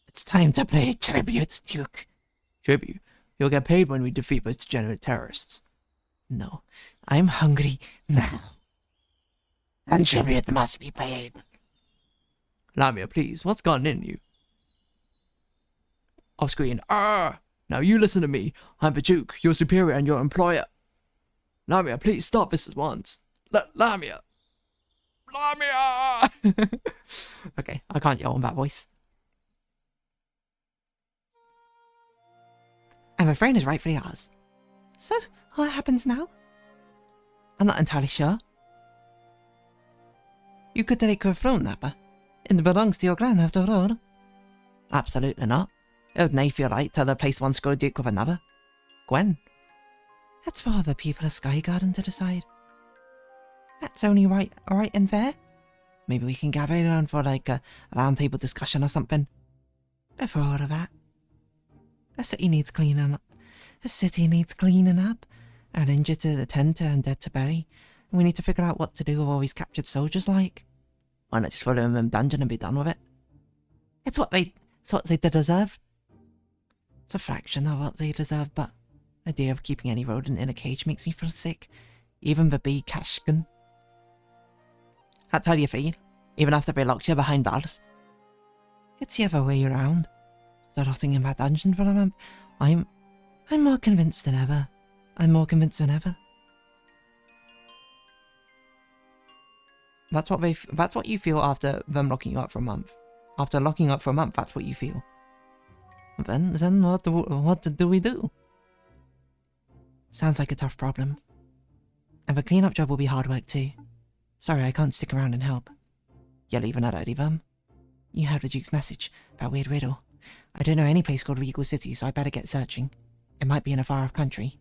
Speaker 2: It's time to play tribute, Duke. Tribute? You'll get paid when we defeat those degenerate terrorists. No, I'm hungry now. And tribute must be paid. Lamia, please, what's gone in you? Off screen. Ah! Now you listen to me. I'm the Duke, your superior and your employer. Lamia, please stop this at once. Lamia! Lamia! Okay, I can't yell in that voice. And my friend is rightfully ours. So, what happens now? I'm not entirely sure. You could take her throne, Nappa. It belongs to your clan after all. Absolutely not. It would not feel right to replace one Scroll Duke with another. Gwen? That's for other people of Sky Garden to decide. That's only right and fair. Maybe we can gather around for like a round table discussion or something. But for all of that, the city needs cleaning up. The city needs cleaning up. An injured to attend to and dead to bury. And we need to figure out what to do with all these captured soldiers like. Why not just throw them in a dungeon and be done with it? It's what they deserve. It's a fraction of what they deserve, but the idea of keeping any rodent in a cage makes me feel sick. Even the bee Kashkin. That's how you feel, even after they locked you behind bars. It's the other way around. After rotting in that dungeon for a month, I'm more convinced than ever. I'm more convinced than ever. That's what you feel after them locking you up for a month. After locking you up for a month, that's what you feel. Then what do we do? Sounds like a tough problem. And the cleanup job will be hard work too. Sorry, I can't stick around and help. You're leaving already, Vum? You heard the Duke's message, that weird riddle. I don't know any place called Regal City, so I better get searching. It might be in a far-off country.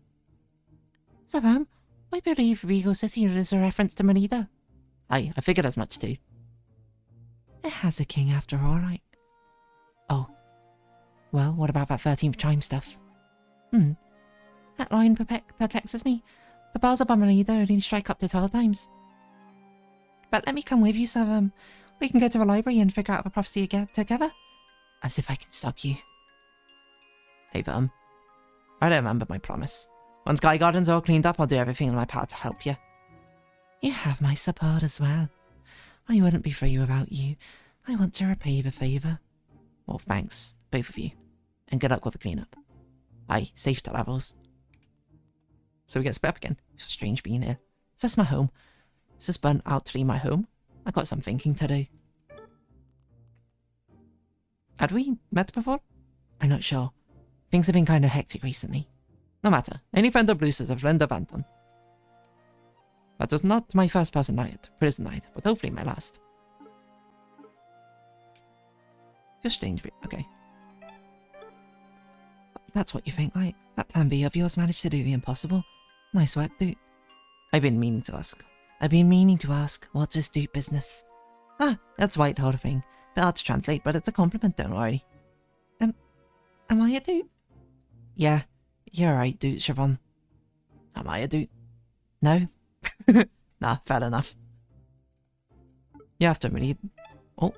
Speaker 2: So, I believe Regal City is a reference to Merida. Aye, I figured as much too. It has a king after all, right? Oh. Well, what about that 13th chime stuff? That line perplexes me. The bells of Merida only strike up to 12 times. But let me come with you so, we can go to the library and figure out the prophecy again together. As if I could stop you. Hey, Vum. I don't remember my promise. When Sky Garden's all cleaned up, I'll do everything in my power to help you. You have my support as well. I wouldn't be free without you. I want to repay the favour. Well, thanks, both of you. And good luck with the cleanup. Aye, safe travels. So we get split up again. It's strange being here. Is this my home? Is this burnt out to be my home? I got some thinking to do. Had we met before? I'm not sure. Things have been kind of hectic recently. No matter. Any friend of Bruce is a friend of Anton. That was not my first prison night, but hopefully my last. Just strange. Okay. That's what you think, right? That plan B of yours managed to do the impossible. Nice work, dude. I've been meaning to ask, what's this dude business? Ah, that's Whitehall thing. Bit hard to translate, but it's a compliment, don't worry. Am I a dude? Yeah, you're right, dude, Siobhan. Am I a dude? No? Nah, fair enough. You have to Merida. Oh.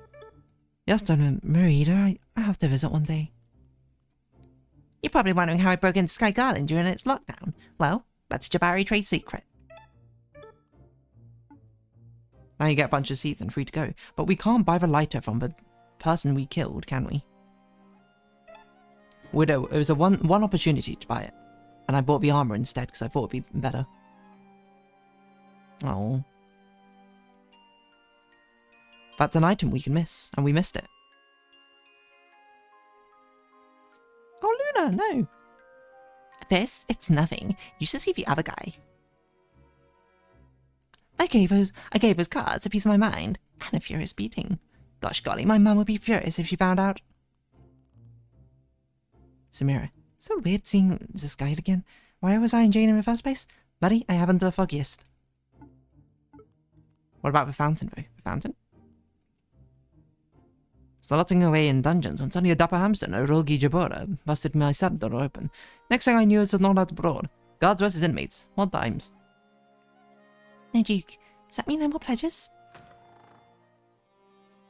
Speaker 2: You have to Merida. I have to visit one day. You're probably wondering how I broke into Sky Garden during its lockdown. Well, that's Jabari trade secret. Now you get a bunch of seeds and free to go. But we can't buy the lighter from the person we killed, can we? Widow, it was a one opportunity to buy it. And I bought the armor instead because I thought it'd be better. Oh. That's an item we can miss, and we missed it. Oh, Luna, no. This, it's nothing. You should see the other guy. Okay, gave those cards a piece of my mind and a furious beating. Gosh golly, my mum would be furious if she found out. Samira, it's so weird seeing this guy again. Why was I in Jane in the first place? Buddy, I haven't the foggiest. What about the fountain, though? The fountain? Slotting away in dungeons, and suddenly a dapper hamster and a roguey jabora busted my set door open. Next thing I knew, it was not out abroad. Guards versus inmates. What times? No, Duke. Does that mean no more pledges?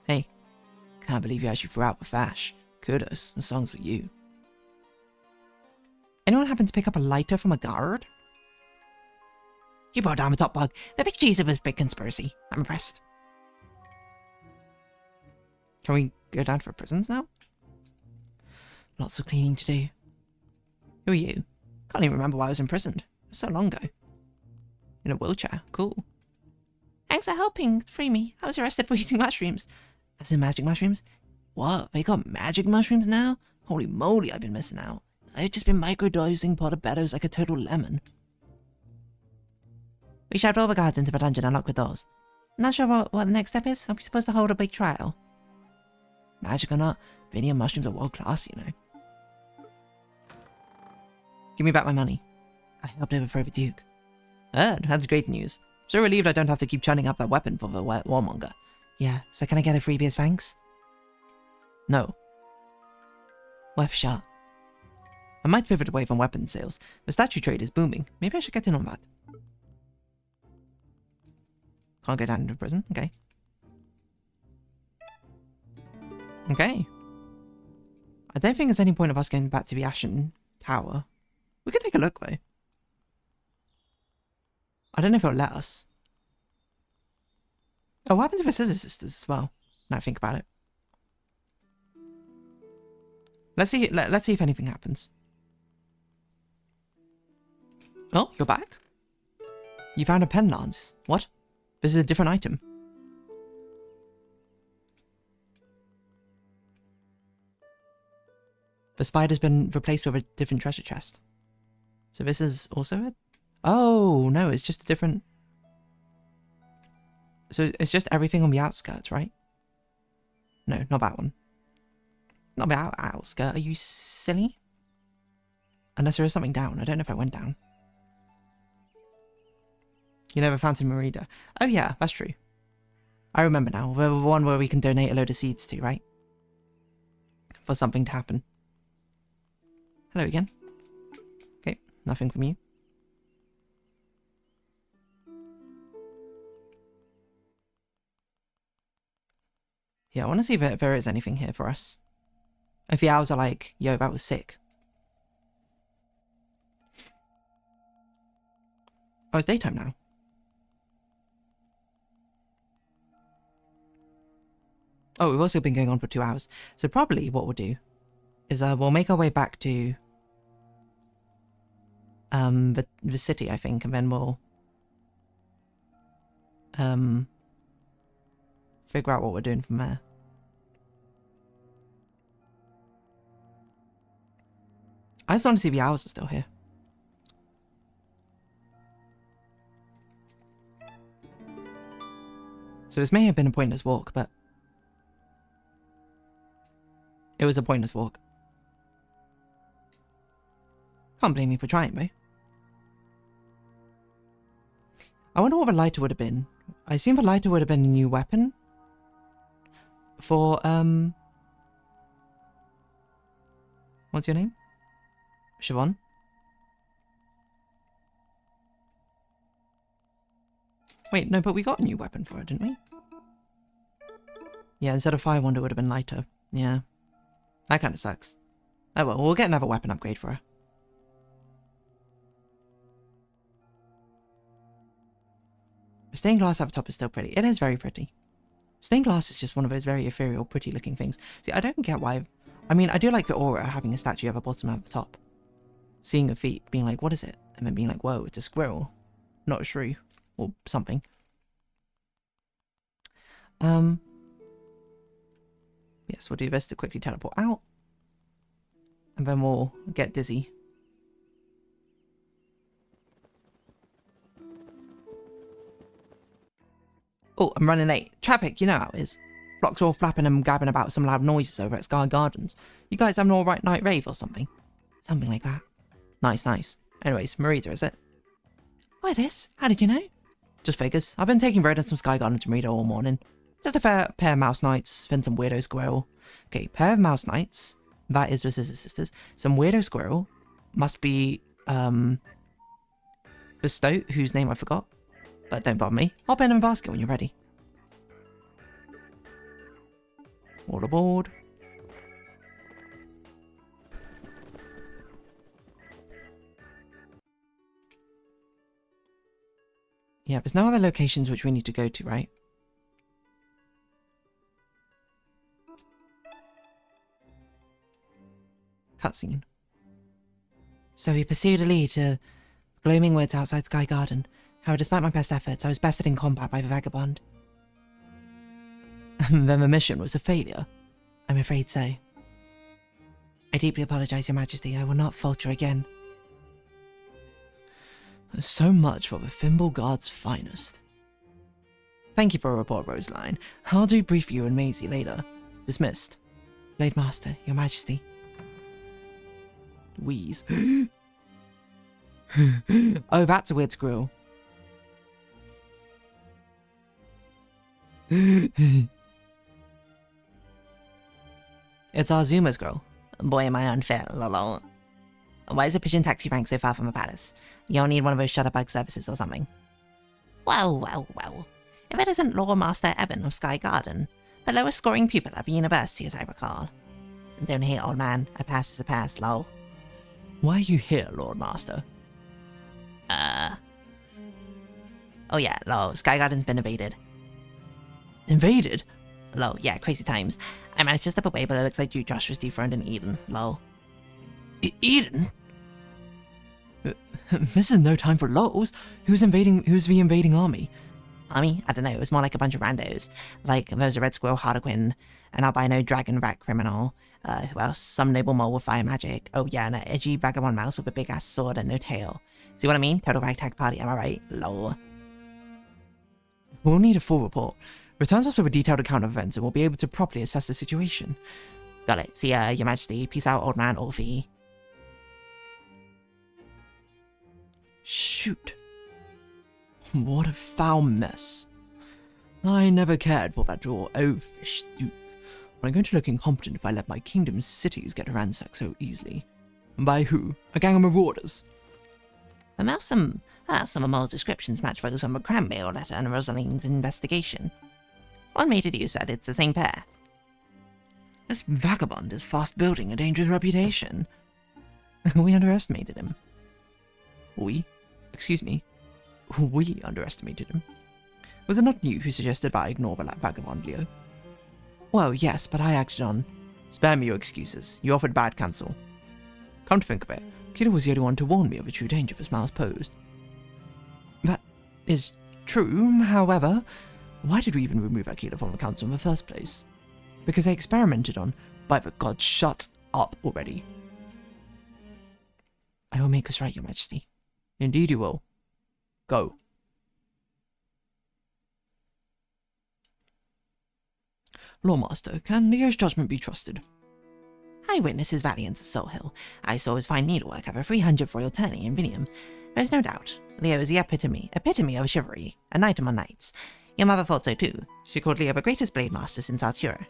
Speaker 2: Hey, can't believe you actually threw out the fash. Kudos, the song's for you. Anyone happen to pick up a lighter from a guard? You brought down the top bug. The big cheese of this big conspiracy. I'm impressed. Can we go down for prisons now? Lots of cleaning to do. Who are you? Can't even remember why I was imprisoned. It was so long ago. In a wheelchair. Cool. Thanks for helping free me. I was arrested for eating mushrooms. As in magic mushrooms? What? They got magic mushrooms now? Holy moly, I've been missing out. I've just been microdosing portobellos like a total lemon. We shoved all the guards into the dungeon and locked the doors. Not sure what the next step is. Are we supposed to hold a big trial? Magic or not, Vinny mushrooms are world class, you know. Give me back my money. I helped overthrow the Duke. That's great news. So relieved I don't have to keep churning up that weapon for the warmonger. Yeah, so can I get a freebie as thanks? No. Worth a shot. I might pivot away from weapon sales. The statue trade is booming. Maybe I should get in on that. Can't go down into prison. Okay. Okay. I don't think there's any point of us going back to the Ashen Tower. We could take a look, though. I don't know if it'll let us. Oh, what happened to the Scissor Sisters as well? Now I think about it. Let's see if anything happens. Oh, you're back? You found a pen lance. What? This is a different item. The spider's been replaced with a different treasure chest. So this is also it? Oh, no, it's just a different... So it's just everything on the outskirts, right? No, not that one. Not the outskirt, are you silly? Unless there is something down. I don't know if I went down. You never found Merida. Oh yeah, that's true. I remember now. The one where we can donate a load of seeds to, right? For something to happen. Hello again. Okay, nothing from you. Yeah, I want to see if there is anything here for us. If the owls are like, yo, that was sick. Oh, it's daytime now. Oh, we've also been going on for 2 hours. So probably what we'll do is we'll make our way back to the city, I think, and then we'll figure out what we're doing from there. I just want to see if the owls are still here. So this may have been a pointless walk, but it was a pointless walk. Can't blame me for trying, though. I wonder what the lighter would have been. I assume the lighter would have been a new weapon. For, what's your name? Siobhan? Wait, no, but we got a new weapon for it, didn't we? Yeah, instead of Fire Wand, it would have been lighter. Yeah. That kind of sucks. Oh well, we'll get another weapon upgrade for her. The stained glass at the top is still pretty. It is very pretty. Stained glass is just one of those very ethereal, pretty looking things. See, I don't get why... I mean, I do like the aura having a statue at the bottom and at the top. Seeing her feet, being like, what is it? And then being like, whoa, it's a squirrel. Not a shrew. Or something. Yes, we'll do this to quickly teleport out. And then we'll get dizzy.
Speaker 1: Oh, I'm running late. Traffic, you know how it is. Blocks are all flapping and gabbing about some loud noises over at Sky Gardens. You guys having an alright night rave or something?
Speaker 2: Something like that.
Speaker 1: Nice, nice. Anyways, Marita, is it?
Speaker 2: Why it is? How did you know?
Speaker 1: Just figures. I've been taking Red and some Sky Garden to Marita all morning. Just a fair pair of mouse nights, then some weirdo squirrel. Okay, pair of mouse nights. That is the Scissor Sisters. Some weirdo squirrel. Must be, Bestow, whose name I forgot. But don't bother me. Hop in and basket when you're ready. All aboard. Yeah, there's no other locations which we need to go to, right? Cutscene.
Speaker 2: So we pursued a lead to gloaming woods outside Sky Garden. However, despite my best efforts, I was bested in combat by the vagabond.
Speaker 1: Then the mission was a failure.
Speaker 2: I'm afraid so. I deeply apologize, Your Majesty. I will not falter again.
Speaker 1: So much for the Thimble Guard's finest. Thank you for a report, Roseline. I'll debrief you and Maisie later. Dismissed.
Speaker 2: Blade Master, Your Majesty.
Speaker 1: Wheeze. Oh, that's a weird squirrel. It's our Zuma's girl.
Speaker 2: Boy, am I unfair, lol. Why is a pigeon taxi rank so far from the palace? You'll need one of those shutterbug services or something. Well. If it isn't Lord Master Evan of Sky Garden, the lowest scoring pupil at the university, as I recall. Don't hate, old man. A pass is a pass, lol.
Speaker 1: Why are you here, Lord Master?
Speaker 2: Oh yeah, lol. Sky Garden's been invaded.
Speaker 1: Invaded?
Speaker 2: Lol, yeah, crazy times. I managed to step away, but it looks like Duke Josh was dethroned in Eden, lol.
Speaker 1: Eden? This is no time for lols. Who's the invading army?
Speaker 2: Army? I don't know, it was more like a bunch of randos. Like, there was a red squirrel harlequin, an albino dragon rat criminal, who else? Some noble mole with fire magic. Oh yeah, and an edgy vagabond mouse with a big ass sword and no tail. See what I mean? Total ragtag party, am I right? Lol.
Speaker 1: We'll need a full report. Returns us with a detailed account of events and we'll be able to properly assess the situation.
Speaker 2: Got it. See ya, Your Majesty. Peace out, old man, Orphy.
Speaker 1: Shoot. What a foul mess. I never cared for that oafish Duke, but I'm going to look incompetent if I let my kingdom's cities get ransacked so easily. By who? A gang of marauders?
Speaker 2: Some of Mole's descriptions match those from a Cranmail letter and Rosaline's investigation. One made it, you said it's the same pair.
Speaker 1: This vagabond is fast building a dangerous reputation. We underestimated him. We underestimated him. Was it not you who suggested that I ignore that vagabond, Leo? Well, yes, but I acted on... Spare me your excuses. You offered bad counsel. Come to think of it, Kira was the only one to warn me of the true danger this mouse posed. That is true, however... Why did we even remove Akila from the council in the first place? Because they experimented on... By the gods, shut up already.
Speaker 2: I will make us right, Your Majesty.
Speaker 1: Indeed you will. Go. Lawmaster, can Leo's judgment be trusted?
Speaker 2: I witnessed his valiance at Solhill. I saw his fine needlework of a 300th royal tourney in Vinium. There's no doubt. Leo is the epitome of chivalry, a knight among knights. Your mother thought so too. She called Leo the greatest blade master since Artura.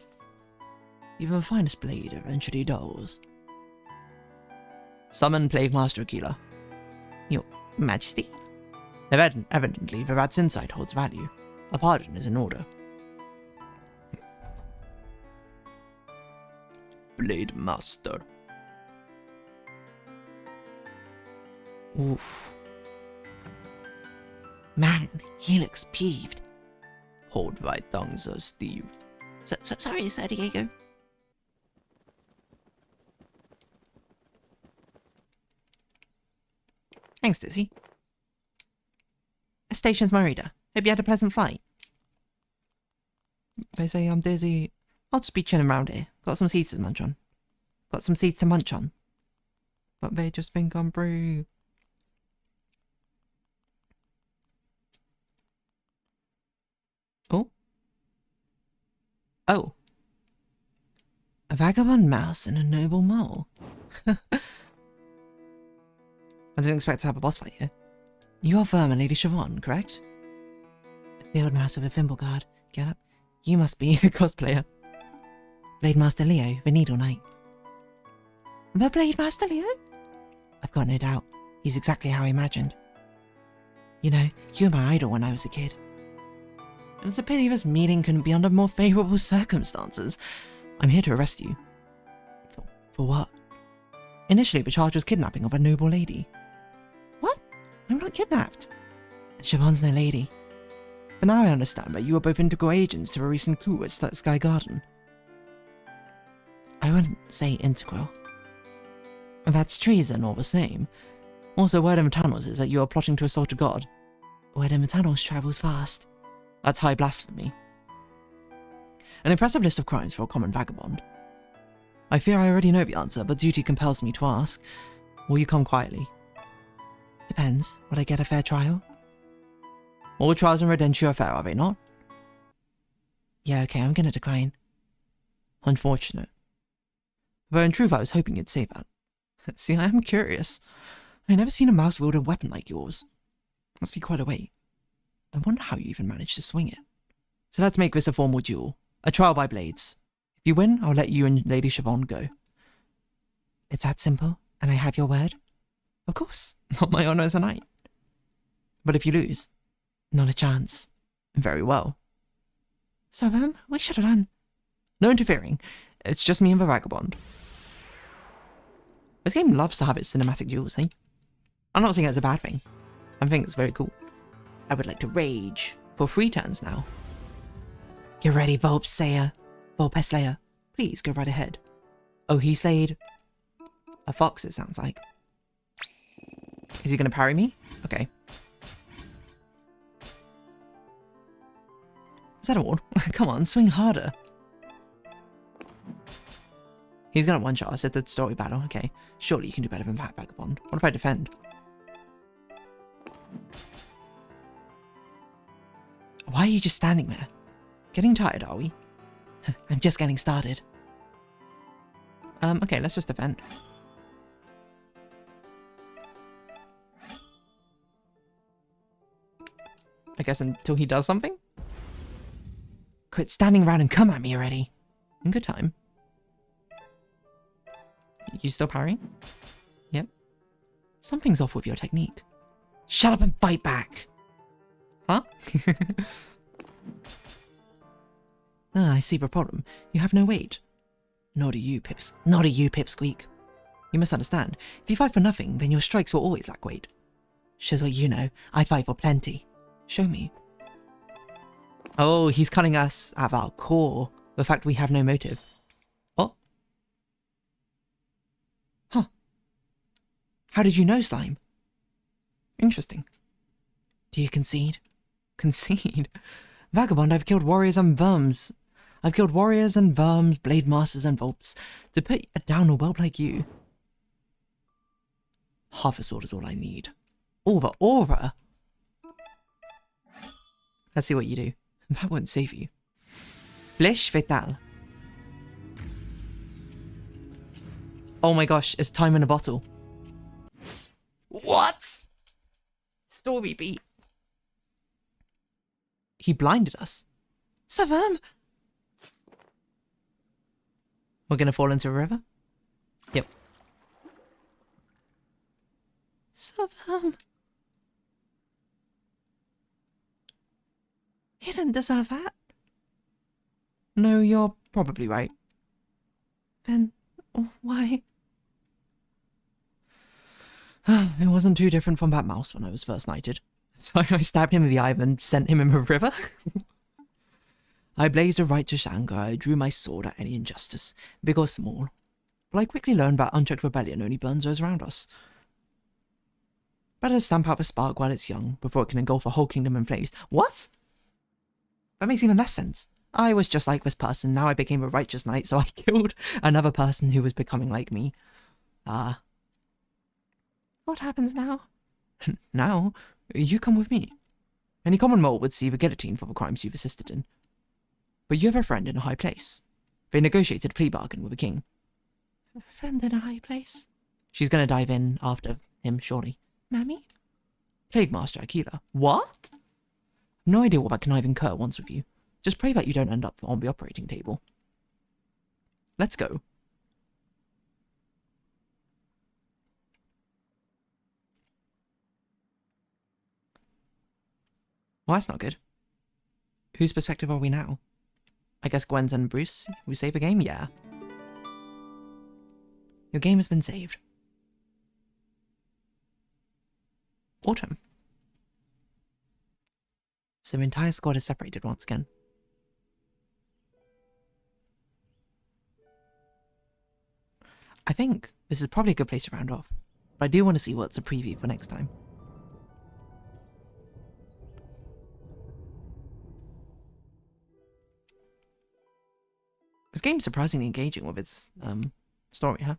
Speaker 1: Even the finest blade eventually dulls. Summon Plague Master Akila.
Speaker 2: Your Majesty?
Speaker 1: Evidently, the rat's insight holds value. A pardon is in order. Blade Master.
Speaker 2: Oof. Man, he looks peeved.
Speaker 1: Hold thy tongue, Sir Steve.
Speaker 2: Sorry, Sir Diego. Thanks, Dizzy. Station's Marita. Hope you had a pleasant flight.
Speaker 1: They say I'm dizzy.
Speaker 2: I'll just be chilling around here. Got some seeds to munch on.
Speaker 1: But they just think I'm free. Oh.
Speaker 2: Oh. A vagabond mouse and a noble mole. I didn't expect to have a boss fight here. You are Vermin, Lady Siobhan, correct? A field mouse with a thimble guard. Get up. You must be a cosplayer. Blade Master Leo, the Needle Knight. The Blade Master Leo? I've got no doubt. He's exactly how I imagined. You know, you were my idol when I was a kid. And it's a pity this meeting couldn't be under more favourable circumstances. I'm here to arrest you. For what? Initially, the charge was kidnapping of a noble lady. What? I'm not kidnapped. Siobhan's no lady. But now I understand that you were both integral agents to a recent coup at Sky Garden. I wouldn't say integral. That's treason all the same. Also, word in the tunnels is that you are plotting to assault a god. Word in the tunnels travels fast. That's high blasphemy. An impressive list of crimes for a common vagabond. I fear I already know the answer, but duty compels me to ask. Will you come quietly? Depends. Would I get a fair trial? All trials in Redentia are fair, are they not? Yeah, okay, I'm gonna decline. Unfortunate. Though in truth I was hoping you'd say that. See, I am curious. I've never seen a mouse wield a weapon like yours. Must be quite a weight. I wonder how you even managed to swing it. So let's make this a formal duel. A trial by blades. If you win, I'll let you and Lady Siobhan go. It's that simple, and I have your word? Of course, not my honour as a knight. But if you lose? Not a chance. Very well. So, we should have done. No interfering. It's just me and the vagabond. This game loves to have its cinematic duels, eh? I'm not saying it's a bad thing. I think it's very cool. I would like to rage for 3 turns now. Get ready, Vulpes-Slayer. Please go right ahead. Oh, he slayed a fox, it sounds like. Is he going to parry me? Okay. Is that all? Come on, swing harder. He's going to one-shot us at the story battle. Okay. Surely you can do better than that, Vagabond. What if I defend? Why are you just standing there? Getting tired, are we? I'm just getting started. Okay, let's just defend. I guess until he does something? Quit standing around and come at me already. In good time. You still parrying? Yep. Something's off with your technique. Shut up and fight back! Huh? I see the problem. You have no weight. Nor do you, Pipsqueak. You must understand. If you fight for nothing, then your strikes will always lack weight. Shows what you know. I fight for plenty. Show me. Oh, he's cutting us at our core. The fact we have no motive. Oh. Huh. How did you know, Slime? Interesting. Do you concede? Concede? Vagabond, I've killed warriors and verms. I've killed warriors and verms, blade masters and vulps, to put down a whelp like you. Half a sword is all I need. Oh, the aura! Let's see what you do. That won't save you. Flèche Fatale. Oh my gosh, it's time in a bottle. What? Story beat. He blinded us. Savam! We're gonna fall into a river? Yep. Savam. He didn't deserve that. No, you're probably right. Then, why? It wasn't too different from that mouse when I was first knighted. So I stabbed him in the eye and sent him in the river. I blazed a righteous anger. I drew my sword at any injustice, big or small. But I quickly learned that unchecked rebellion only burns those around us. Better stamp out the spark while it's young, before it can engulf a whole kingdom in flames. What? That makes even less sense. I was just like this person, now I became a righteous knight, so I killed another person who was becoming like me. What happens now? Now, you come with me. Any common mole would see the guillotine for the crimes you've assisted in.
Speaker 1: but you have a friend in a high place. They negotiated a plea bargain with a king.
Speaker 2: A friend in a high place?
Speaker 1: She's going to dive in after him, surely.
Speaker 2: Mammy?
Speaker 1: Plague Master Akila. What? No idea what that conniving cur wants with you. Just pray that you don't end up on the operating table. Let's go. Well, that's not good. Whose perspective are we now? I guess Gwen's and Bruce. We save the game? Yeah. Your game has been saved. Autumn. So the entire squad is separated once again. I think this is probably a good place to round off, but I do want to see what's a preview for next time. This game's surprisingly engaging with its story, huh?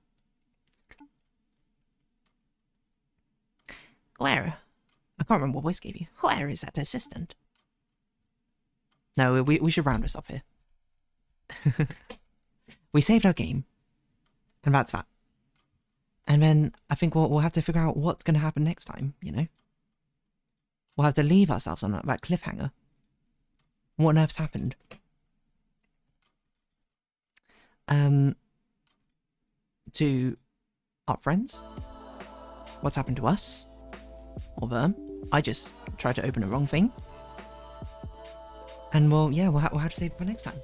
Speaker 2: Where? I can't remember what voice gave you. Where is that assistant?
Speaker 1: No, we should round this off here. We saved our game, and that's that. And then I think we'll have to figure out what's going to happen next time, you know? We'll have to leave ourselves on that cliffhanger. What on earth's happened? To our friends? What's happened to us? Or them? I just tried to open the wrong thing. And well, yeah, we'll have to save it for next time.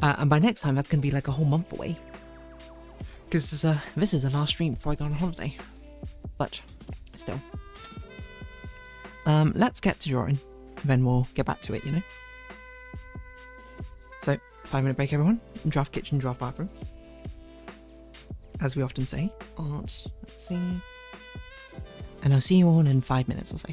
Speaker 1: And by next time, that's going to be like a whole month away. Because this is the last stream before I go on holiday. But, still. Let's get to drawing. Then we'll get back to it, you know? So, 5-minute break, everyone. Draft kitchen, draft bathroom. As we often say. Let's see. And I'll see you all in 5 minutes or so.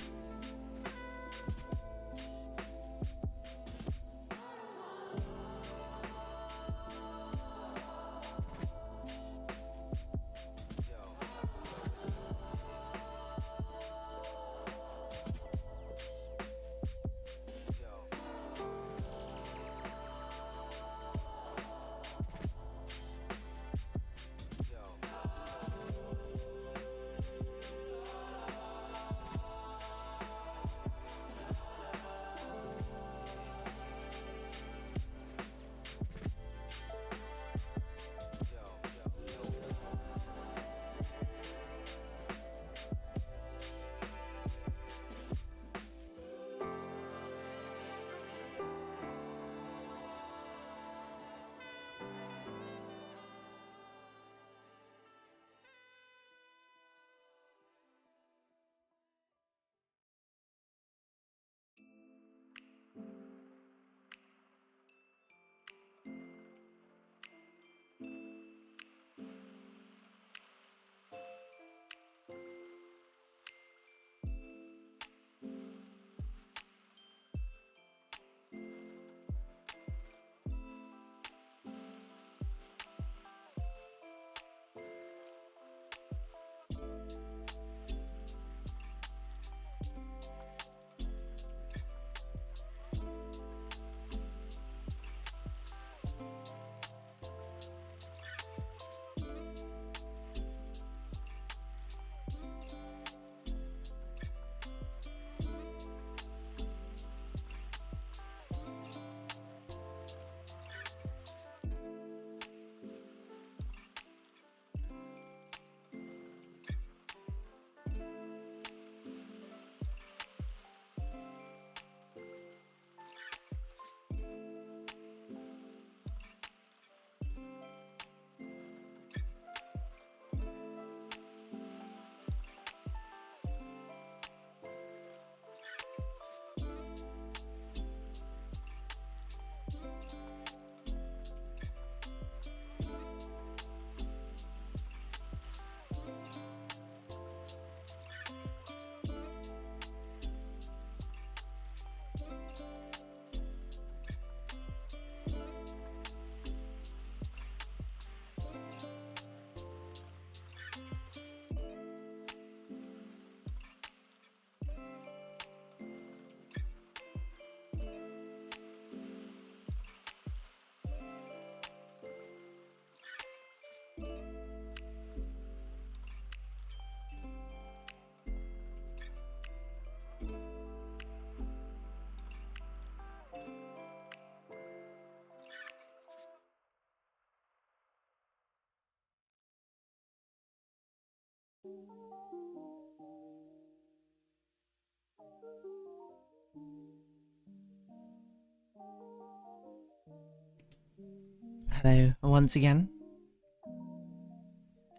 Speaker 1: Hello once again,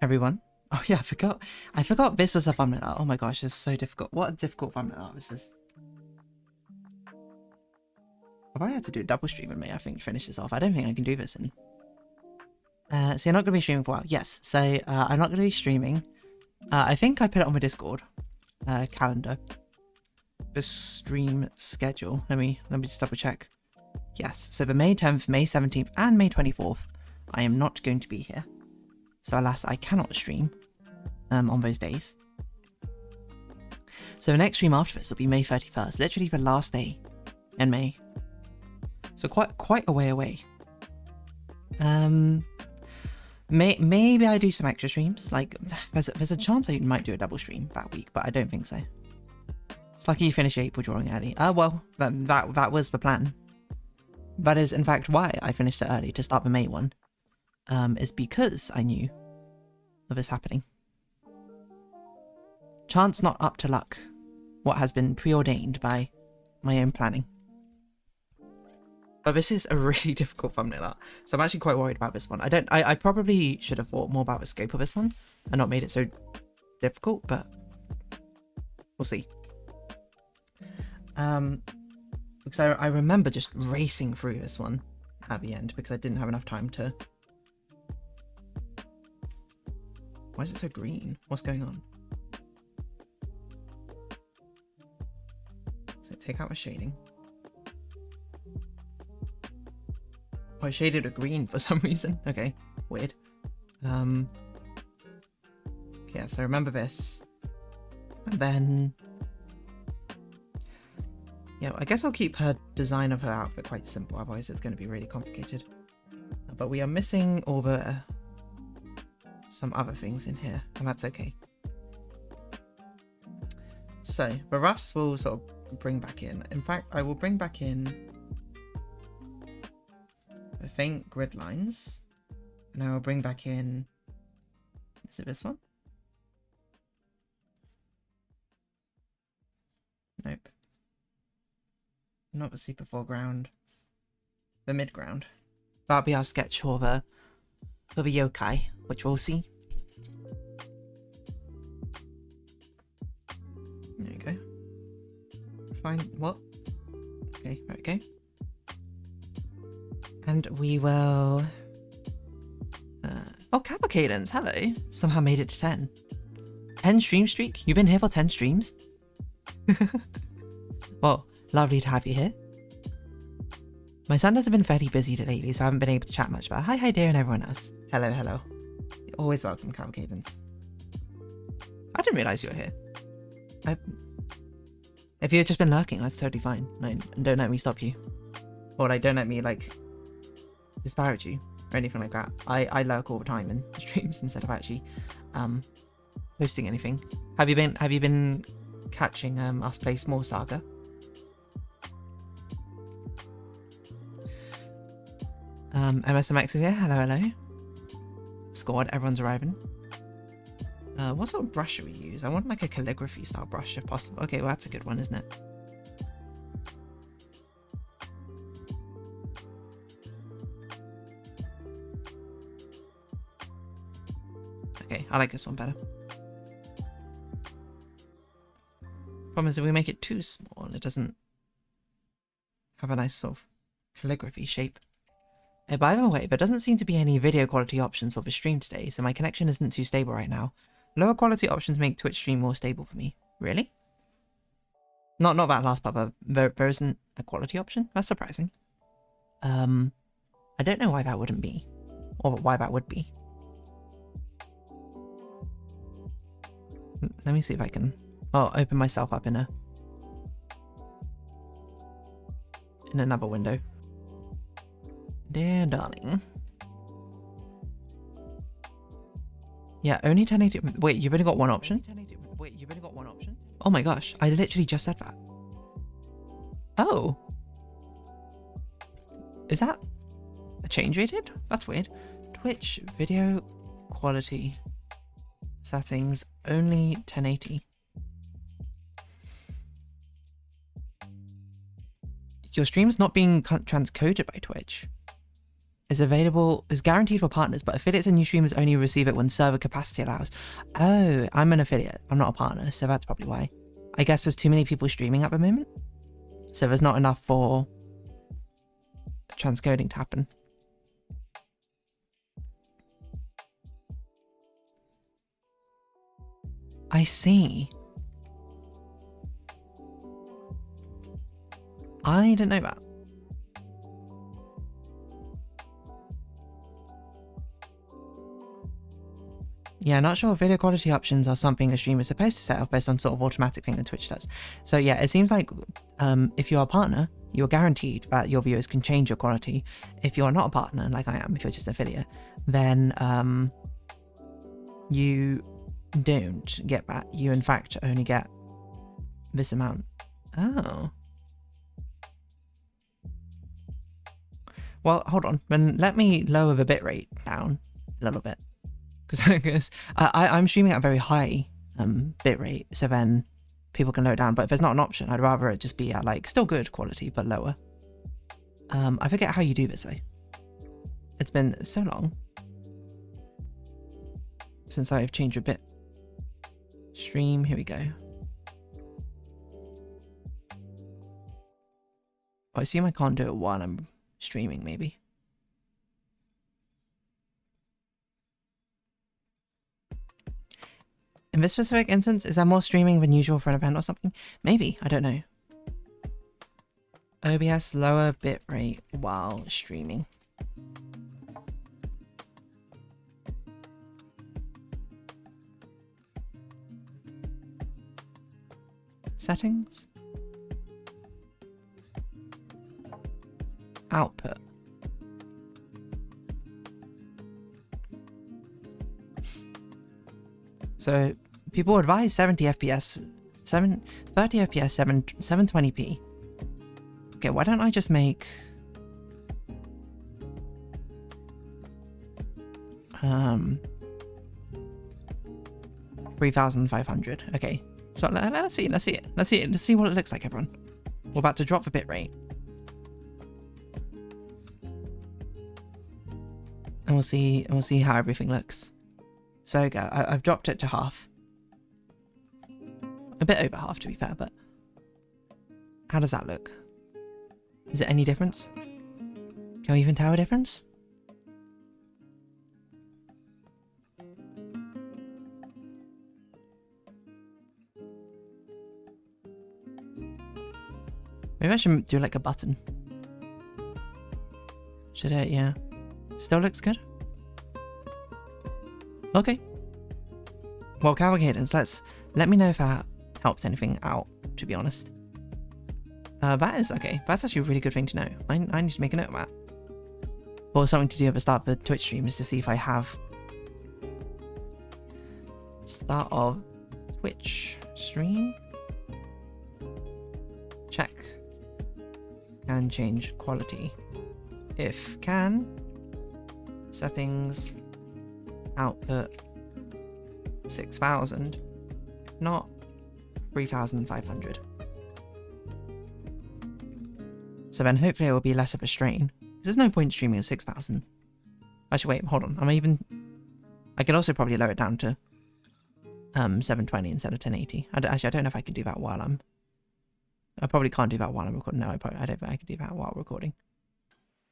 Speaker 1: everyone. Oh yeah, I forgot this was a thumbnail art. Oh my gosh, it's so difficult. What a difficult thumbnail art this is. I probably had to do a double stream with me, I think, to finish this off. I don't think I can do this in. So you're not going to be streaming for a while. Yes, so I'm not going to be streaming. I think I put it on my Discord calendar. The stream schedule. Let me just double check. Yes, so the May 10th, May 17th, and May 24th, I am not going to be here. So alas, I cannot stream on those days. So the next stream after this will be May 31st, literally the last day in May. So quite a way away. Maybe I do some extra streams. Like there's a chance I might do a double stream that week, but I don't think so. It's lucky you finished your April drawing early. Well, that was the plan. That is in fact why I finished it early to start the May one. Is because I knew of this happening. Chance not up to luck. What has been preordained by my own planning. But this is a really difficult thumbnail art, so I'm actually quite worried about this one. I probably should have thought more about the scope of this one and not made it so difficult, but we'll see. Because I remember just racing through this one at the end because I didn't have enough time to. Why is it so green? What's going on? So take out the shading. Oh, I shaded it green for some reason. Okay, weird. Okay, so remember this. And then... yeah, I guess I'll keep her design of her outfit quite simple, otherwise it's going to be really complicated. But we are missing all the... some other things in here, and that's okay. So, the roughs will sort of bring back in. In fact, I will bring back in the faint grid lines, and I will bring back in, is it this one? Nope. Not the super foreground, the midground. That'll be our sketch for the yokai, which we'll see. There you go. Fine. What? Okay, there we go. And we will... oh, Kappa Cadence, hello. Somehow made it to 10. 10 stream streak? You've been here for 10 streams? Well, lovely to have you here. My Sundays have been fairly busy lately, so I haven't been able to chat much, but hi dear and everyone else. Hello, hello. You're always welcome, Kappa Cadence. I didn't realise you were here. If you had just been lurking, that's totally fine. Like, don't let me stop you. Or like, don't let me like disparage you or anything like that. I lurk all the time in streams instead of actually posting anything. Have you been catching us play more Saga? MSMX is here. Hello. Squad, everyone's arriving. What sort of brush should we use? I want like a calligraphy style brush if possible. Okay, well that's a good one, isn't it? Okay, I like this one better. Problem is if we make it too small, it doesn't have a nice sort of calligraphy shape. By the way, there doesn't seem to be any video quality options for the stream today, so my connection isn't too stable right now. Lower quality options make Twitch stream more stable for me. Really? Not that last part, but there isn't a quality option? That's surprising. I don't know why that wouldn't be. Or why that would be. Let me see if I can... oh, open myself up in another window. DeerDarling. Yeah, only 1080. Wait, you've only got one option? Oh my gosh, I literally just said that. Oh. Is that a change rated? That's weird. Twitch video quality settings only 1080. Your stream's not being transcoded by Twitch. is available, is guaranteed for partners, but affiliates and new streamers only receive it when server capacity allows. Oh, I'm an affiliate. I'm not a partner, so that's probably why. I guess there's too many people streaming at the moment, so there's not enough for transcoding to happen. I see. I didn't know that. Yeah, not sure if video quality options are something a streamer is supposed to set up by some sort of automatic thing that Twitch does. So yeah, it seems like if you're a partner, you're guaranteed that your viewers can change your quality. If you're not a partner, like I am, if you're just an affiliate, then you don't get that. You in fact only get this amount. Oh. Well, hold on. Then let me lower the bitrate down a little bit. Because I'm streaming at a very high bitrate, so then people can lower it down. But if there's not an option, I'd rather it just be at like still good quality, but lower. I forget how you do this though. It's been so long since I've changed a bit. Stream, here we go. I assume I can't do it while I'm streaming, maybe. In this specific instance, is there more streaming than usual for an event or something? Maybe, I don't know. OBS lower bitrate while streaming. Settings. Output. So people advise 70 FPS, 30 FPS, 720p. Okay, why don't I just make 3,500. Okay, so let's see what it looks like, everyone. We're about to drop the bitrate. And we'll see how everything looks. So there we go. I've dropped it to half. A bit over half, to be fair, but how does that look? Is it any difference? Can we even tell a difference? Maybe I should do like a button. Should it? Yeah. Still looks good. Okay. Well, Cavalcadence, let me know if that helps anything out, to be honest. That is okay. That's actually a really good thing to know. I need to make a note of that. Or something to do at the start of the Twitch stream is to see if I have start of Twitch stream. Check. Can change quality. If can, settings, output 6,000. If not, 3,500. So then hopefully it will be less of a strain. There's no point streaming at 6,000. Actually, wait, hold on. I could also probably lower it down to 720 instead of 1080. I don't know if I could do that while I probably can't do that while I'm recording. No, I don't think I could do that while recording.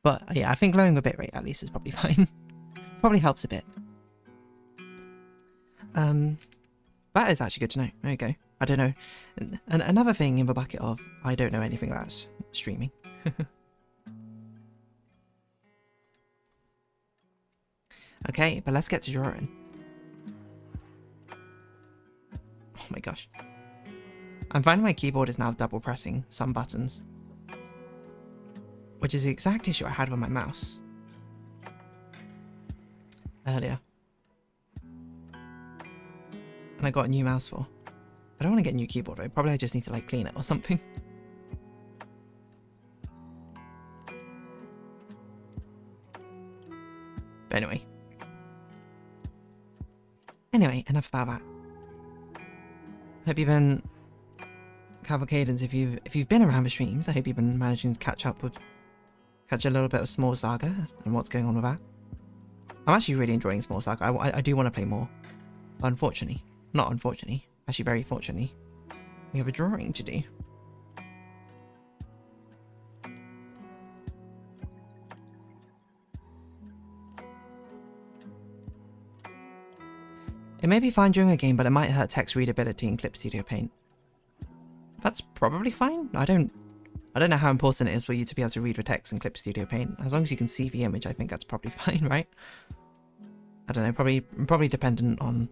Speaker 1: But yeah, I think lowering the bitrate at least is probably fine. Probably helps a bit. That is actually good to know. There you go. I don't know. And another thing in the bucket of I don't know anything about streaming. Okay, but let's get to drawing. Oh my gosh. I'm finding my keyboard is now double pressing some buttons, which is the exact issue I had with my mouse earlier. And I got a new mouse for. I don't want to get a new keyboard, right? Probably I just need to like clean it or something. But anyway, enough about that. Hope you've been Cavalcadence, if you've been around the streams, I hope you've been managing to catch up catch a little bit of Small Saga and what's going on with that. I'm actually really enjoying Small Saga. I do want to play more. But unfortunately, not unfortunately, actually very fortunately, we have a drawing to do. It may be fine during a game, but it might hurt text readability in Clip Studio Paint. That's probably fine. I don't know how important it is for you to be able to read the text in Clip Studio Paint. As long as you can see the image, I think that's probably fine, right? I don't know, probably dependent on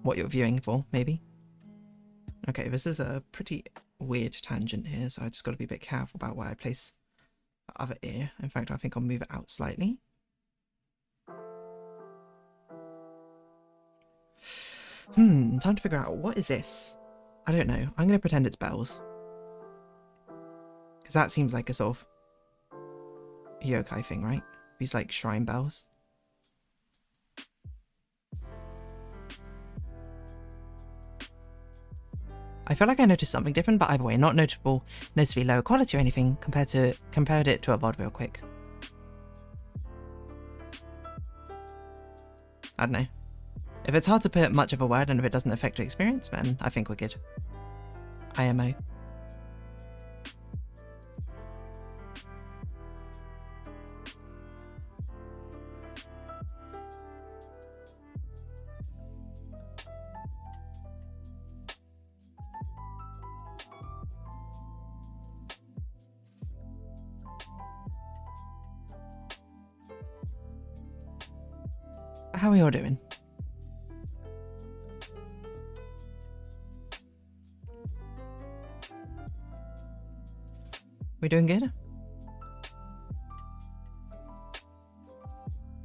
Speaker 1: what you're viewing for, maybe. Okay, this is a pretty weird tangent here, so I just got to be a bit careful about where I place the other ear. In fact, I think I'll move it out slightly. Time to figure out, what is this? I don't know. I'm going to pretend it's bells. Because that seems like a sort of yokai thing, right? These like shrine bells. I feel like I noticed something different, but either way, not noticeably lower quality or anything, compared it to a VOD real quick. I don't know. If it's hard to put much of a word and if it doesn't affect your experience, then I think we're good. IMO. How are we all doing? We doing good?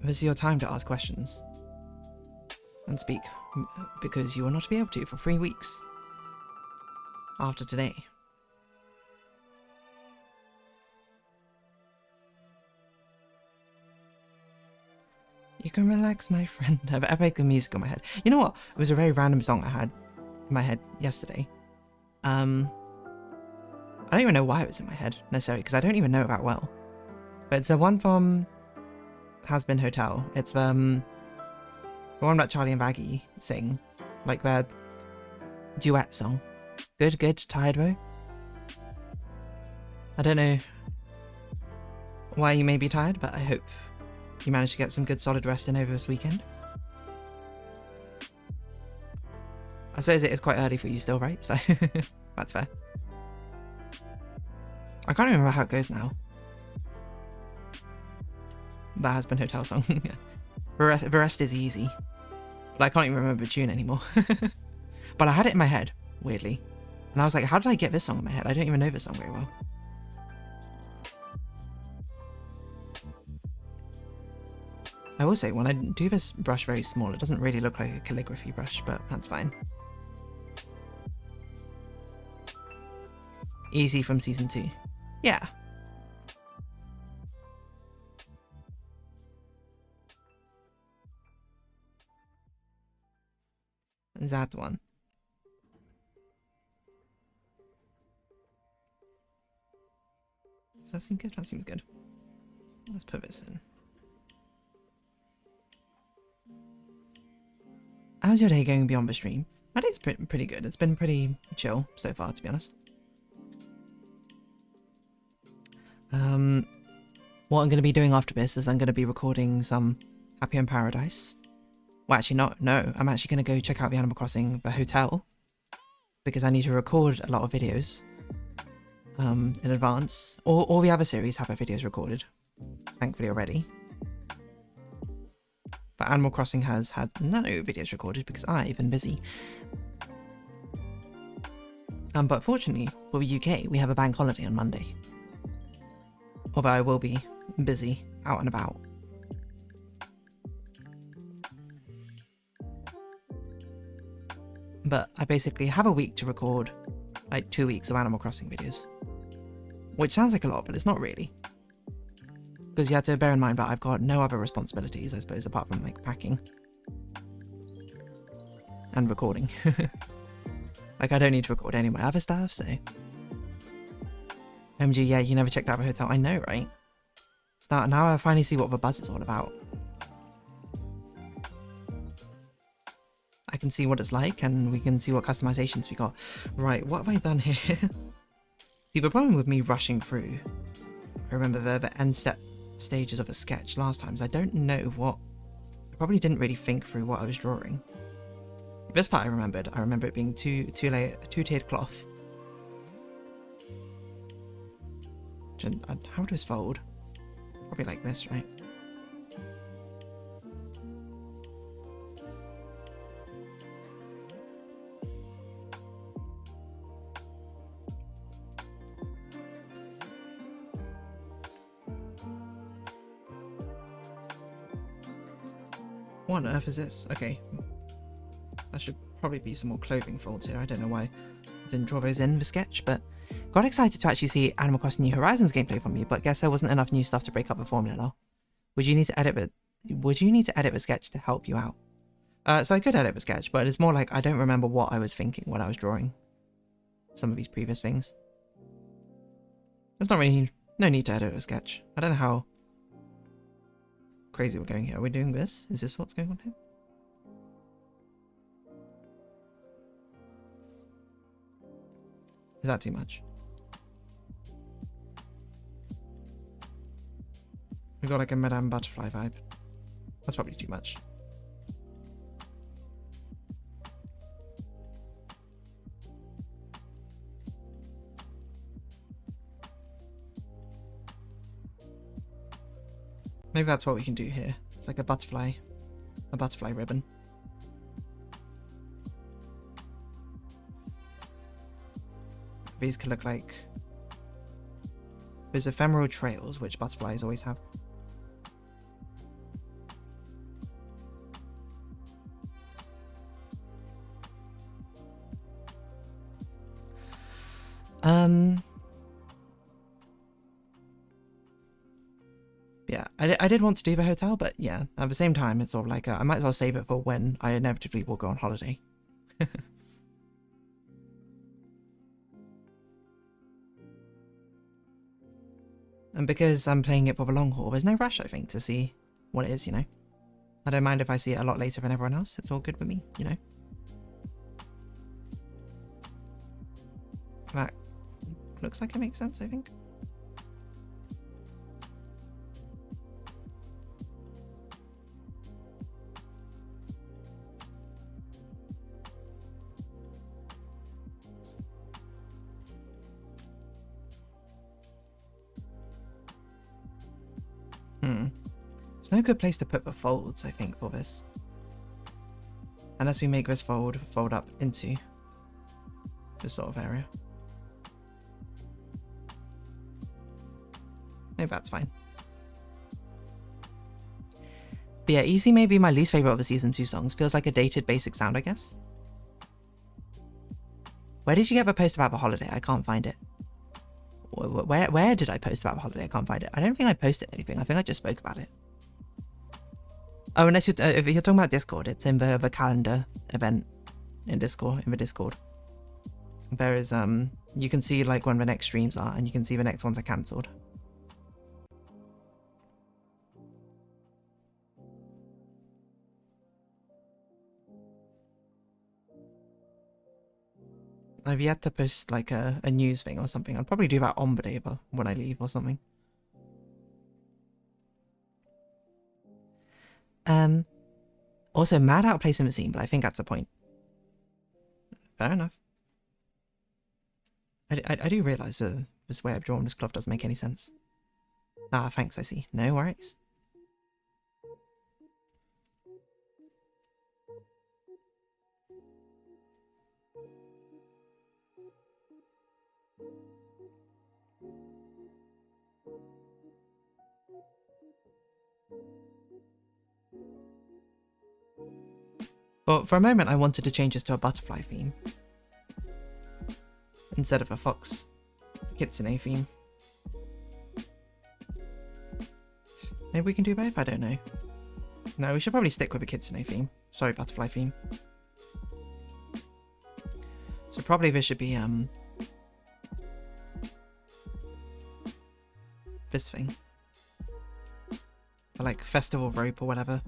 Speaker 1: This is your time to ask questions and speak, because you will not be able to for 3 weeks after today. You can relax, my friend. I played the music on my head. You know what? It was a very random song I had in my head yesterday. I don't even know why it was in my head, necessarily, because I don't even know it that well. But it's the one from Has Been Hotel. It's the one that Charlie and Baggy sing. Like their duet song. Good, tired though. I don't know why you may be tired, but I hope you managed to get some good solid rest in over this weekend. I suppose it is quite early for you still, right? So that's fair. I can't remember how it goes now. That Has Been Hotel song. The rest is easy. But I can't even remember the tune anymore. But I had it in my head, weirdly. And I was like, how did I get this song in my head? I don't even know this song very well. I will say, when I do this brush very small, it doesn't really look like a calligraphy brush, but that's fine. Easy from season 2. Yeah. That one. Does that seem good? That seems good. Let's put this in. How's your day going beyond the stream? My day's pretty good. It's been pretty chill so far, to be honest. What I'm going to be doing after this is I'm going to be recording some Happy in Paradise. Well, actually, no. I'm actually going to go check out the Animal Crossing, the hotel, because I need to record a lot of videos in advance. All the other series have their videos recorded, thankfully already. But Animal Crossing has had no videos recorded because I've been busy. But fortunately, for the UK, we have a bank holiday on Monday. Although I will be busy out and about. But I basically have a week to record like 2 weeks of Animal Crossing videos. Which sounds like a lot, but it's not really. Because you have to bear in mind that I've got no other responsibilities, I suppose, apart from like packing. And recording. Like I don't need to record any of my other stuff, so... MG, yeah, you never checked out a hotel. I know, right? So now I finally see what the buzz is all about. I can see what it's like, and we can see what customizations we got. Right, what have I done here? See, the problem with me rushing through, I remember the end stages of a sketch last time, so I don't know what... I probably didn't really think through what I was drawing. This part I remembered. I remember it being two-tiered cloth. How does fold? Probably like this, right? What on earth is this? Okay. There should probably be some more clothing folds here. I don't know why I didn't draw those in the sketch, but got excited to actually see Animal Crossing New Horizons gameplay from you, but guess there wasn't enough new stuff to break up the formula, lol. Would you need to edit the sketch to help you out? So I could edit the sketch, but it's more like I don't remember what I was thinking when I was drawing some of these previous things. There's not really no need to edit a sketch. I don't know how crazy we're going here. Are we doing this? Is this what's going on here? Is that too much? We got like a Madame Butterfly vibe. That's probably too much. Maybe that's what we can do here. It's like a butterfly ribbon. These could look like those ephemeral trails which butterflies always have. Yeah, I did want to do the hotel, but yeah, at the same time, it's sort of like I might as well save it for when I inevitably will go on holiday. And because I'm playing it for the long haul, there's no rush, I think, to see what it is, you know? I don't mind if I see it a lot later than everyone else. It's all good with me, you know? That looks like it makes sense, I think. There's no good place to put the folds, I think, for this. Unless we make this fold up into this sort of area. Maybe that's fine. But yeah, Easy may be my least favourite of the Season 2 songs. Feels like a dated basic sound, I guess. Where did you get the post about the holiday? I can't find it. Where did I post about the holiday? I can't find it. I don't think I posted anything. I think I just spoke about it. Oh, unless you're, if you're talking about Discord, it's in the calendar event in Discord, in the Discord. There is, you can see like when the next streams are, and you can see the next ones are cancelled. I've yet to post like a news thing or something. I'll probably do that on the day when I leave or something. Also, mad out of place in the scene, but I think that's the point. Fair enough. I do realise this way I've drawn this cloth doesn't make any sense. Ah, thanks, I see. No worries. But for a moment I wanted to change this to a butterfly theme. Instead of a fox kitsune theme. Maybe we can do both? I don't know. No, we should probably stick with a kitsune theme. Sorry, butterfly theme. So probably this should be this thing. Or like festival rope or whatever.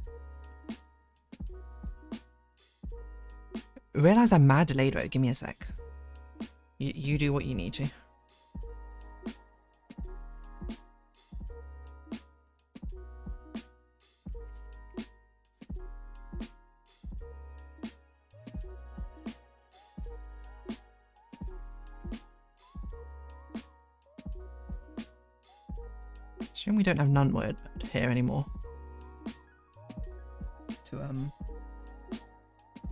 Speaker 1: Realize I'm mad delayed though, give me a sec. You do what you need to. Shame we don't have none word here anymore. To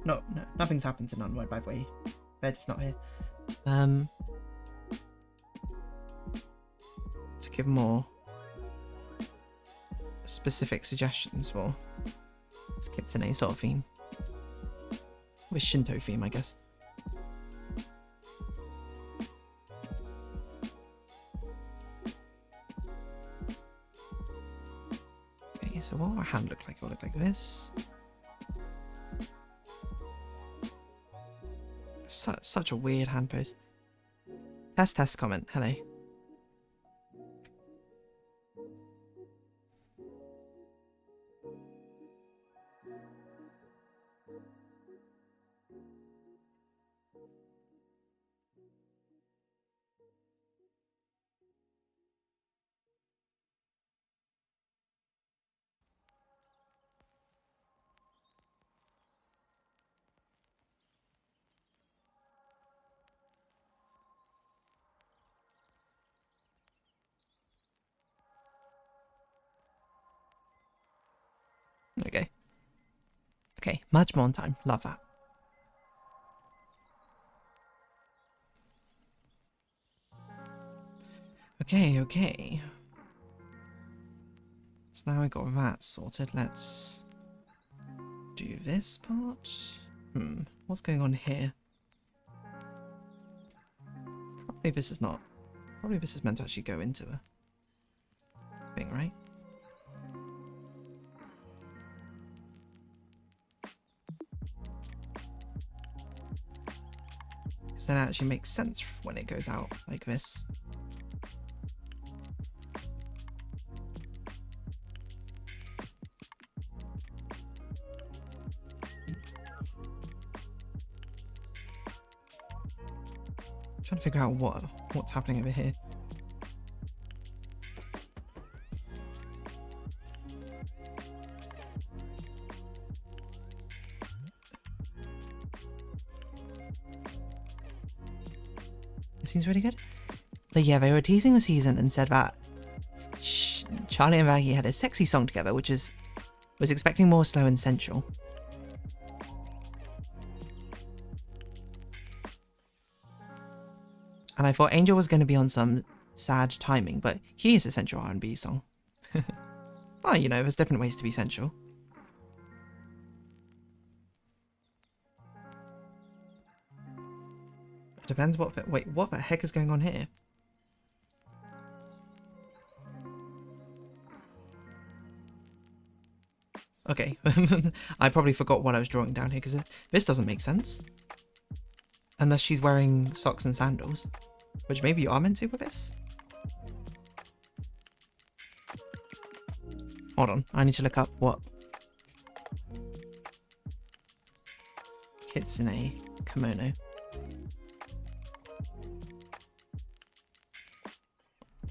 Speaker 1: no, nothing's happened to none word by the way. They're just not here. To give more specific suggestions for this kitsune sort of theme. With Shinto theme, I guess. Okay, so what will our hand look like? It will look like this. Such a weird hand pose. Test comment. Hello. Okay. Okay, much more on time. Love that. Okay. So now we got that sorted. Let's do this part. What's going on here? Probably this is not. Probably this is meant to actually go into a thing, right? Because then it actually makes sense when it goes out like this. Trying to figure out what's happening over here. It seems really good. But yeah, they were teasing the season and said that Charlie and Maggie had a sexy song together, which was expecting more slow and sensual. And I thought Angel was going to be on some sad timing, but he is a sensual R&B song. Well, you know, there's different ways to be sensual. It depends wait, what the heck is going on here? Okay, I probably forgot what I was drawing down here, because this doesn't make sense. Unless she's wearing socks and sandals. Which maybe you are meant to with this? Hold on, I need to look up what kitsune kimono.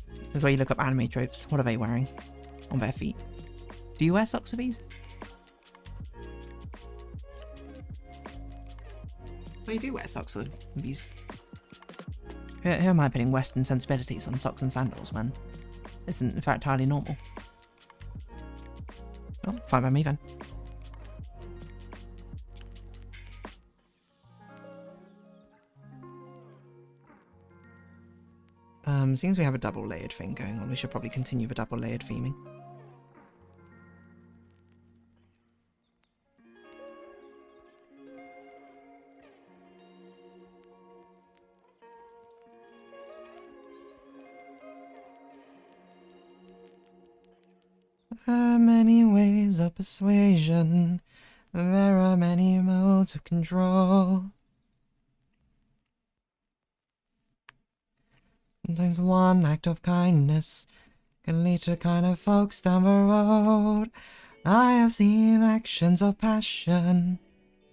Speaker 1: This is where you look up anime tropes. What are they wearing on their feet? Do you wear socks with these? Well, you do wear socks with these. Who am I putting Western sensibilities on socks and sandals when it's in fact entirely normal? Oh, fine by me then. Seems we have a double layered thing going on. We should probably continue the double layered theming. There are many ways of persuasion. There are many modes of control. Sometimes one act of kindness can lead to kind of folks down the road. I have seen actions of passion.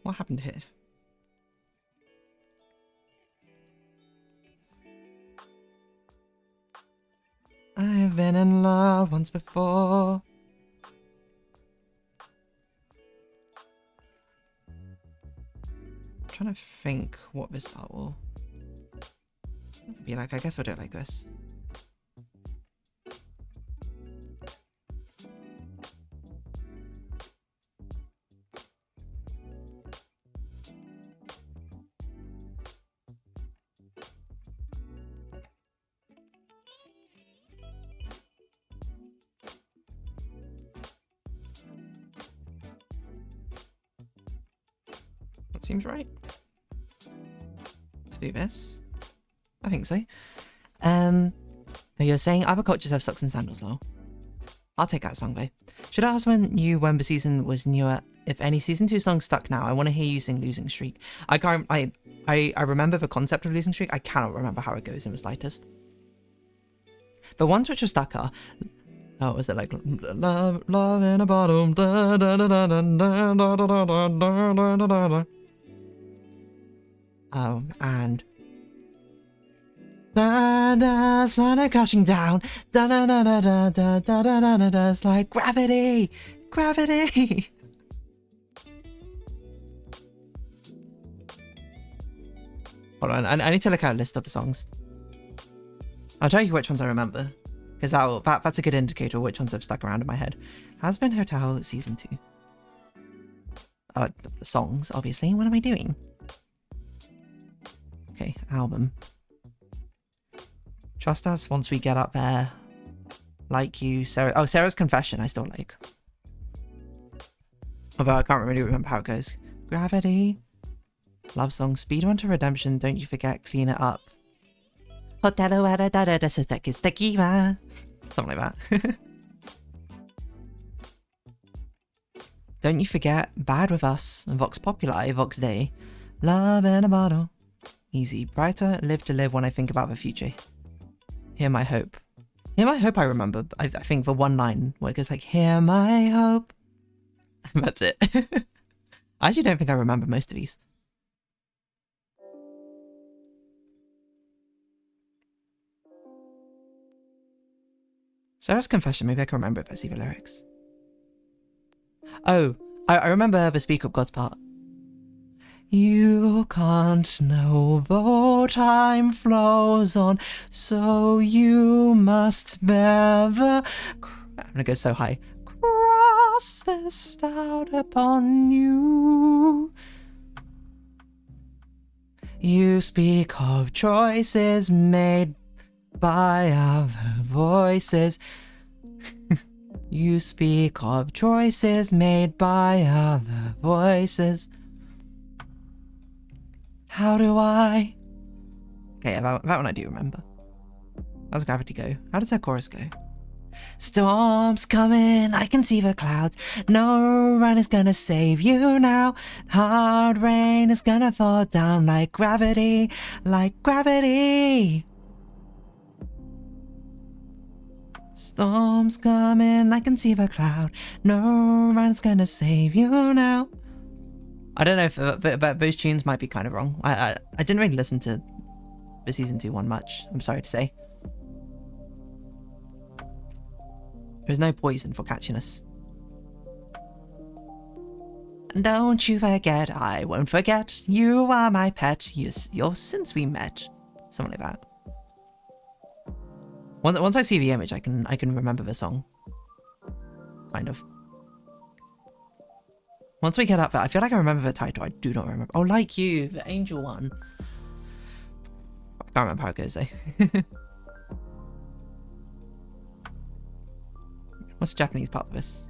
Speaker 1: What happened here? I have been in love once before. I'm trying to think what this part will be like. I guess I'll do it like this. That seems right. To do this. I think so. You're saying other cultures have socks and sandals, lol. I'll take that song though. Should I ask when the season was newer, if any season 2 songs stuck now? I want to hear you sing Losing Streak. I remember the concept of Losing Streak. I cannot remember how it goes in the slightest. The ones which are stuck are, oh, was it like love in a bottle? Da, da, da, da, da, da, da, da, da, da, da, da. Oh, and da da, planet crashing down. Da da da da da da da da da da da. It's like gravity, gravity. Hold on, I need to look at a list of the songs. I'll tell you which ones I remember, because that's a good indicator of which ones have stuck around in my head. Has Been Hotel Season 2. The songs, obviously. What am I doing? Okay, album. Trust Us once we get up there. Like You, Sarah. Oh, Sarah's Confession, I still like. Although I can't really remember how it goes. Gravity. Love Song. Speedrun to Redemption. Don't You Forget. Clean It Up. Something like that. Don't You Forget. Bad With Us. Vox Populi. Vox Dei. Love in a Bottle. Easy. Brighter. Live to Live When I Think About the Future. Hear My Hope. Hear My Hope I remember. I think the one line where it goes like, Hear My Hope. That's it. I actually don't think I remember most of these. Sarah's Confession, maybe I can remember if I see the lyrics. Oh, I remember the Speak Up God's part. You can't know though time flows on, so you must bear the... I'm gonna go so high. Cross bestowed upon you. You speak of choices made by other voices. You speak of choices made by other voices. How do I... Okay, that one I do remember. How's Gravity go? How does that chorus go? Storms coming, I can see the clouds. No run is gonna save you now. Hard rain is gonna fall down like gravity, like gravity. Storms coming, I can see the cloud. No run is gonna save you now. I don't know if those tunes might be kind of wrong. I didn't really listen to the season 2 one much, I'm sorry to say. There's no poison for catching us. Don't you forget, I won't forget. You are my pet. You're since we met. Something like that. Once I see the image, I can remember the song. Kind of. Once we get up there, I feel like I remember the title. I do not remember. Oh, Like You, the angel one. I can't remember how it goes though. What's the Japanese part of this?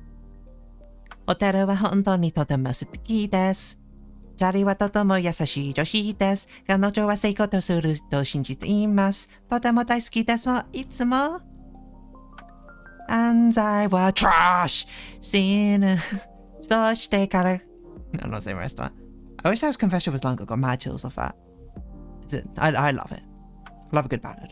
Speaker 1: Hotaru wa hontou ni totemo suki desu. Chari wa totemo yasashii joshi desu. Kanojo wa seiko to suru to shinjite imasu. Totemo daisuki desu mo itsumo. Anzai wa trash. Sinu. Soshite kara. I'm not saying the rest of that. I wish Sarah's Confession was longer. Got mad chills off that. I love it. Love a good ballad.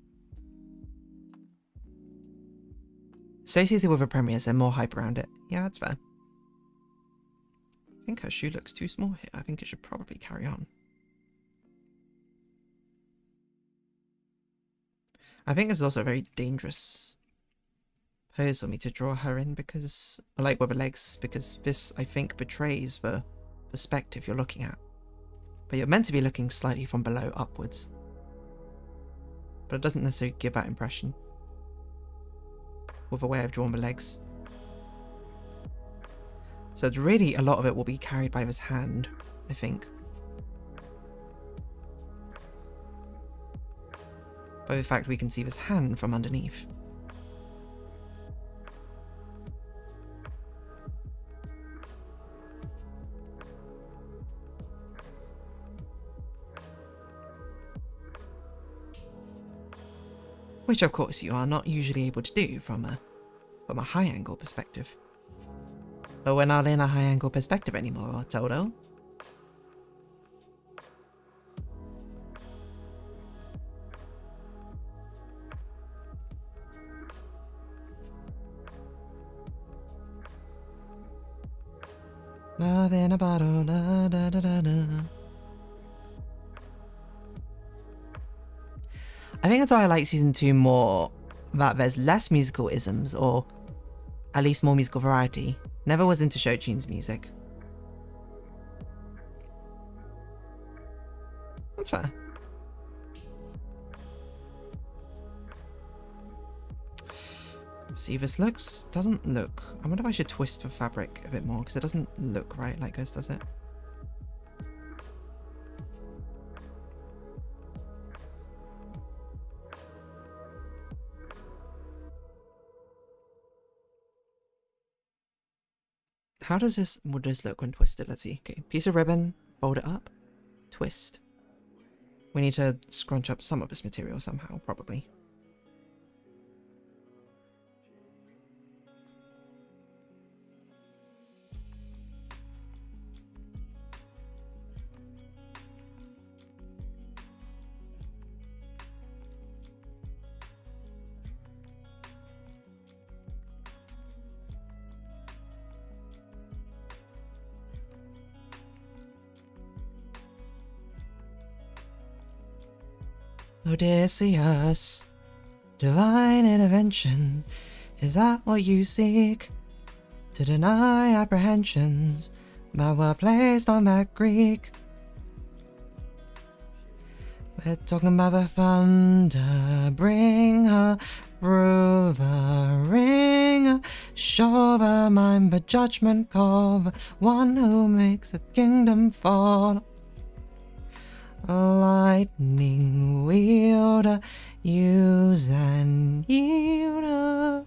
Speaker 1: associated with a premiere, so more hype around it. Yeah, that's fair. I think her shoe looks too small here. I think it should probably carry on. I think this is also a very dangerous pose for me to draw her in because, like with her legs, because this, I think, betrays the perspective you're looking at. But you're meant to be looking slightly from below upwards. But it doesn't necessarily give that impression with the way I've drawn the legs. So it's really, a lot of it will be carried by this hand, I think. By the fact we can see this hand from underneath. Which of course you are not usually able to do from a high angle perspective. But we're not in a high angle perspective anymore, Toto. Love in a bottle, da da da da da. I think that's why I like season 2 more, that there's less musical isms, or at least more musical variety. Never was into show tunes music. That's fair. See, this doesn't look, I wonder if I should twist the fabric a bit more, because it doesn't look right like this, does it? How would this look when twisted? Let's see. Okay, piece of ribbon, fold it up, twist. We need to scrunch up some of this material somehow, probably. Odysseus, divine intervention, is that what you seek? To deny apprehensions that were placed on that Greek? We're talking about the thunder, bring her through the ring, show the mind the judgment call, the one who makes a kingdom fall. Lightning wielder, use and yield.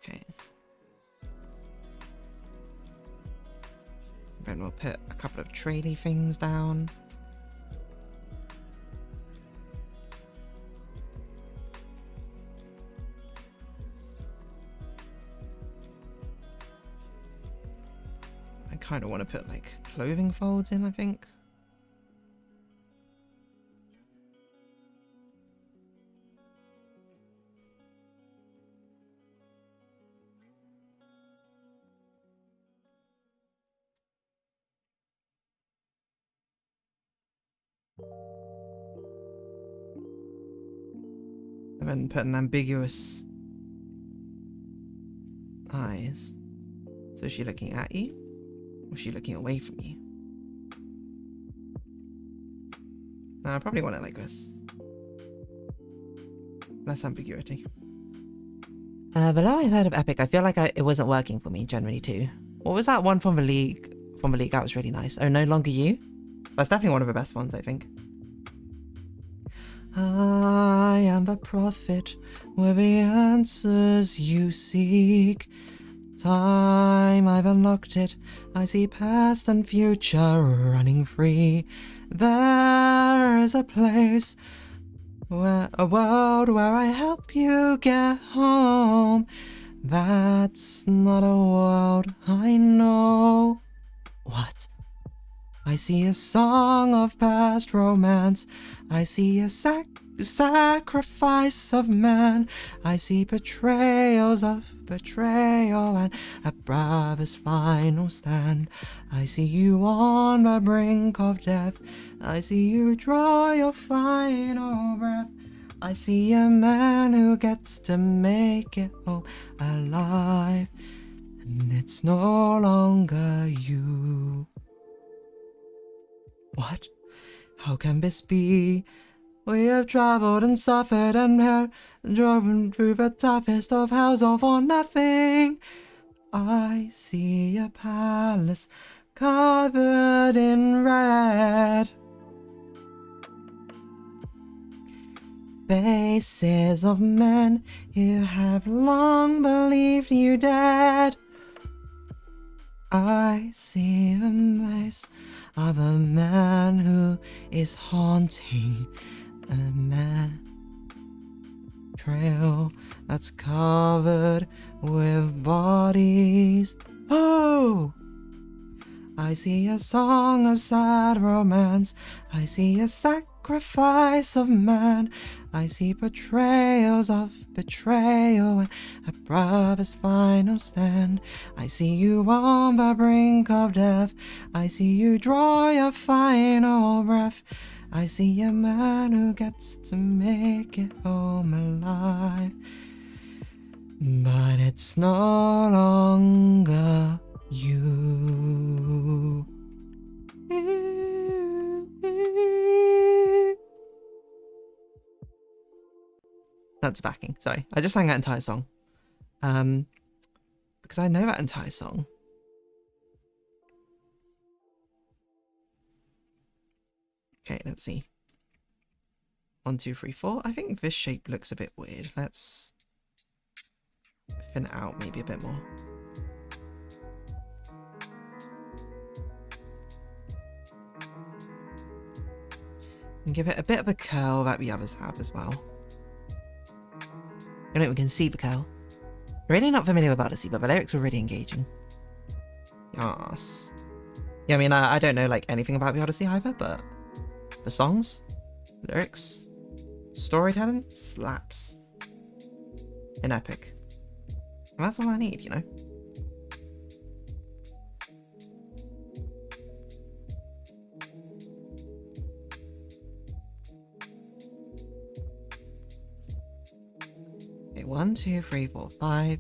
Speaker 1: Okay. Then we'll put a couple of traily things down. I kind of want to put like clothing folds in, I think. And then put an ambiguous eyes. So is she looking at you? Or is she looking away from you? No, I probably want it like this. Less ambiguity. Below I've heard of Epic, I feel like it wasn't working for me generally too. What was that one from the league? That was really nice. Oh, No Longer You? That's definitely one of the best ones, I think. I am the prophet with the answers you seek.
Speaker 2: Time, I've unlocked it. I see past and future running free. There is a place, a world where I help you get home. That's not a world I know. What? I see a song of past romance. I see a sacrifice of man. I see betrayals of betrayal and a brother's final stand. I see you on the brink of death. I see you draw your final breath. I see a man who gets to make it home alive, and it's no longer you. What? How can this be? We have travelled and suffered and have driven through the toughest of hells all for nothing. I see a palace covered in red. Faces of men who have long believed you dead. I see the face of a man who is haunting a man trail that's covered with bodies. Oh! I see a song of sad romance. I see a sacrifice of man. I see betrayals of betrayal and a brother's final stand. I see you on the brink of death. I see you draw your final breath. I see a man who gets to make it home alive, but it's no longer you. That's backing. Sorry, I just sang that entire song. Because I know that entire song. Okay, let's see. 1, 2, 3, 4. I think this shape looks a bit weird. Let's thin it out maybe a bit more. And give it a bit of a curl that the others have as well. You know, we can see the curl. Really not familiar with Odyssey, but the lyrics were really engaging. Yes. Yeah, I mean, I don't know like anything about the Odyssey either, but the songs, lyrics, storytelling slaps. An epic. And that's all I need, you know? Okay, 1, 2, 3, 4, 5,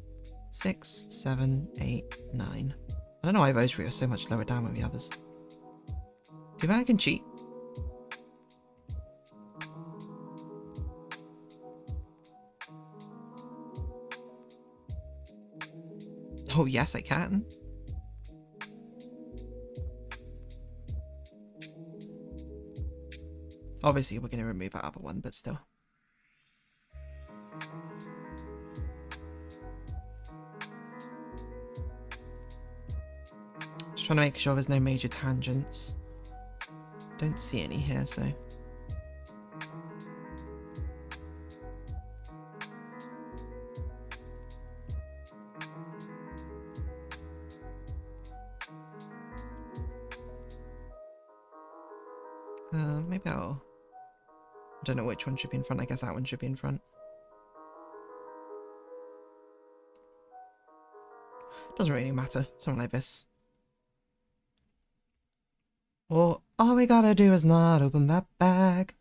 Speaker 2: 6, 7, 8, 9. I don't know why those three are so much lower down than the others. Do you think I can cheat? Oh yes, I can. Obviously, we're going to remove that other one, but still. Just trying to make sure there's no major tangents. Don't see any here, so. Maybe I'll... I don't know which one should be in front. I guess that one should be in front. Doesn't really matter. Something like this. Or all we gotta do is not open that bag.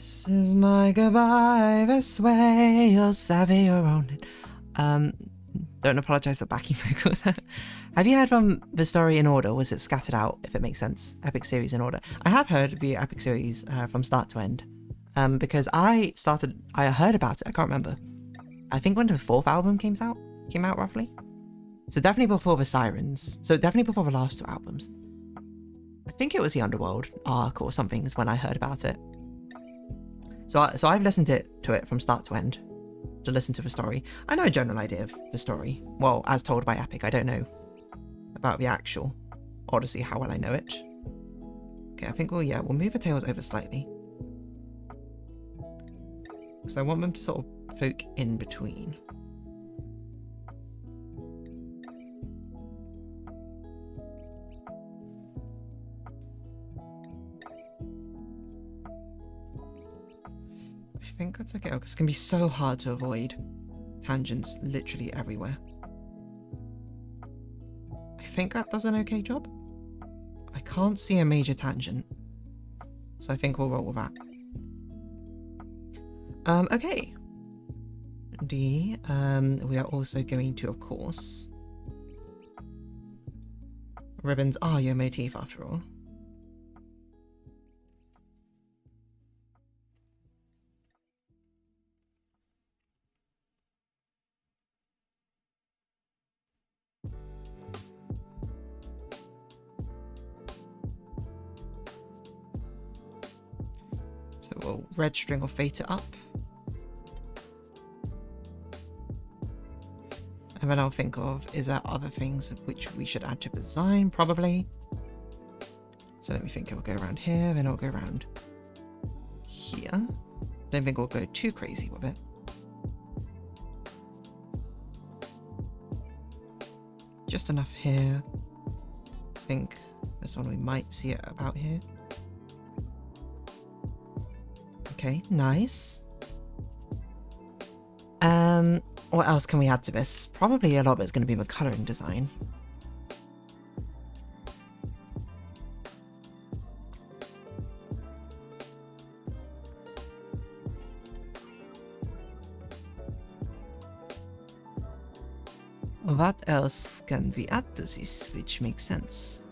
Speaker 1: This is my goodbye, this way, you'll savvy your own. Don't apologise for backing vocals. Have you heard from the story in order? Was it scattered out, if it makes sense? Epic series in order. I have heard the epic series from start to end. Because I heard about it, I can't remember. I think when the 4th album came out roughly. So definitely before the Sirens. So definitely before the last 2 albums. I think it was the Underworld arc or something is when I heard about it. So I've listened to it from start to end. To listen to the story. I know a general idea of the story. Well, as told by Epic, I don't know about the actual Odyssey, how well I know it. Okay, I think we'll move the tails over slightly. Because I want them to sort of poke in between. I think that's okay, because it's going to be so hard to avoid tangents literally everywhere. I think that does an okay job. I can't see a major tangent, so I think we'll roll with that. Okay. D, we are also going to, of course... Ribbons are your motif after all. So we'll red string or fate it up. And then I'll think of, is there other things which we should add to the design? Probably. So let me think, it'll go around here, then it'll go around here. Don't think we'll go too crazy with it. Just enough here. I think this one we might see it about here. Okay, nice. What else can we add to this? Probably a lot of it's going to be the colouring design. What else can we add to this which makes sense?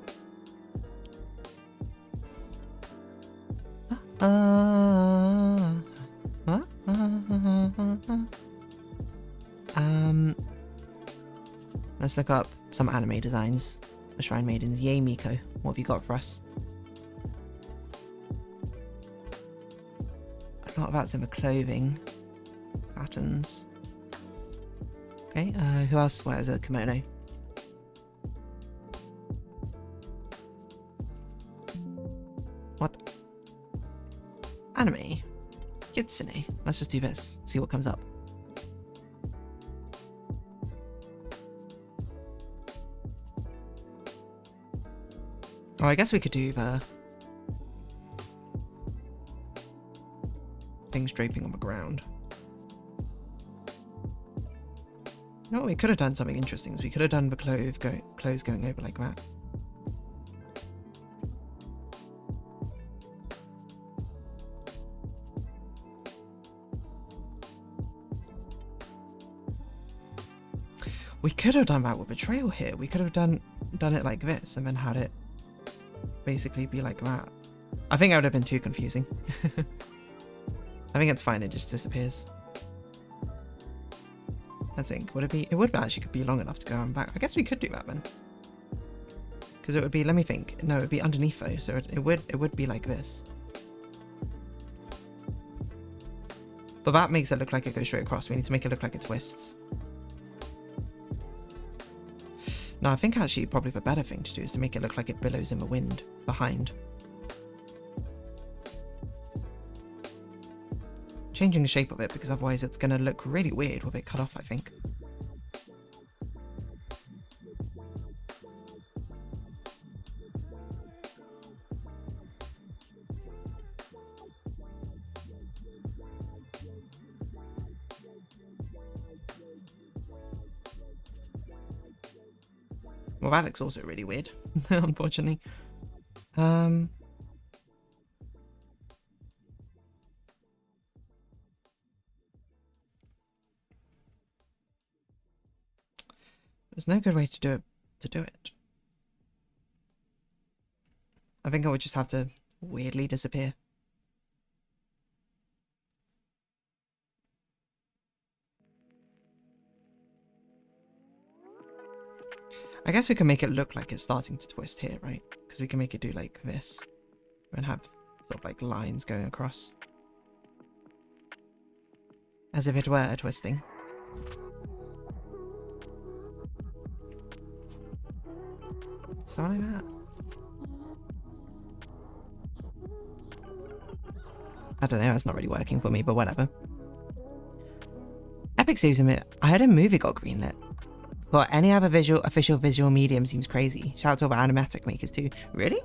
Speaker 1: Let's look up some anime designs. The Shrine Maidens. Yay, Miko. What have you got for us? A lot of that's in the clothing patterns. Okay, who else wears a kimono? What? Anime. Kitsune. Let's just do this. See what comes up. Oh, I guess we could do the things draping on the ground. You know what, we could have done something interesting. So we could have done the clothes going over like that. We could have done that with a trail here. We could have done it like this and then had it basically be like that. I think that would have been too confusing. I think it's fine, it just disappears. I think, would it be, it would actually could be long enough to go on back. I guess we could do that then. Because it would be, let me think, no, it would be underneath though, so it would be like this. But that makes it look like it goes straight across. We need to make it look like it twists. No, I think actually probably the better thing to do is to make it look like it billows in the wind behind. Changing the shape of it because otherwise it's going to look really weird with it cut off, I think. Well, that looks also really weird, unfortunately. There's no good way to do it. I think I would just have to weirdly disappear. I guess we can make it look like it's starting to twist here, right? Because we can make it do like this and have sort of like lines going across. As if it were twisting. Something like that. I don't know, that's not really working for me, but whatever. Epic saves a minute. I heard a movie got greenlit. But any other official visual medium seems crazy. Shout out to all the animatic makers too. Really?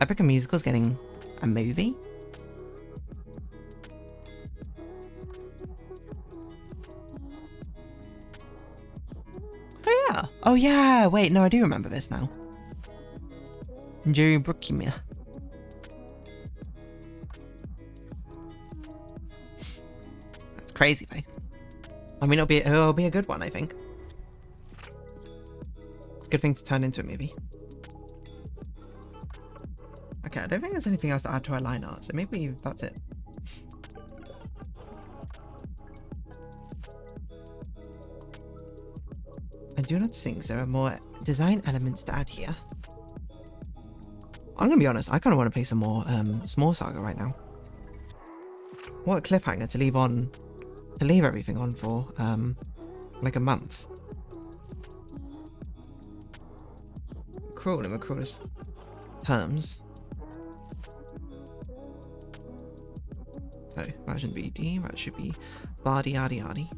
Speaker 1: Epic and Musical's getting a movie? Oh yeah. Oh yeah. Wait, no, I do remember this now. Jerry Bruckheimer. That's crazy though. I mean, it'll be a good one, I think. It's a good thing to turn into a movie. Okay, I don't think there's anything else to add to our line art, so maybe that's it. I do not think there are more design elements to add here. I'm gonna be honest, I kind of want to play some more Small Saga right now. What a cliffhanger to leave everything on for like a month. Cruel in the cruelest terms. Oh, that shouldn't be D, that should be Bardi Ardi Ardi.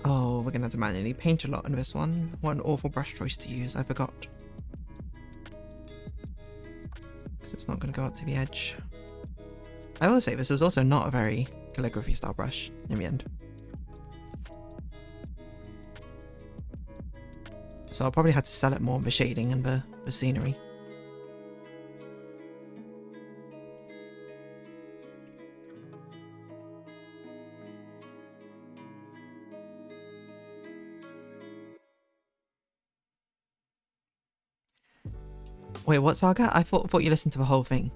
Speaker 1: Oh, we're gonna have to manually paint a lot in this one. What an awful brush choice to use, I forgot. Because it's not gonna go up to the edge. I will say this was also not a very calligraphy style brush in the end. So I'll probably have to sell it more on the shading and the scenery. Wait, what Saga? I thought you listened to the whole thing.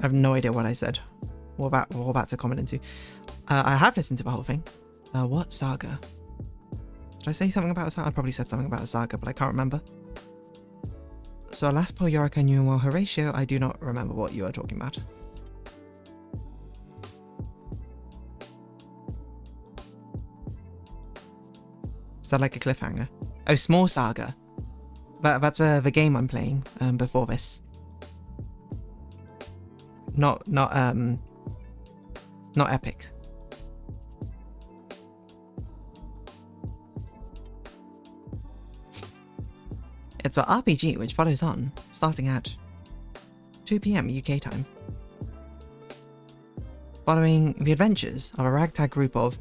Speaker 1: I have no idea what I said. What about to comment into? I have listened to the whole thing. What Saga? Did I say something about a Saga? I probably said something about a Saga, but I can't remember. So last poll Yorika knew well Horatio, I do not remember what you are talking about. Is that like a cliffhanger? Oh, Small Saga. That's the game I'm playing before this. Not Epic. It's an RPG which follows on, starting at 2 PM UK time. Following the adventures of a ragtag group of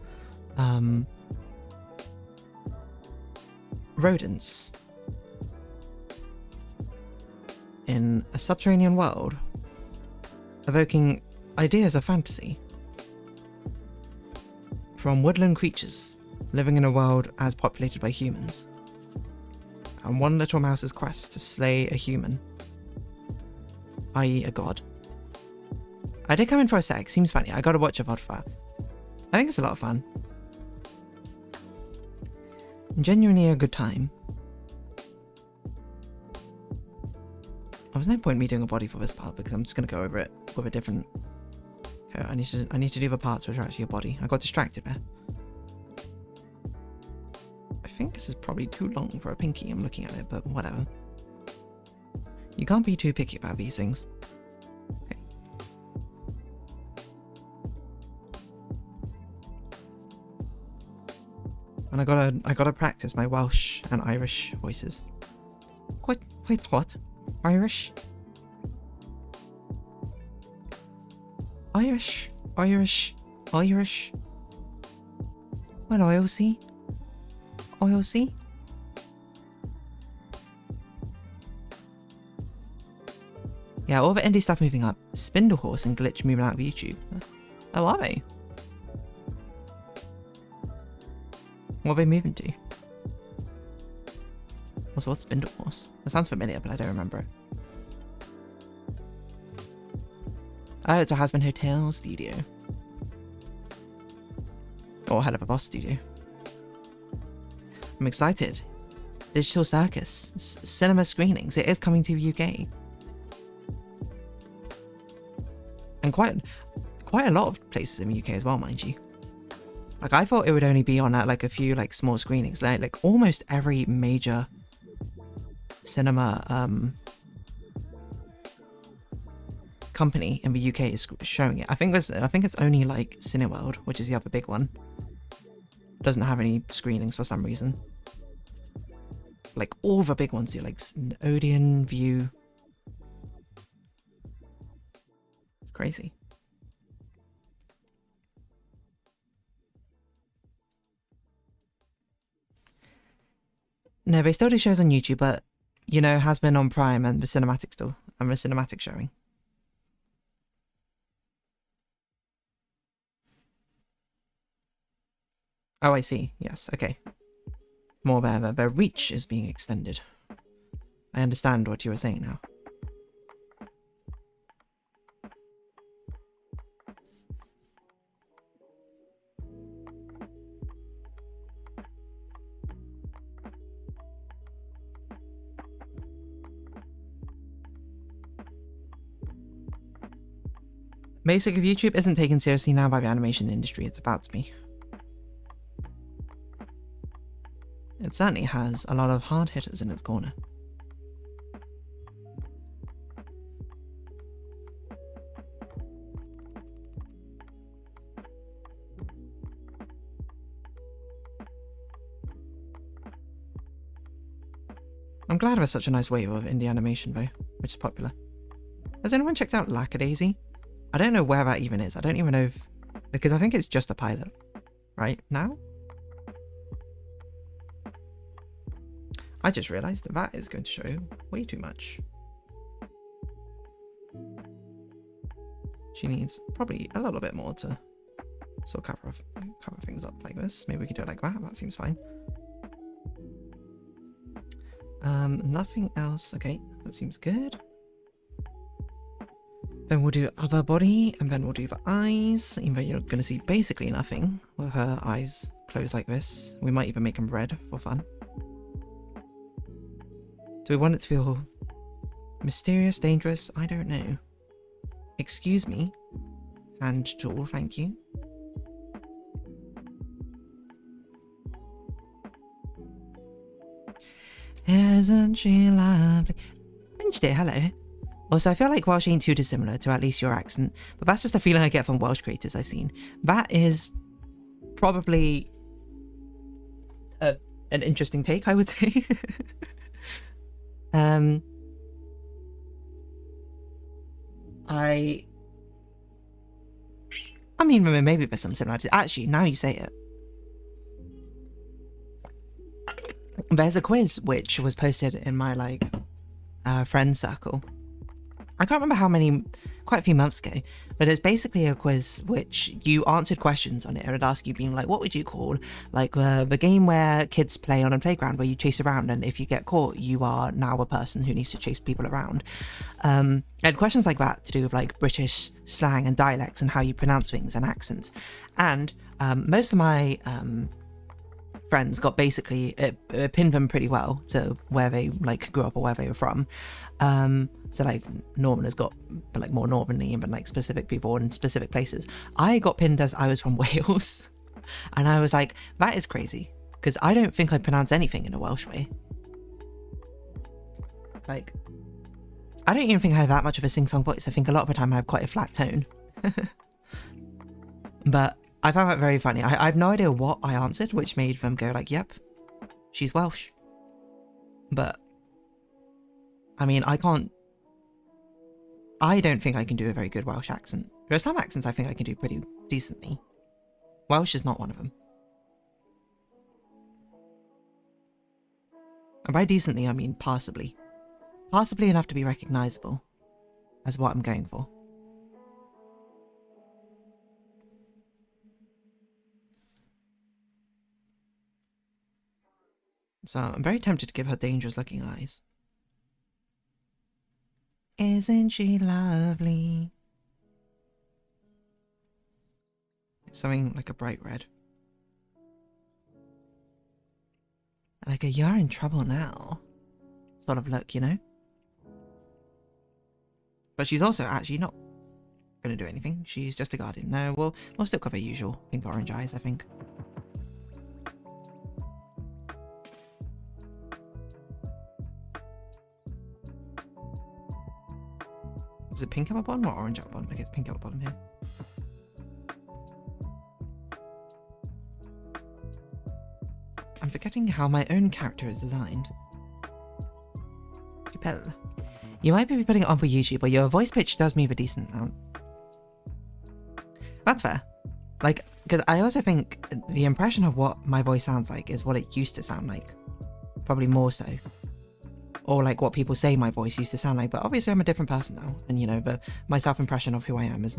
Speaker 1: rodents in a subterranean world, evoking ideas of fantasy from woodland creatures living in a world as populated by humans, and one little mouse's quest to slay a human, i.e. a god. I did come in for a sec, seems funny, I gotta watch a VOD for that. I think it's a lot of fun. Genuinely a good time. There's no point in me doing a body for this part because I'm just gonna go over it with a different. Okay, I need to do the parts which are actually a body. I got distracted there. I think this is probably too long for a pinky. I'm looking at it, but whatever. You can't be too picky about these things. Okay. And I gotta practice my Welsh and Irish voices. Wait, what? Irish? Irish? Irish? Irish? Well, I'll see. I'll see. Yeah, all the indie stuff moving up. Spindle Horse and Glitch moving out of YouTube. Oh, are they? What are they moving to? Also, what's Spindle Horse? It sounds familiar, but I don't remember it. Oh, it's a Hasbin Hotel studio. Or Hell of a Boss studio. I'm excited. Digital Circus. Cinema screenings. It is coming to the UK. And quite a lot of places in the UK as well, mind you. Like, I thought it would only be on at like a few like small screenings. Like almost every major cinema company in the UK is showing it. I think it's only like Cineworld, which is the other big one. Doesn't have any screenings for some reason. Like all the big ones do, like Odeon, View. It's crazy. No, they still do shows on YouTube, but you know, has been on Prime and the cinematic still, and the cinematic showing. Oh, I see. Yes, okay. It's more their reach is being extended. I understand what you were saying now. Basic of YouTube isn't taken seriously now by the animation industry, it's about to be. It certainly has a lot of hard hitters in its corner. I'm glad there's such a nice wave of indie animation though, which is popular. Has anyone checked out Lackadaisy? I don't know where that even is. I don't even know if... because I think it's just a pilot. Right now? I just realised that that is going to show way too much. She needs probably a little bit more to sort of cover things up like this. Maybe we can do it like that. That seems fine. Nothing else. Okay, that seems good. Then we'll do other body, and then we'll do the eyes, even though you're going to see basically nothing with her eyes closed like this. We might even make them red for fun. Do we want it to feel mysterious, dangerous? I don't know. Excuse me. Hand tool, thank you. Isn't she lovely? Wednesday, hello. Also, I feel like Welsh ain't too dissimilar to at least your accent, but that's just a feeling I get from Welsh creators I've seen. That is probably an interesting take, I would say. I mean, maybe there's some similarities. Actually, now you say it. There's a quiz which was posted in my, like, friend circle. I can't remember how many, quite a few months ago, but it's basically a quiz which you answered questions on it. It would ask you being like, what would you call, like, the game where kids play on a playground where you chase around, and if you get caught, you are now a person who needs to chase people around. And questions like that to do with, like, British slang and dialects and how you pronounce things and accents. And most of my friends got basically, it pinned them pretty well to where they, like, grew up or where they were from. So, like, Norman has got, like, more Normandy and, like, specific people in specific places. I got pinned as I was from Wales. And I was like, that is crazy. Because I don't think I pronounce anything in a Welsh way. Like, I don't even think I have that much of a sing-song voice. I think a lot of the time I have quite a flat tone. But I found that very funny. I have no idea what I answered, which made them go like, yep, she's Welsh. But, I mean, I don't think I can do a very good Welsh accent. There are some accents I think I can do pretty decently. Welsh is not one of them. And by decently, I mean passably. Passably enough to be recognisable. as what I'm going for. So I'm very tempted to give her dangerous looking eyes. Isn't she lovely? Something like a bright red. Like a "you're in trouble now" sort of look, you know? But she's also actually not going to do anything. She's just a guardian. No, we'll stick with her usual pink-orange eyes, I think. Is it pink at the bottom or orange at the bottom? Okay, it's pink at the bottom here. I'm forgetting how my own character is designed. Pupil. You might be putting it on for YouTube, but your voice pitch does move a decent amount. That's fair. Like, because I also think the impression of what my voice sounds like is what it used to sound like. Probably more so. Or like what people say my voice used to sound like, but obviously I'm a different person now. And you know, my self-impression of who I am is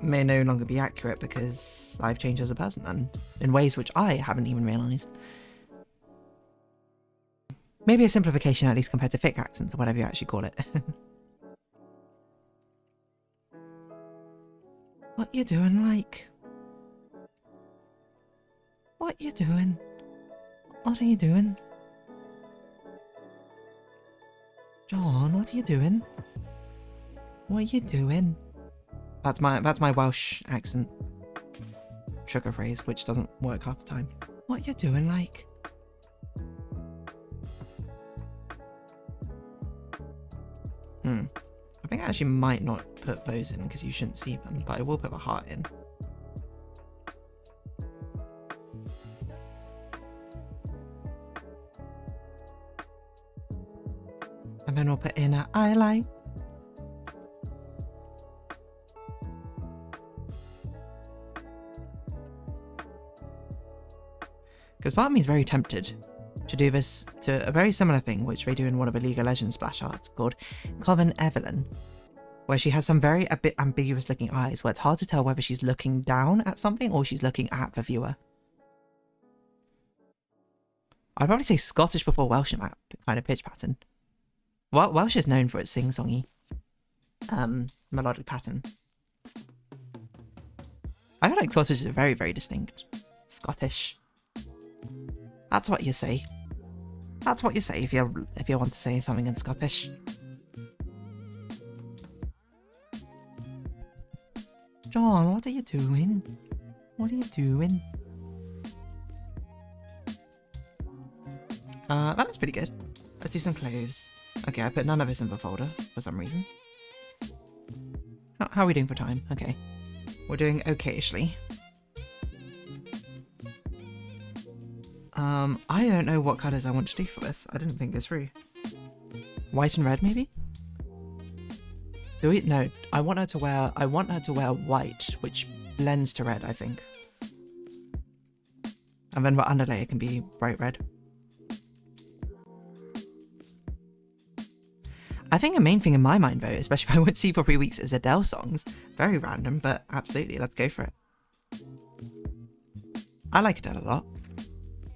Speaker 1: may no longer be accurate because I've changed as a person and in ways which I haven't even realised. Maybe a simplification at least compared to thick accents or whatever you actually call it. What you doing, like? What you doing? What are you doing? John, what are you doing? What are you doing? That's my Welsh accent trigger phrase, which doesn't work half the time. What you doing, like? I think I actually might not put those in because you shouldn't see them, but I will put a heart in. And then we'll put in an eyeliner. Because part of me is very tempted to do this to a very similar thing, which they do in one of the League of Legends splash arts called Coven Evelyn, where she has some very a bit ambiguous looking eyes where it's hard to tell whether she's looking down at something or she's looking at the viewer. I'd probably say Scottish before Welsh in that kind of pitch pattern. Well, Welsh is known for its sing-songy melodic pattern. I feel like Scottish is very, very distinct. Scottish. That's what you say. That's what you say if you want to say something in Scottish. John, what are you doing? What are you doing? That looks pretty good. Let's do some clothes. Okay, I put none of this in the folder for some reason. How are we doing for time? Okay. We're doing okay-ishly. I don't know what colours I want to do for this. I didn't think this through. White and red, maybe? Do we? No, I want her to wear white, which blends to red, I think. And then the underlayer can be bright red. I think the main thing in my mind, though, especially if I would see for 3 weeks, is Adele songs. Very random, but absolutely, let's go for it. I like Adele a lot.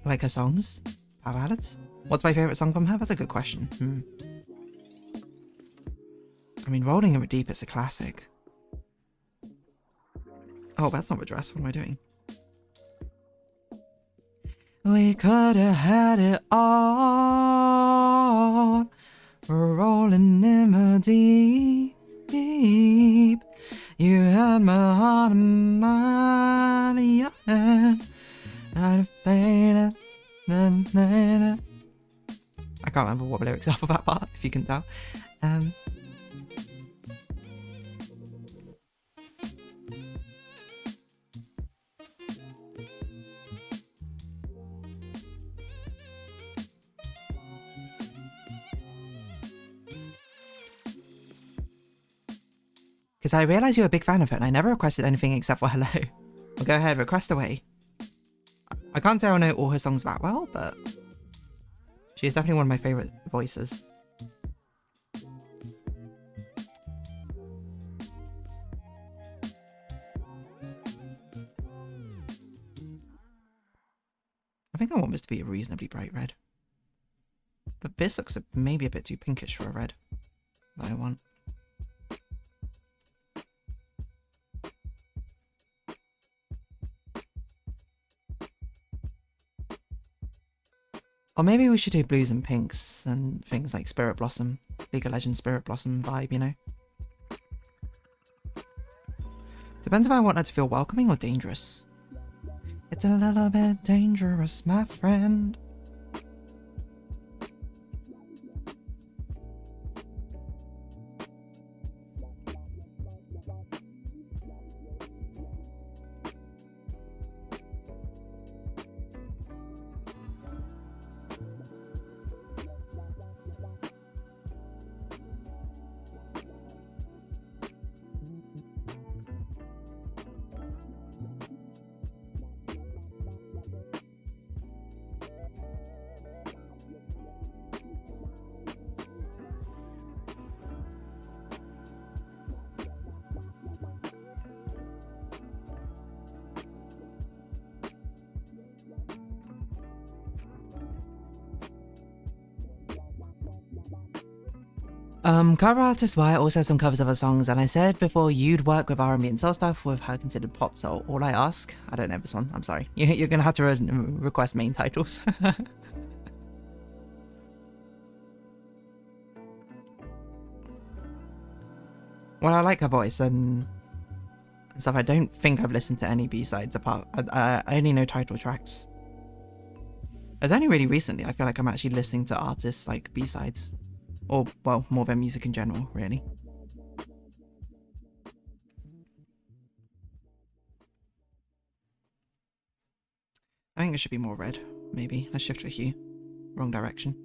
Speaker 1: I like her songs. Power ballads. What's my favourite song from her? That's a good question. I mean, Rolling in the Deep is a classic. Oh, that's not the dress. What am I doing? We could have had it all. Rolling in the deep. You had my heart and mind in your hand. I can't remember what the lyrics are for that part, if you can tell. Because I realise you're a big fan of her and I never requested anything except for hello. Well, go ahead, request away. I can't say I know all her songs that well, but she's definitely one of my favourite voices. think I want this to be a reasonably bright red. But this looks maybe a bit too pinkish for a red that I want. Or maybe we should do blues and pinks and things like Spirit Blossom, League of Legends Spirit Blossom vibe, you know? Depends if I want her to feel welcoming or dangerous. It's a little bit dangerous, my friend. Cover artist Wyatt also has some covers of her songs, and I said before you'd work with R&B and soul stuff with her considered pop, so all I ask, I don't know this one, I'm sorry. You're gonna have to request main titles. Well, I like her voice and stuff. I don't think I've listened to any B-sides apart. I only know title tracks. It's only really recently I feel like I'm actually listening to artists like B-sides. Or, well, more their music in general, really. I think it should be more red, maybe. Let's shift the hue. Wrong direction.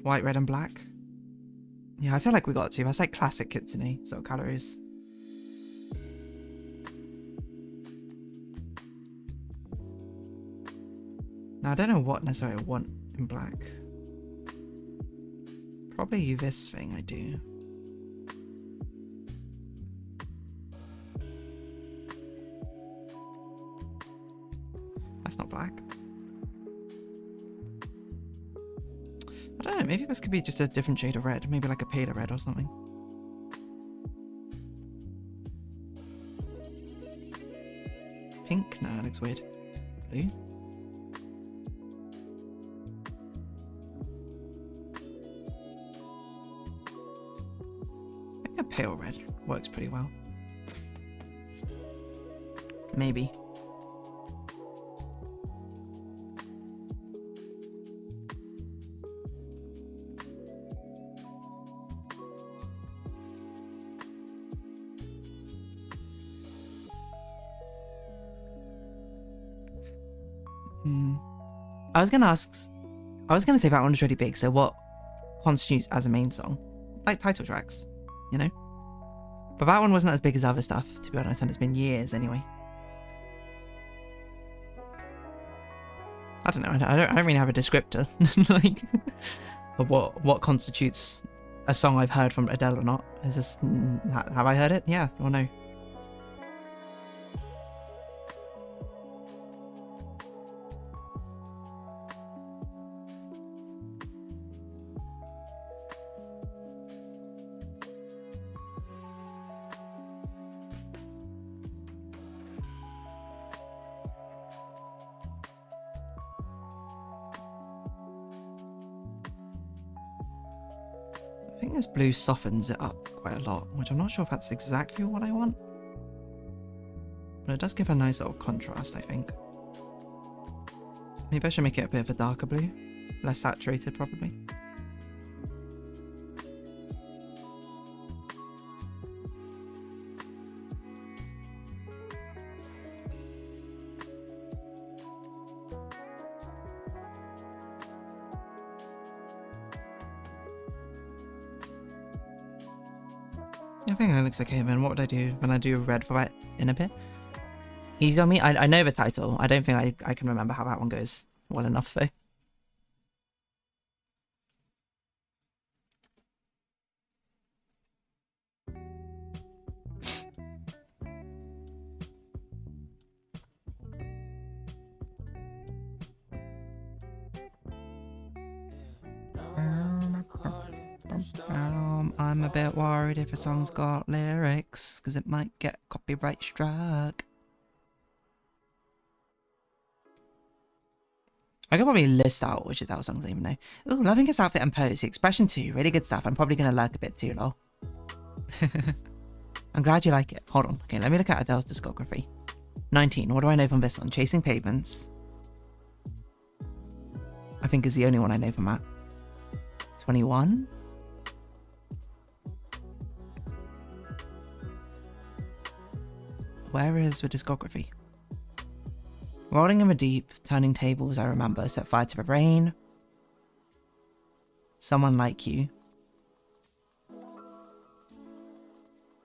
Speaker 1: White, red, and black. Yeah, I feel like we got to. That's like classic Kitsune sort of colours. Now, I don't know what necessarily I want in black. Probably this thing I do. That's not black. I don't know, maybe this could be just a different shade of red. Maybe like a paler red or something. Pink? Nah, that looks weird. Blue? Pale red works pretty well. Maybe. I was gonna say that one was really big, so what constitutes as a main song? Like title tracks, you know? But that one wasn't as big as other stuff, to be honest, and it's been years anyway. I don't know, I don't really have a descriptor, like, of what constitutes a song I've heard from Adele or not. It's just, have I heard it? Yeah, or no? I think this blue softens it up quite a lot, which I'm not sure if that's exactly what I want. But it does give a nice sort of contrast, I think. Maybe I should make it a bit of a darker blue. Less saturated, probably. I think that looks okay, man. What would I do when I do red for that in a bit? Easy on me? I know the title. I don't think I can remember how that one goes well enough, though.
Speaker 2: I'm a bit worried if a song's got lyrics, because it might get copyright struck. I could probably list out which Adele songs I even know. Ooh, loving his outfit and pose. The expression too. Really good stuff. I'm probably going to lurk a bit too, lol. I'm glad you like it. Hold on. Okay, let me look at Adele's discography. 19. What do I know from this one? Chasing Pavements. I think is the only one I know from that. 21. Where is the discography? Rolling in the Deep, Turning Tables, I remember. Set Fire to the Rain. Someone Like You.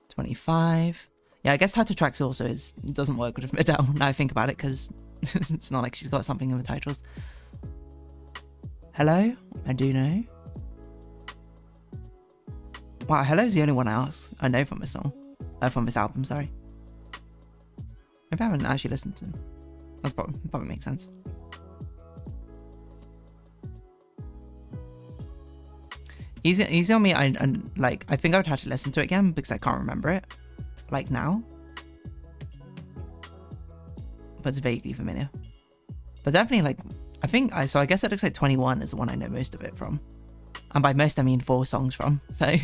Speaker 2: 25. Yeah, I guess title tracks also doesn't work with Adele now I think about it, because it's not like she's got something in the titles. Hello? I do know. Wow, Hello's the only one else I know from this song. From this album, sorry. Maybe I haven't actually listened to them. That's probably makes sense. Easy on me. I think I would have to listen to it again because I can't remember it, like now. But it's vaguely familiar. But definitely so I guess it looks like 21 is the one I know most of it from, and by most I mean 4 songs from. So.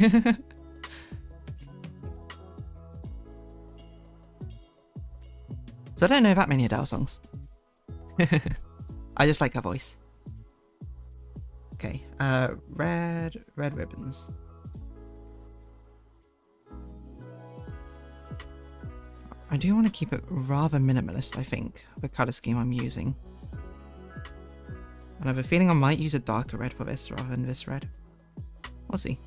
Speaker 2: So I don't know that many Adele songs. I just like her voice. Okay, red ribbons. I do want to keep it rather minimalist, I think, the colour scheme I'm using. And I have a feeling I might use a darker red for this rather than this red. We'll see.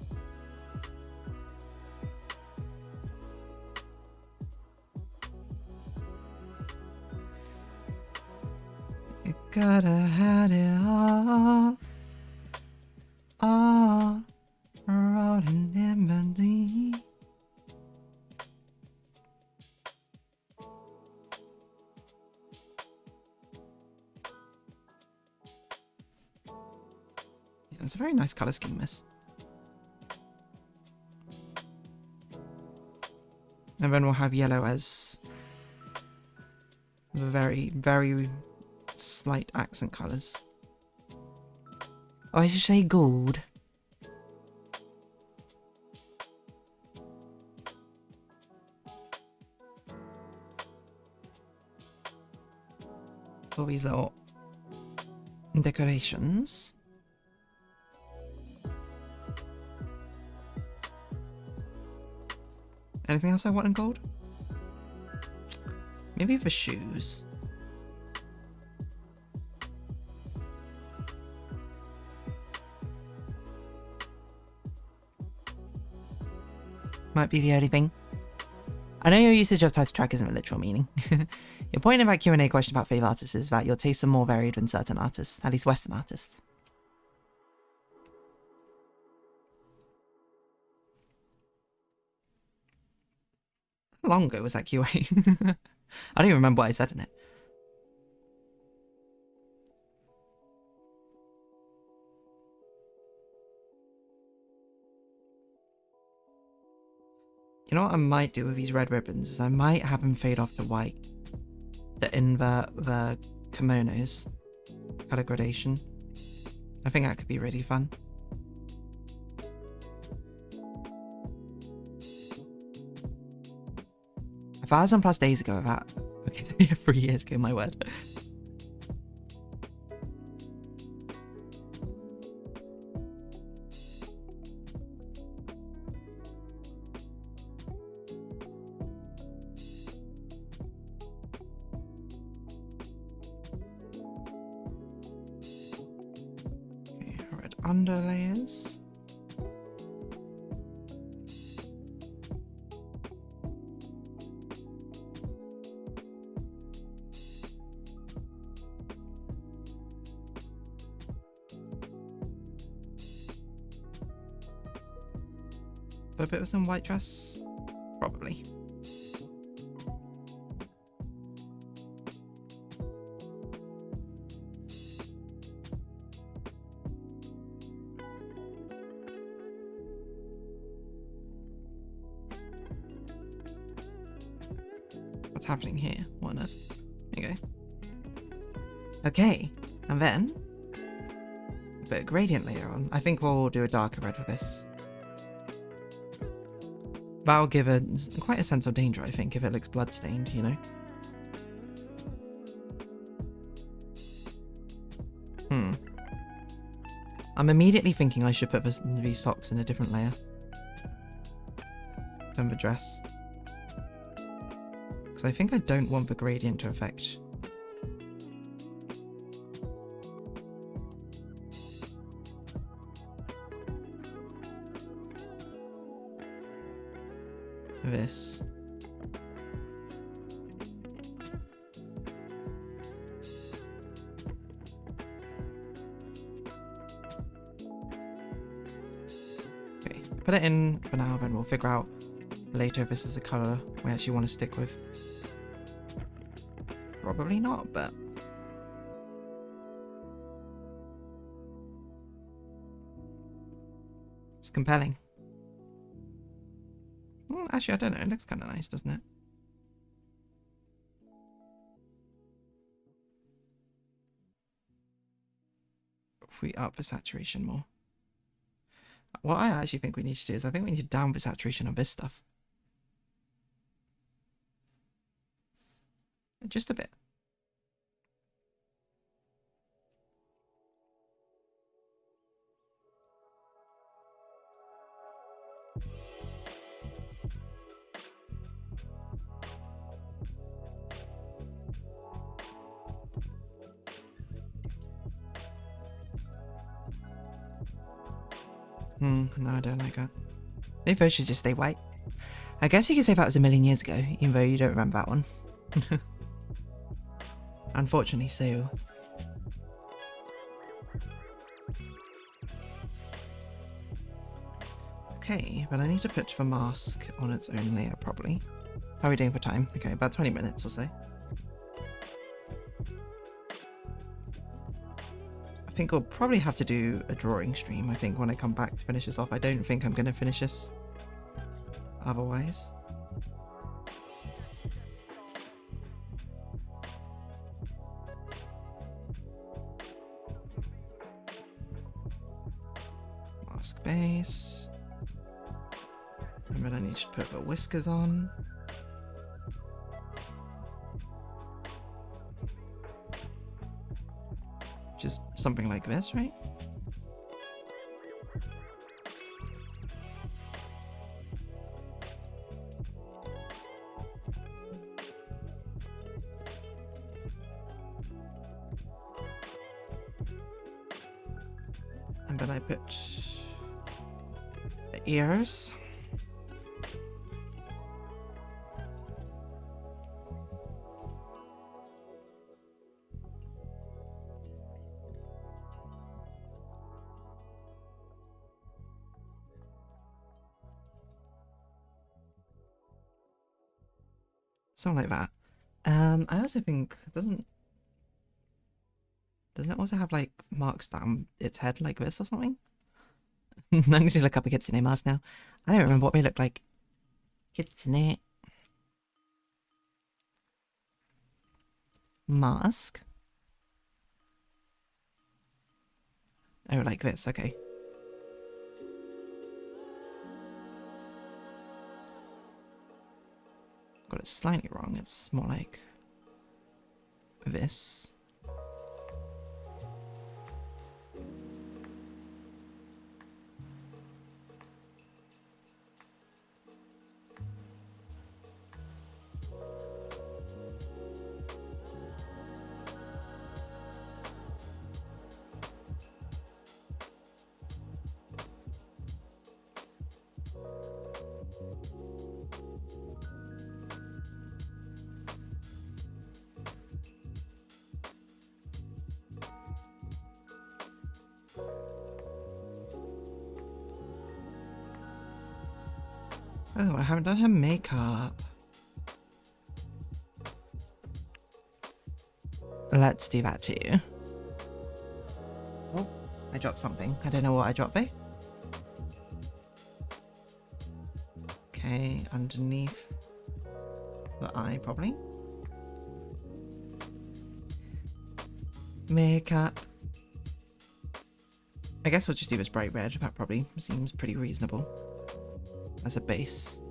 Speaker 2: You gotta have it all rolling in the deep. Yeah, it's a very nice colour scheme, this. And then we'll have yellow as the very, very slight accent colours. Oh, I should say gold. All these little decorations. Anything else I want in gold? Maybe for shoes. Might be the only thing. I know your usage of title track isn't a literal meaning. Your point in that Q&A question about favourite artists is that your tastes are more varied than certain artists, at least Western artists. How long ago was that Q&A? I don't even remember what I said in it. You know what I might do with these red ribbons is I might have them fade off to white to invert the kimonos colour gradation. I think that could be really fun. 1,000+ days ago of that. Okay, so yeah, 3 years ago, my word. Okay, red underlayers. A bit of some white dress? Probably.
Speaker 1: What's happening here? What on earth? There you go. Okay, and then put a gradient layer on. I think we'll do a darker red for this. That'll give it quite a sense of danger, I think, if it looks bloodstained, you know? I'm immediately thinking I should put these socks in a different layer than the dress. Because I think I don't want the gradient to affect this. Okay, put it in for now, then we'll figure out later if this is a colour we actually want to stick with. Probably not, but it's compelling. Well, actually, I don't know. It looks kind of nice, doesn't it? If we up the saturation more. What I actually think we need to do is I think we need to down the saturation of this stuff. Just a bit. No, I don't like that. Maybe those should just stay white. I guess you could say that was a million years ago, even though you don't remember that one. Unfortunately so. Okay, but I need to put the mask on its own layer, probably. How are we doing for time? Okay, about 20 minutes or so. I think we'll probably have to do a drawing stream, I think, when I come back to finish this off. I don't think I'm going to finish this otherwise. Mask base. And then I need to put the whiskers on. Just something like this, right? And then I put the ears. Something like that. I also think doesn't it also have like marks down its head like this or something? I need to look up a kitsune mask now. I don't remember what they look like. Kitsune mask. Oh, like this. Okay. Got it slightly wrong. It's more like this. Oh, I haven't done her makeup. Let's do that too. Oh, I dropped something. I don't know what I dropped there. Okay, underneath the eye probably. Makeup. I guess we'll just do this bright red. That probably seems pretty reasonable as a base.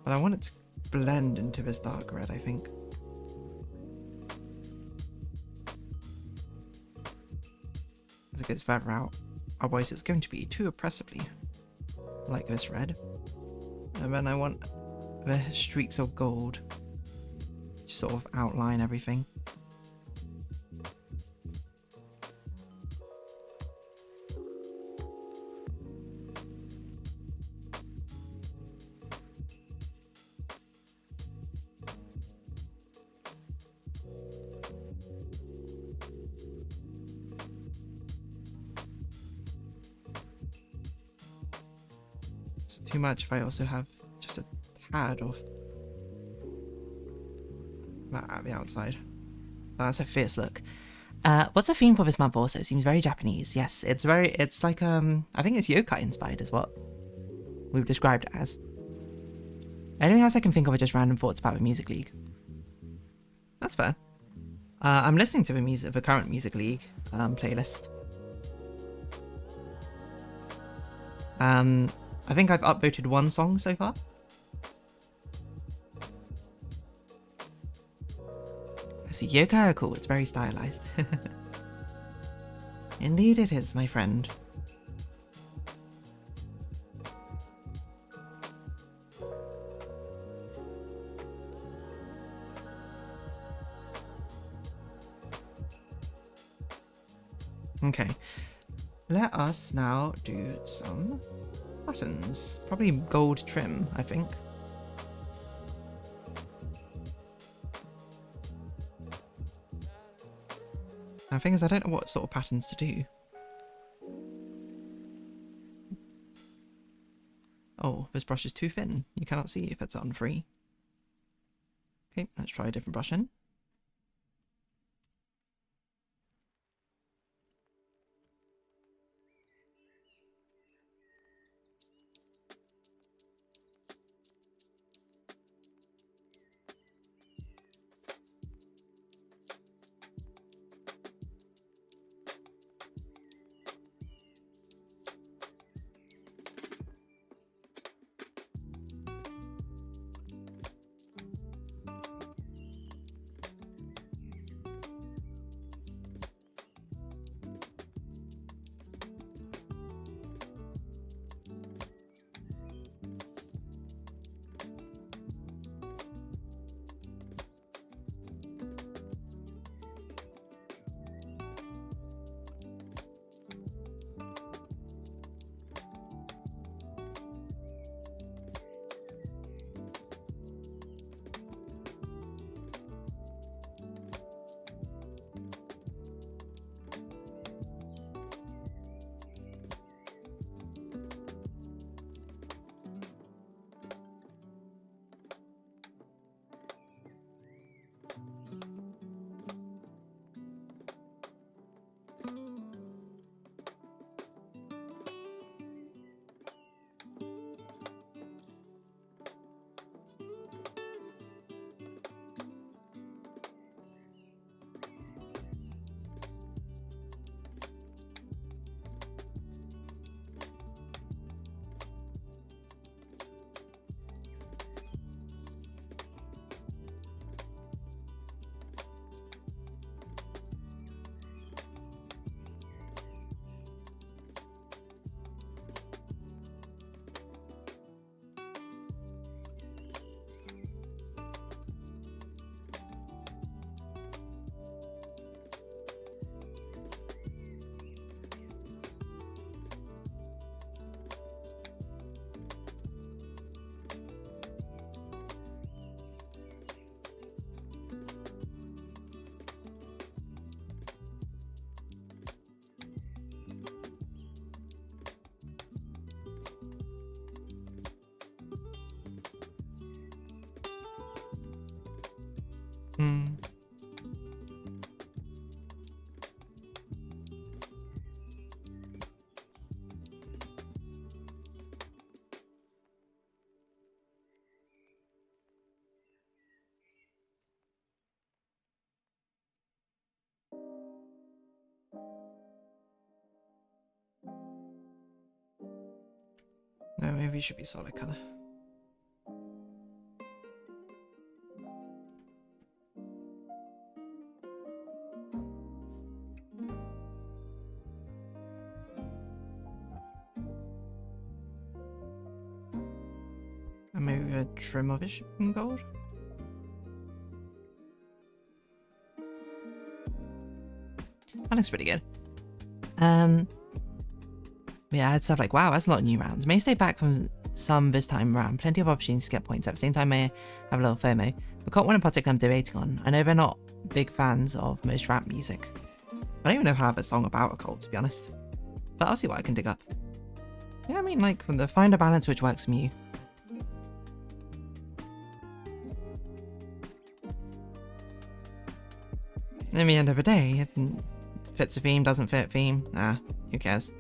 Speaker 1: But I want it to blend into this dark red, I think. As it goes that route. Otherwise it's going to be too oppressively like this red. And then I want the streaks of gold to sort of outline everything. It's too much if I also have just a tad of that at the outside. That's a fierce look. What's the theme for this month also? It seems very Japanese. Yes, it's like, I think it's yokai inspired is what we've described it as. Anything else I can think of are just random thoughts about the Music League. That's fair. I'm listening to the current Music League playlist. I think I've upvoted one song so far. I see, yokai are cool, it's very stylized. Indeed it is, my friend. Okay, let us now do some buttons. Probably gold trim, I think. The thing is, I don't know what sort of patterns to do. Oh, this brush is too thin. You cannot see if it's on free. Okay, let's try a different brush in. maybe we should be solid color. And maybe a trim of it should be in gold. That looks pretty good. Yeah, I had stuff like, wow, that's a lot of new rounds. May stay back from some this time around. Plenty of opportunities to get points. At the same time, may have a little FOMO. But got one in particular I'm debating on. I know they're not big fans of most rap music. I don't even know how I have a song about a cult, to be honest. But I'll see what I can dig up. Yeah, I mean, like, find a balance which works for you. And in the end of the day, it fits a theme, doesn't fit a theme. Nah, who cares?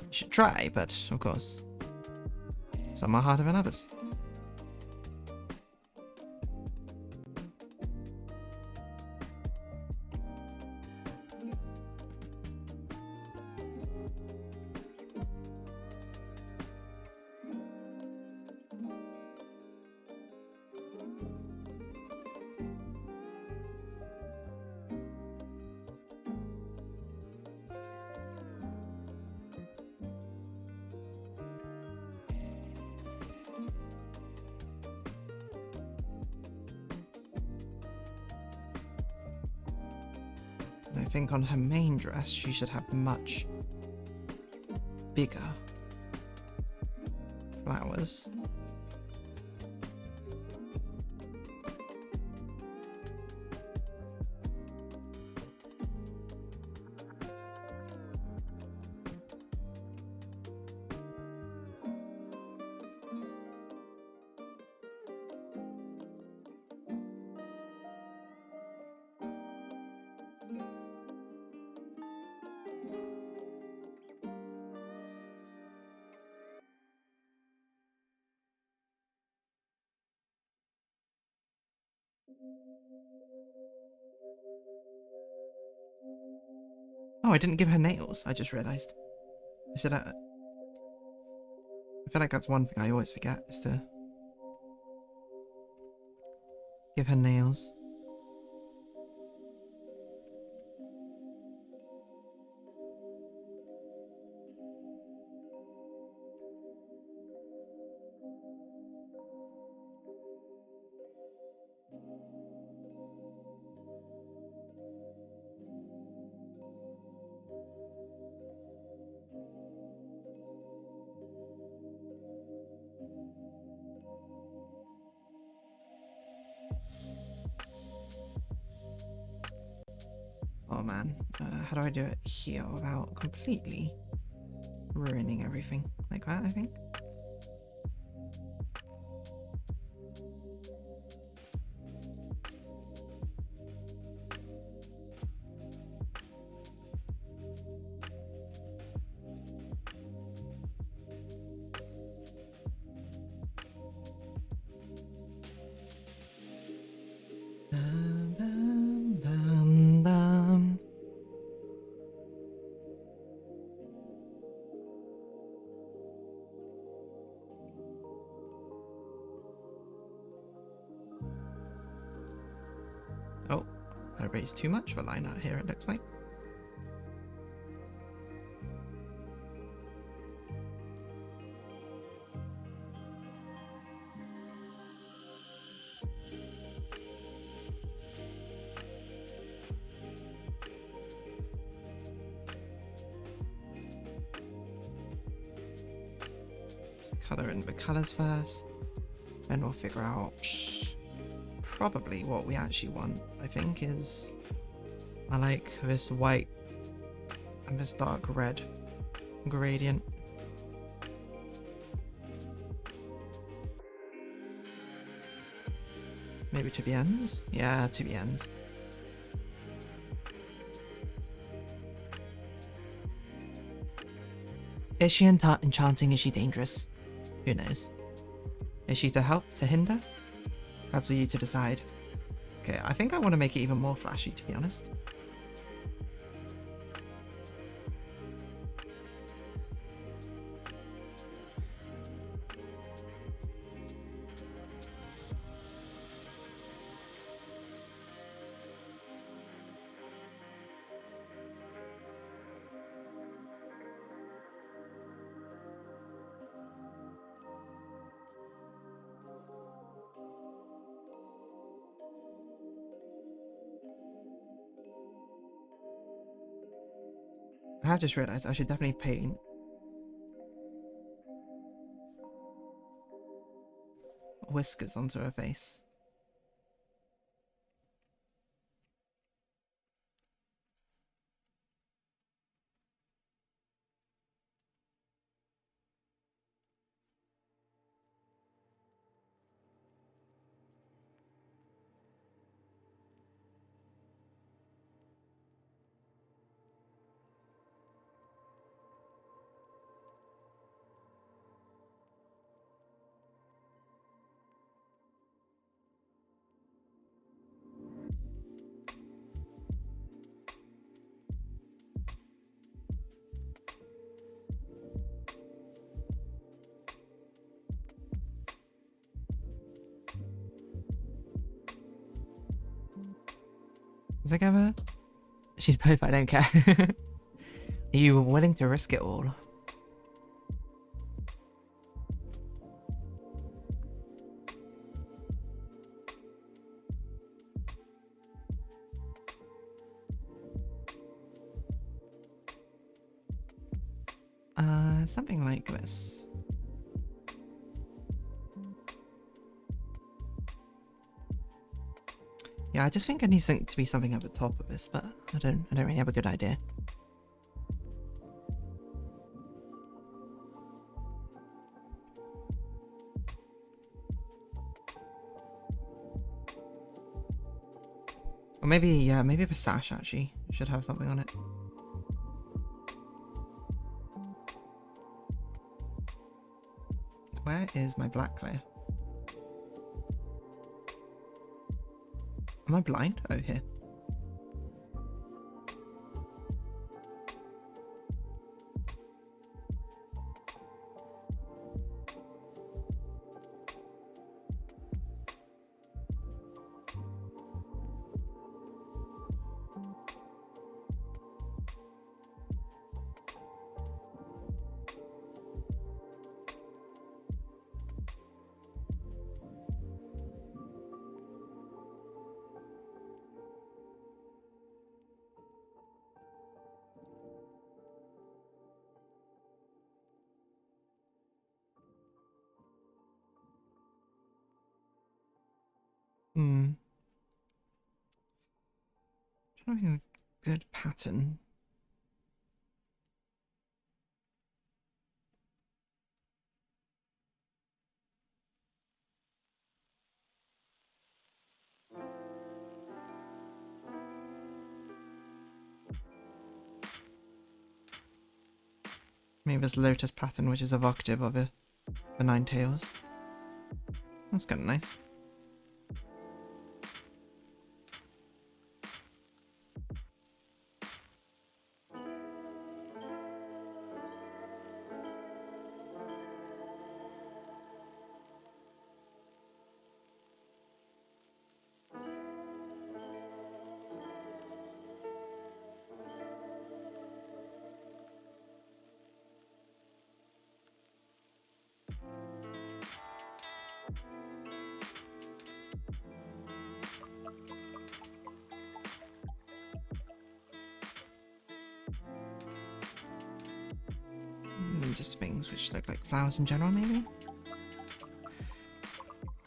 Speaker 1: You should try, but of course, some are harder than others. I think on her main dress, she should have much bigger flowers. Oh, I didn't give her nails. I just realised. I should. I feel like that's one thing I always forget is to give her nails. Oh man, how do I do it here without completely ruining everything? Like that, I think. Dum, dum, dum, dum. Oh, I raised too much of a line out here, it looks like. Colour in the colours first, then we'll figure out probably what we actually want. I think is I like this white and this dark red gradient. Maybe to the ends? Yeah, to the ends. Is she enchanting? Is she dangerous? Who knows? Is she to help? To hinder? That's for you to decide. Okay, I think I want to make it even more flashy, to be honest. have just realised I should definitely paint whiskers onto her face. Zach ever? She's both, I don't care. Are you willing to risk it all? Something like this. Yeah, I just think it needs to be something at the top of this, but I don't really have a good idea. Or maybe, yeah, maybe the sash actually should have something on it. Where is my black layer? Am I blind? Oh, here. Trying to think of a good pattern. Maybe this lotus pattern, which is evocative of the nine tails. That's kind of nice. Just things which look like flowers in general, maybe?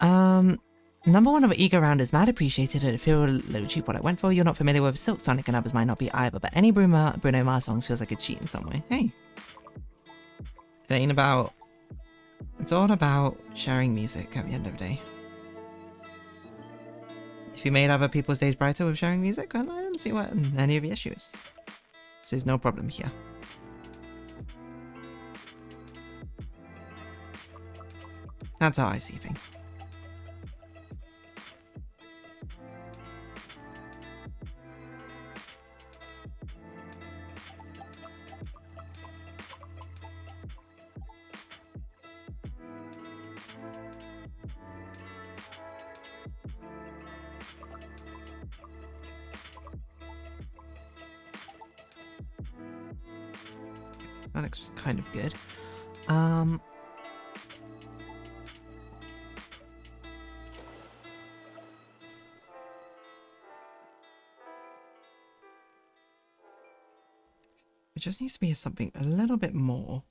Speaker 1: Number one of the Ego round is mad appreciated. I feel a little cheap what I went for. You're not familiar with Silk Sonic and others might not be either, but any Bruno Mars songs feels like a cheat in some way. Hey. It ain't about... It's all about sharing music at the end of the day. If you made other people's days brighter with sharing music, well, I don't see what any of the issue is. So there's no problem here. That's how I see things. That looks kind of good.
Speaker 2: It just needs to be something a little bit more.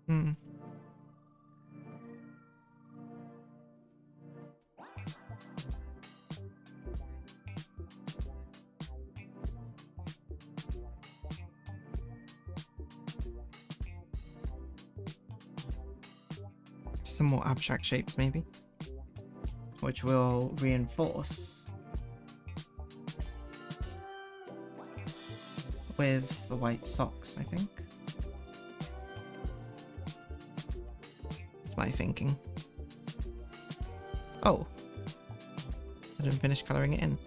Speaker 2: Hmm. Some more abstract shapes, maybe, which will reinforce with the white socks, I think. That's my thinking. Oh, I didn't finish colouring it in.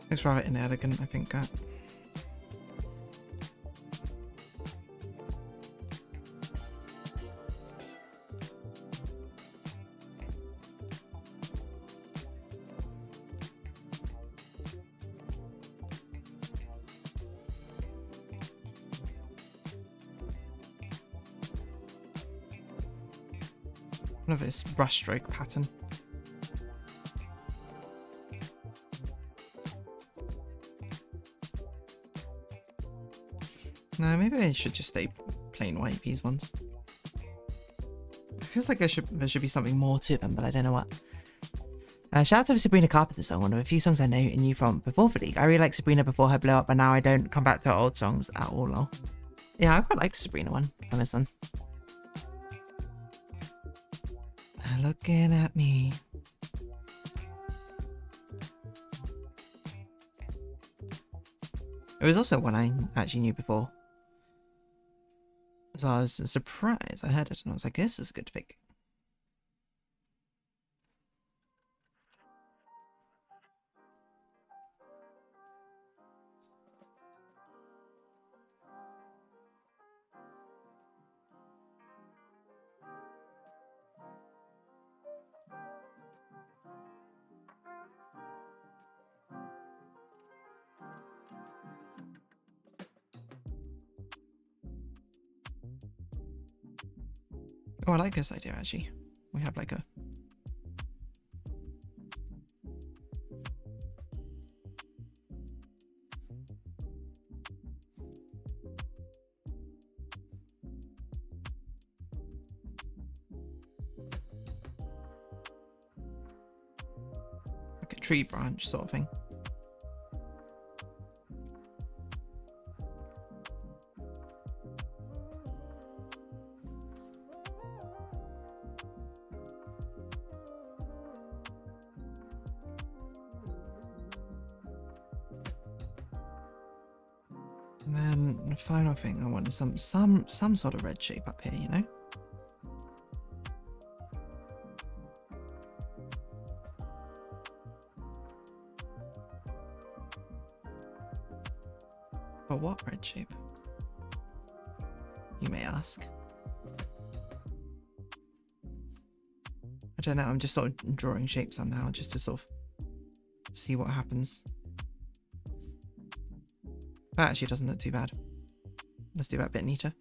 Speaker 2: Looks rather inelegant, I think, that. One of this brushstroke pattern. No, maybe I should just stay plain white, these ones. It feels like there should be something more to them, but I don't know what. Shout out to Sabrina Carpenter song, one of a few songs I know and knew from before the league. I really like Sabrina before her blow up, but now I don't come back to her old songs at all. Lol. Yeah, I quite like the Sabrina one from this one. Looking at me. It was also one I actually knew before. So I was surprised. I heard it and I was like, this is a good pick. Oh, I like this idea, actually. We have like a... like a tree branch sort of thing. And then the final thing I want is some sort of red shape up here, you know?
Speaker 1: But what red shape? You may ask. I don't know, I'm just sort of drawing shapes on now just to sort of see what happens. That actually doesn't look too bad. Let's do that a bit neater.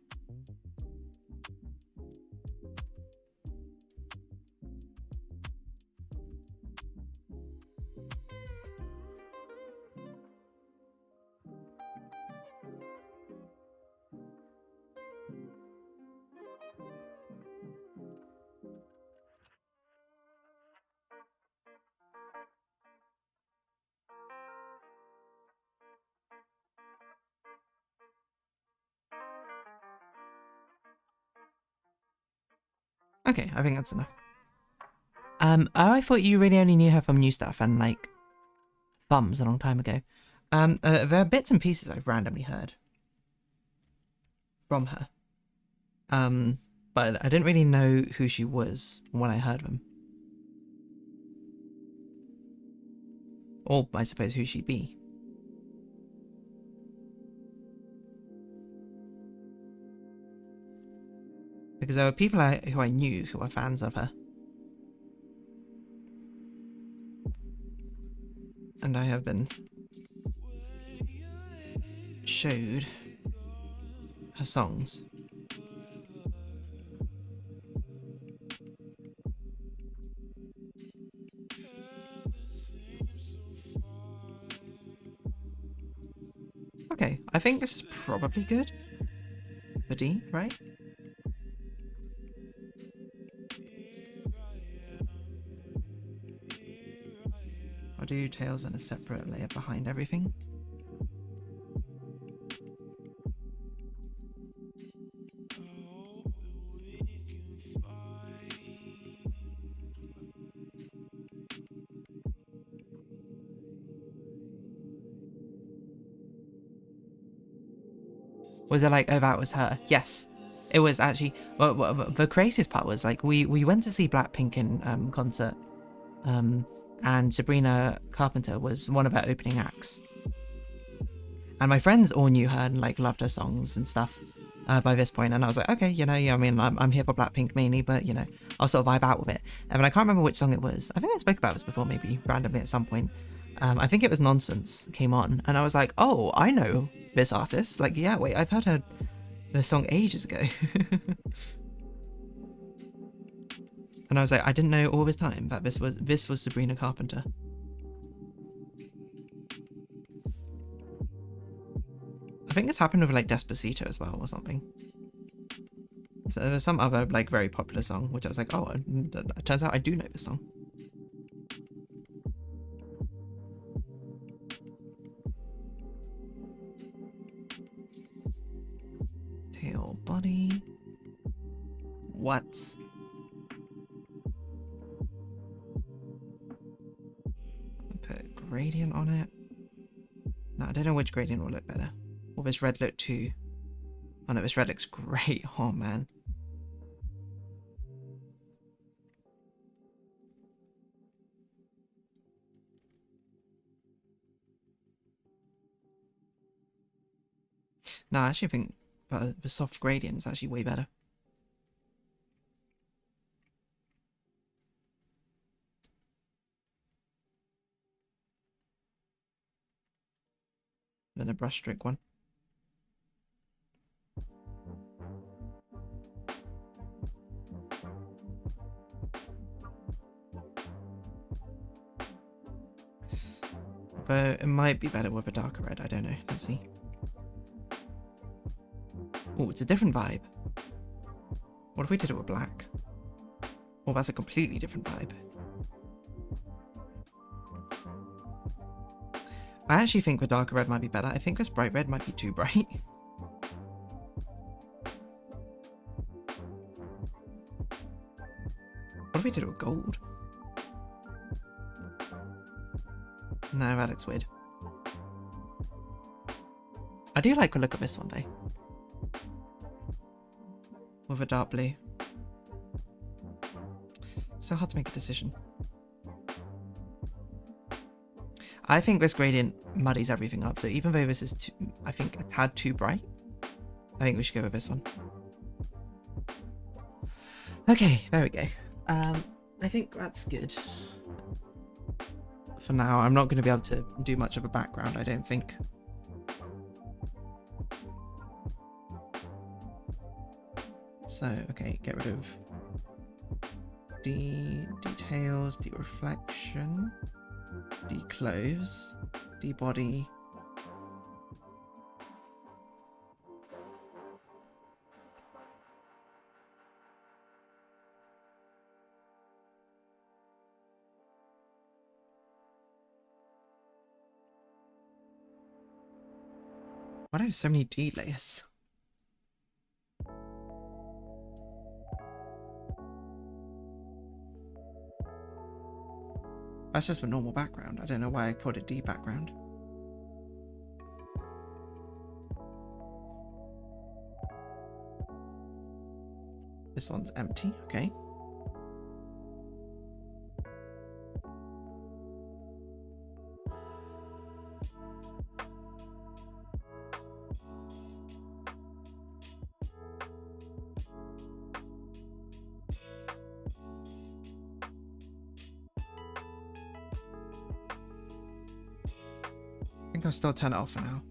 Speaker 1: Okay, I think that's enough. I thought you really only knew her from new stuff and like Thumbs a long time ago. There are bits and pieces I've randomly heard from her. But I didn't really know who she was when I heard them. Or I suppose who she'd be. Because there were people who I knew who were fans of her. And I have been showed her songs. Okay, I think this is probably good for D, right? I'll do tails on a separate layer behind everything. Was it like, oh, that was her? Yes, it was actually. Well, the craziest part was like we went to see Blackpink in concert, and Sabrina Carpenter was one of her opening acts. And my friends all knew her and like loved her songs and stuff by this point. And I was like, okay, you know, yeah, I mean, I'm here for Blackpink mainly, but you know, I'll sort of vibe out with it. And I can't remember which song it was. I think I spoke about this before, maybe randomly at some point. I think it was Nonsense came on, and I was like, oh, I know this artist. Like, yeah, wait, I've heard the song ages ago. And I was like, I didn't know all this time that this was Sabrina Carpenter. I think this happened with like Despacito as well or something. So there was some other like very popular song which I was like, oh, it turns out I do know this song. Tail body. What? Put gradient on it. No, I don't know which gradient will look better. Will this red look too? Oh no, this red looks great. Oh man. No, I actually think the soft gradient is actually way better. Than a brush stroke one. But it might be better with a darker red, I don't know. Let's see. Oh, it's a different vibe. What if we did it with black? Oh, that's a completely different vibe. I actually think the darker red might be better. I think this bright red might be too bright. What if we did it with gold? No, that looks weird. I do like the look of this one though. With a dark blue. So hard to make a decision. I think this gradient muddies everything up. So even though this is, too, I think, a tad too bright, I think we should go with this one. Okay, there we go. I think that's good. For now, I'm not going to be able to do much of a background, I don't think. So, okay, get rid of details, reflection, clothes, body. Why do I have so many D layers? That's just a normal background. I don't know why I called it D background. This one's empty, okay. I think I'll still turn it off for now.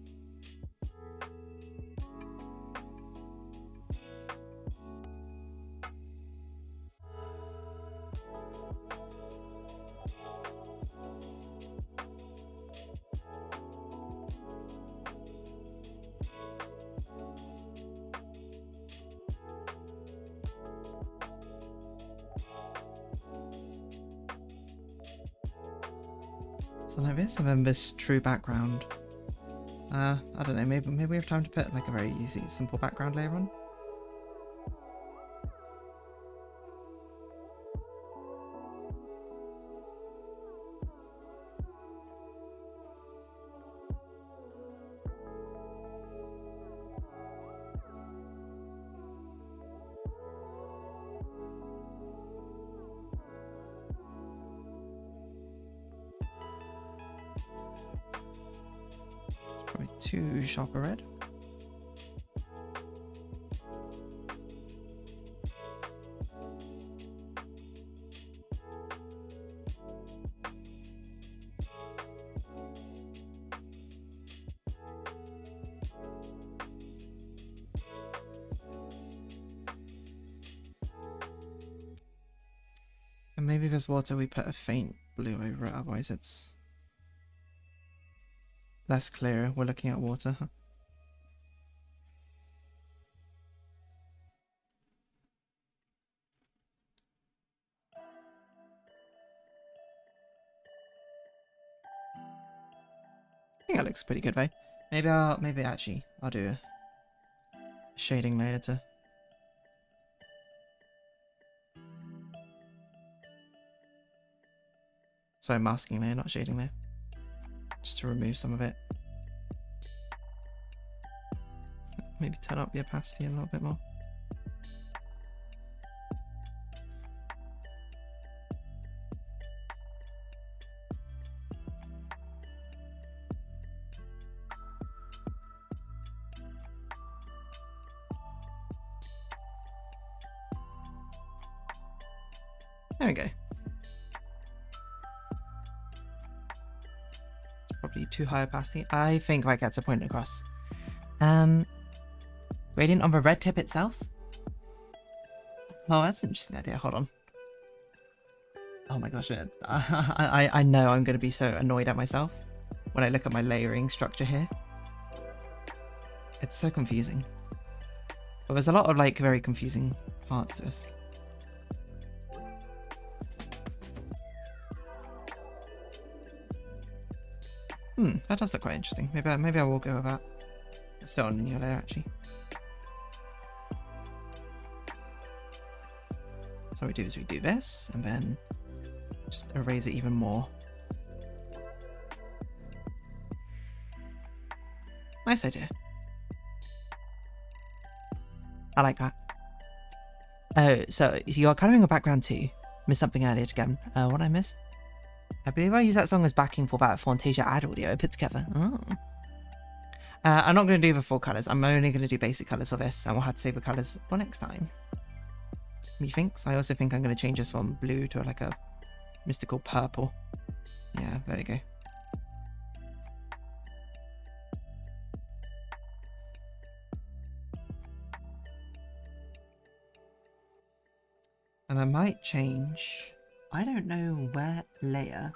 Speaker 1: So like this, and then this true background. I don't know, maybe we have time to put like a very easy, simple background layer on. Probably too sharp a red. And maybe this water we put a faint blue over it, otherwise it's less clear. We're looking at water. I think that looks pretty good, though. Maybe I'll do a shading layer to. Sorry, masking layer, not shading layer. Just to remove some of it. Maybe turn up the opacity a little bit more. There we go. It's probably too high opacity. I think that gets a point across. Gradient on the red tip itself? Oh, that's an interesting idea. Hold on. Oh my gosh, I know I'm going to be so annoyed at myself when I look at my layering structure here. It's so confusing. But there's a lot of like very confusing parts to this. That does look quite interesting. Maybe I will go with that. It's still on a new layer actually. So what we do is we do this and then just erase it even more. Nice idea. I like that. Oh, so you're colouring a background too. Missed something earlier again. What did I miss? I believe I use that song as backing for that Fantasia ad audio I put together. Oh. I'm not going to do the full colours. I'm only going to do basic colours for this, and we'll have to save the colours for next time. Methinks. I also think I'm going to change this from blue to like a mystical purple. Yeah, there we go. And I might change... I don't know where layer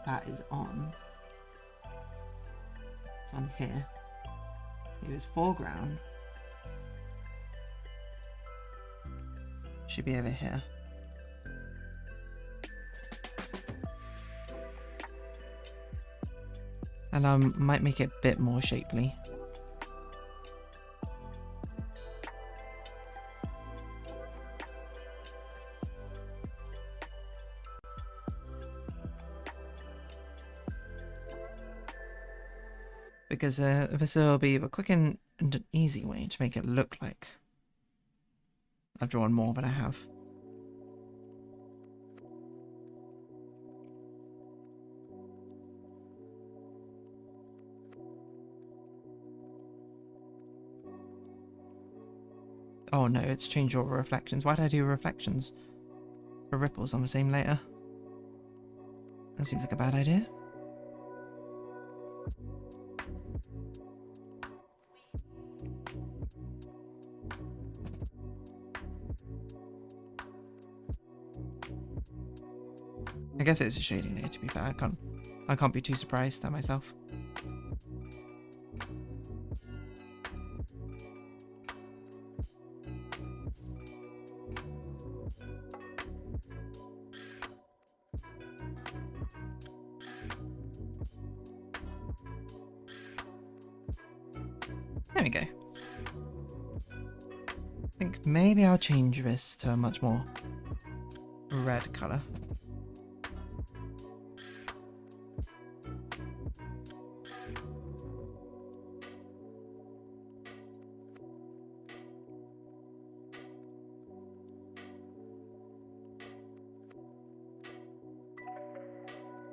Speaker 1: that is on. It's on here. It was foreground. Should be over here. And I might make it a bit more shapely. Because this will be a quick and an easy way to make it look like I've drawn more than I have. Oh no, it's changed all reflections. Why did I do reflections for ripples on the same layer? That seems like a bad idea. I guess it's a shading layer, to be fair. I can't be too surprised at myself. There we go. I think maybe I'll change this to a much more red colour.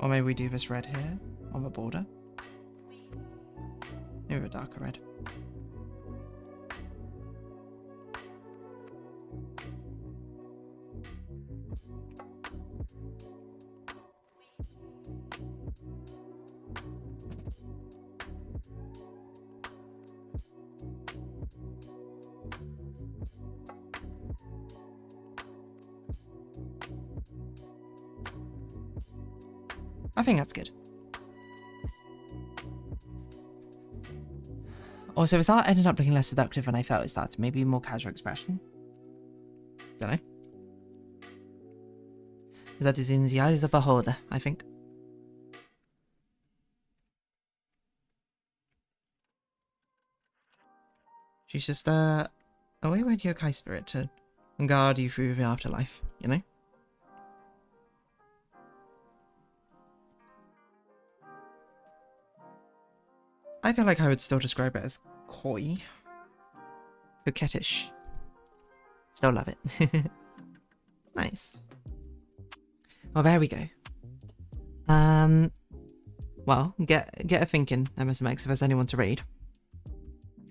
Speaker 1: Or maybe we do this red here on the border. Maybe a darker red. I think that's good. Also, this art ended up looking less seductive than I felt it started. Maybe more casual expression. Don't know. That is in the eyes of the beholder, I think. She's just, away went your Yokai spirit to guard you through the afterlife, you know? I feel like I would still describe it as coy. Coquettish. Still love it. Nice. Well, there we go. Well, get a thinking, MSMX, if there's anyone to raid.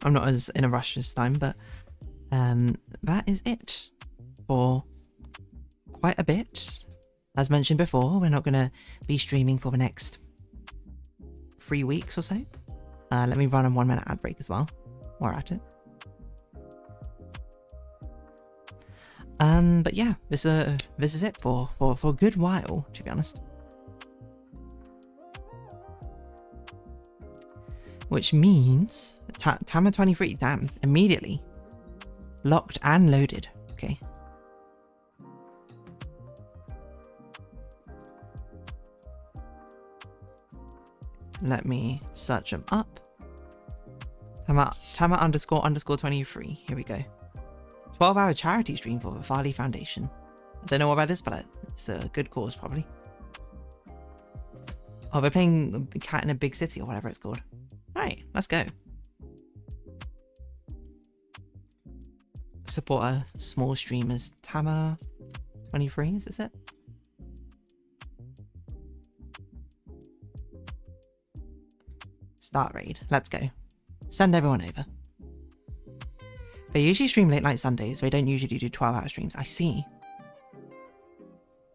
Speaker 1: I'm not as in a rush this time, but that is it for quite a bit. As mentioned before, we're not going to be streaming for the next 3 weeks or so. Let me run a 1 minute ad break as well. We're at it. But yeah, this is it for a good while, to be honest. Which means Tama 23, damn, immediately locked and loaded. Okay. Let me search them up. Tama _ 23. Here we go. 12-hour charity stream for the Farley Foundation. I don't know what that is, but it's a good cause, probably. Oh, they're playing Cat in a Big City or whatever it's called. Alright, let's go. Support a small streamers. Tama 23, is this it? Start raid. Let's go. Send everyone over. They usually stream late night Sundays. They don't usually do 12-hour streams. I see.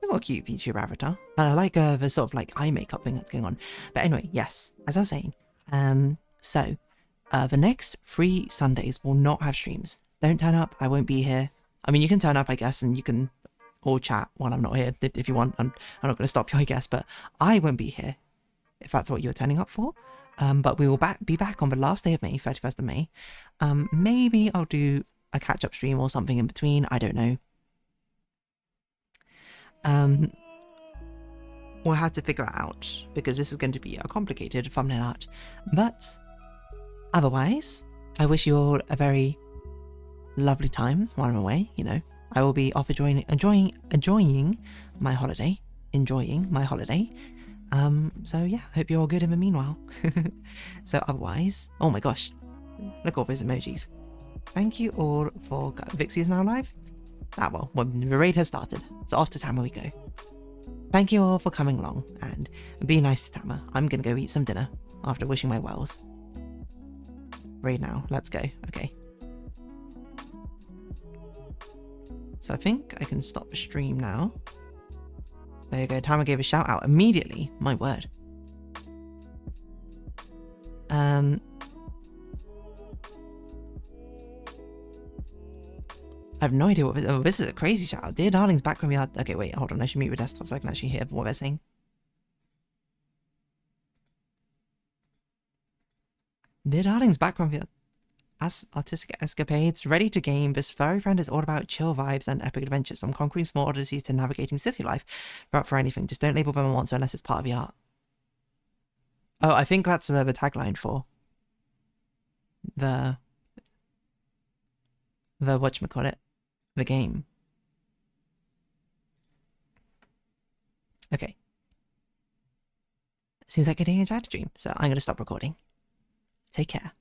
Speaker 1: They've got a cute VTuber avatar. And I like the sort of like eye makeup thing that's going on. But anyway, yes, as I was saying, so the next 3 Sundays will not have streams. Don't turn up. I won't be here. I mean, you can turn up, I guess, and you can all chat while I'm not here if you want. I'm not going to stop you, I guess, but I won't be here if that's what you're turning up for. But we will be back on the last day of May, 31st of May. Maybe I'll do a catch-up stream or something in between. I don't know. We'll have to figure it out because this is going to be a complicated thumbnail art. But otherwise, I wish you all a very lovely time while I'm away. You know, I will be off enjoying my holiday. So yeah, hope you're all good in the meanwhile. So otherwise, oh my gosh, look at all those emojis. Thank you all for... Vixie is now live? Ah well, the raid has started, so off to Tama we go. Thank you all for coming along, and be nice to Tama. I'm gonna go eat some dinner after wishing my wells. Raid now, let's go, okay. So I think I can stop the stream now. There you go, Tama gave a shout out immediately, my word. I have no idea what this... Oh, this is a crazy shout out. DeerDarling's back from the... Okay, wait, hold on. I should mute the desktop so I can actually hear what they're saying. DeerDarling's back from the... As artistic escapades, ready to game, this furry friend is all about chill vibes and epic adventures, from conquering small oddities to navigating city life. They're up for anything. Just don't label them a monster unless it's part of the art. Oh, I think that's the tagline for the whatchamacallit, the game. Okay. Seems like a getting a chat stream, so I'm going to stop recording. Take care.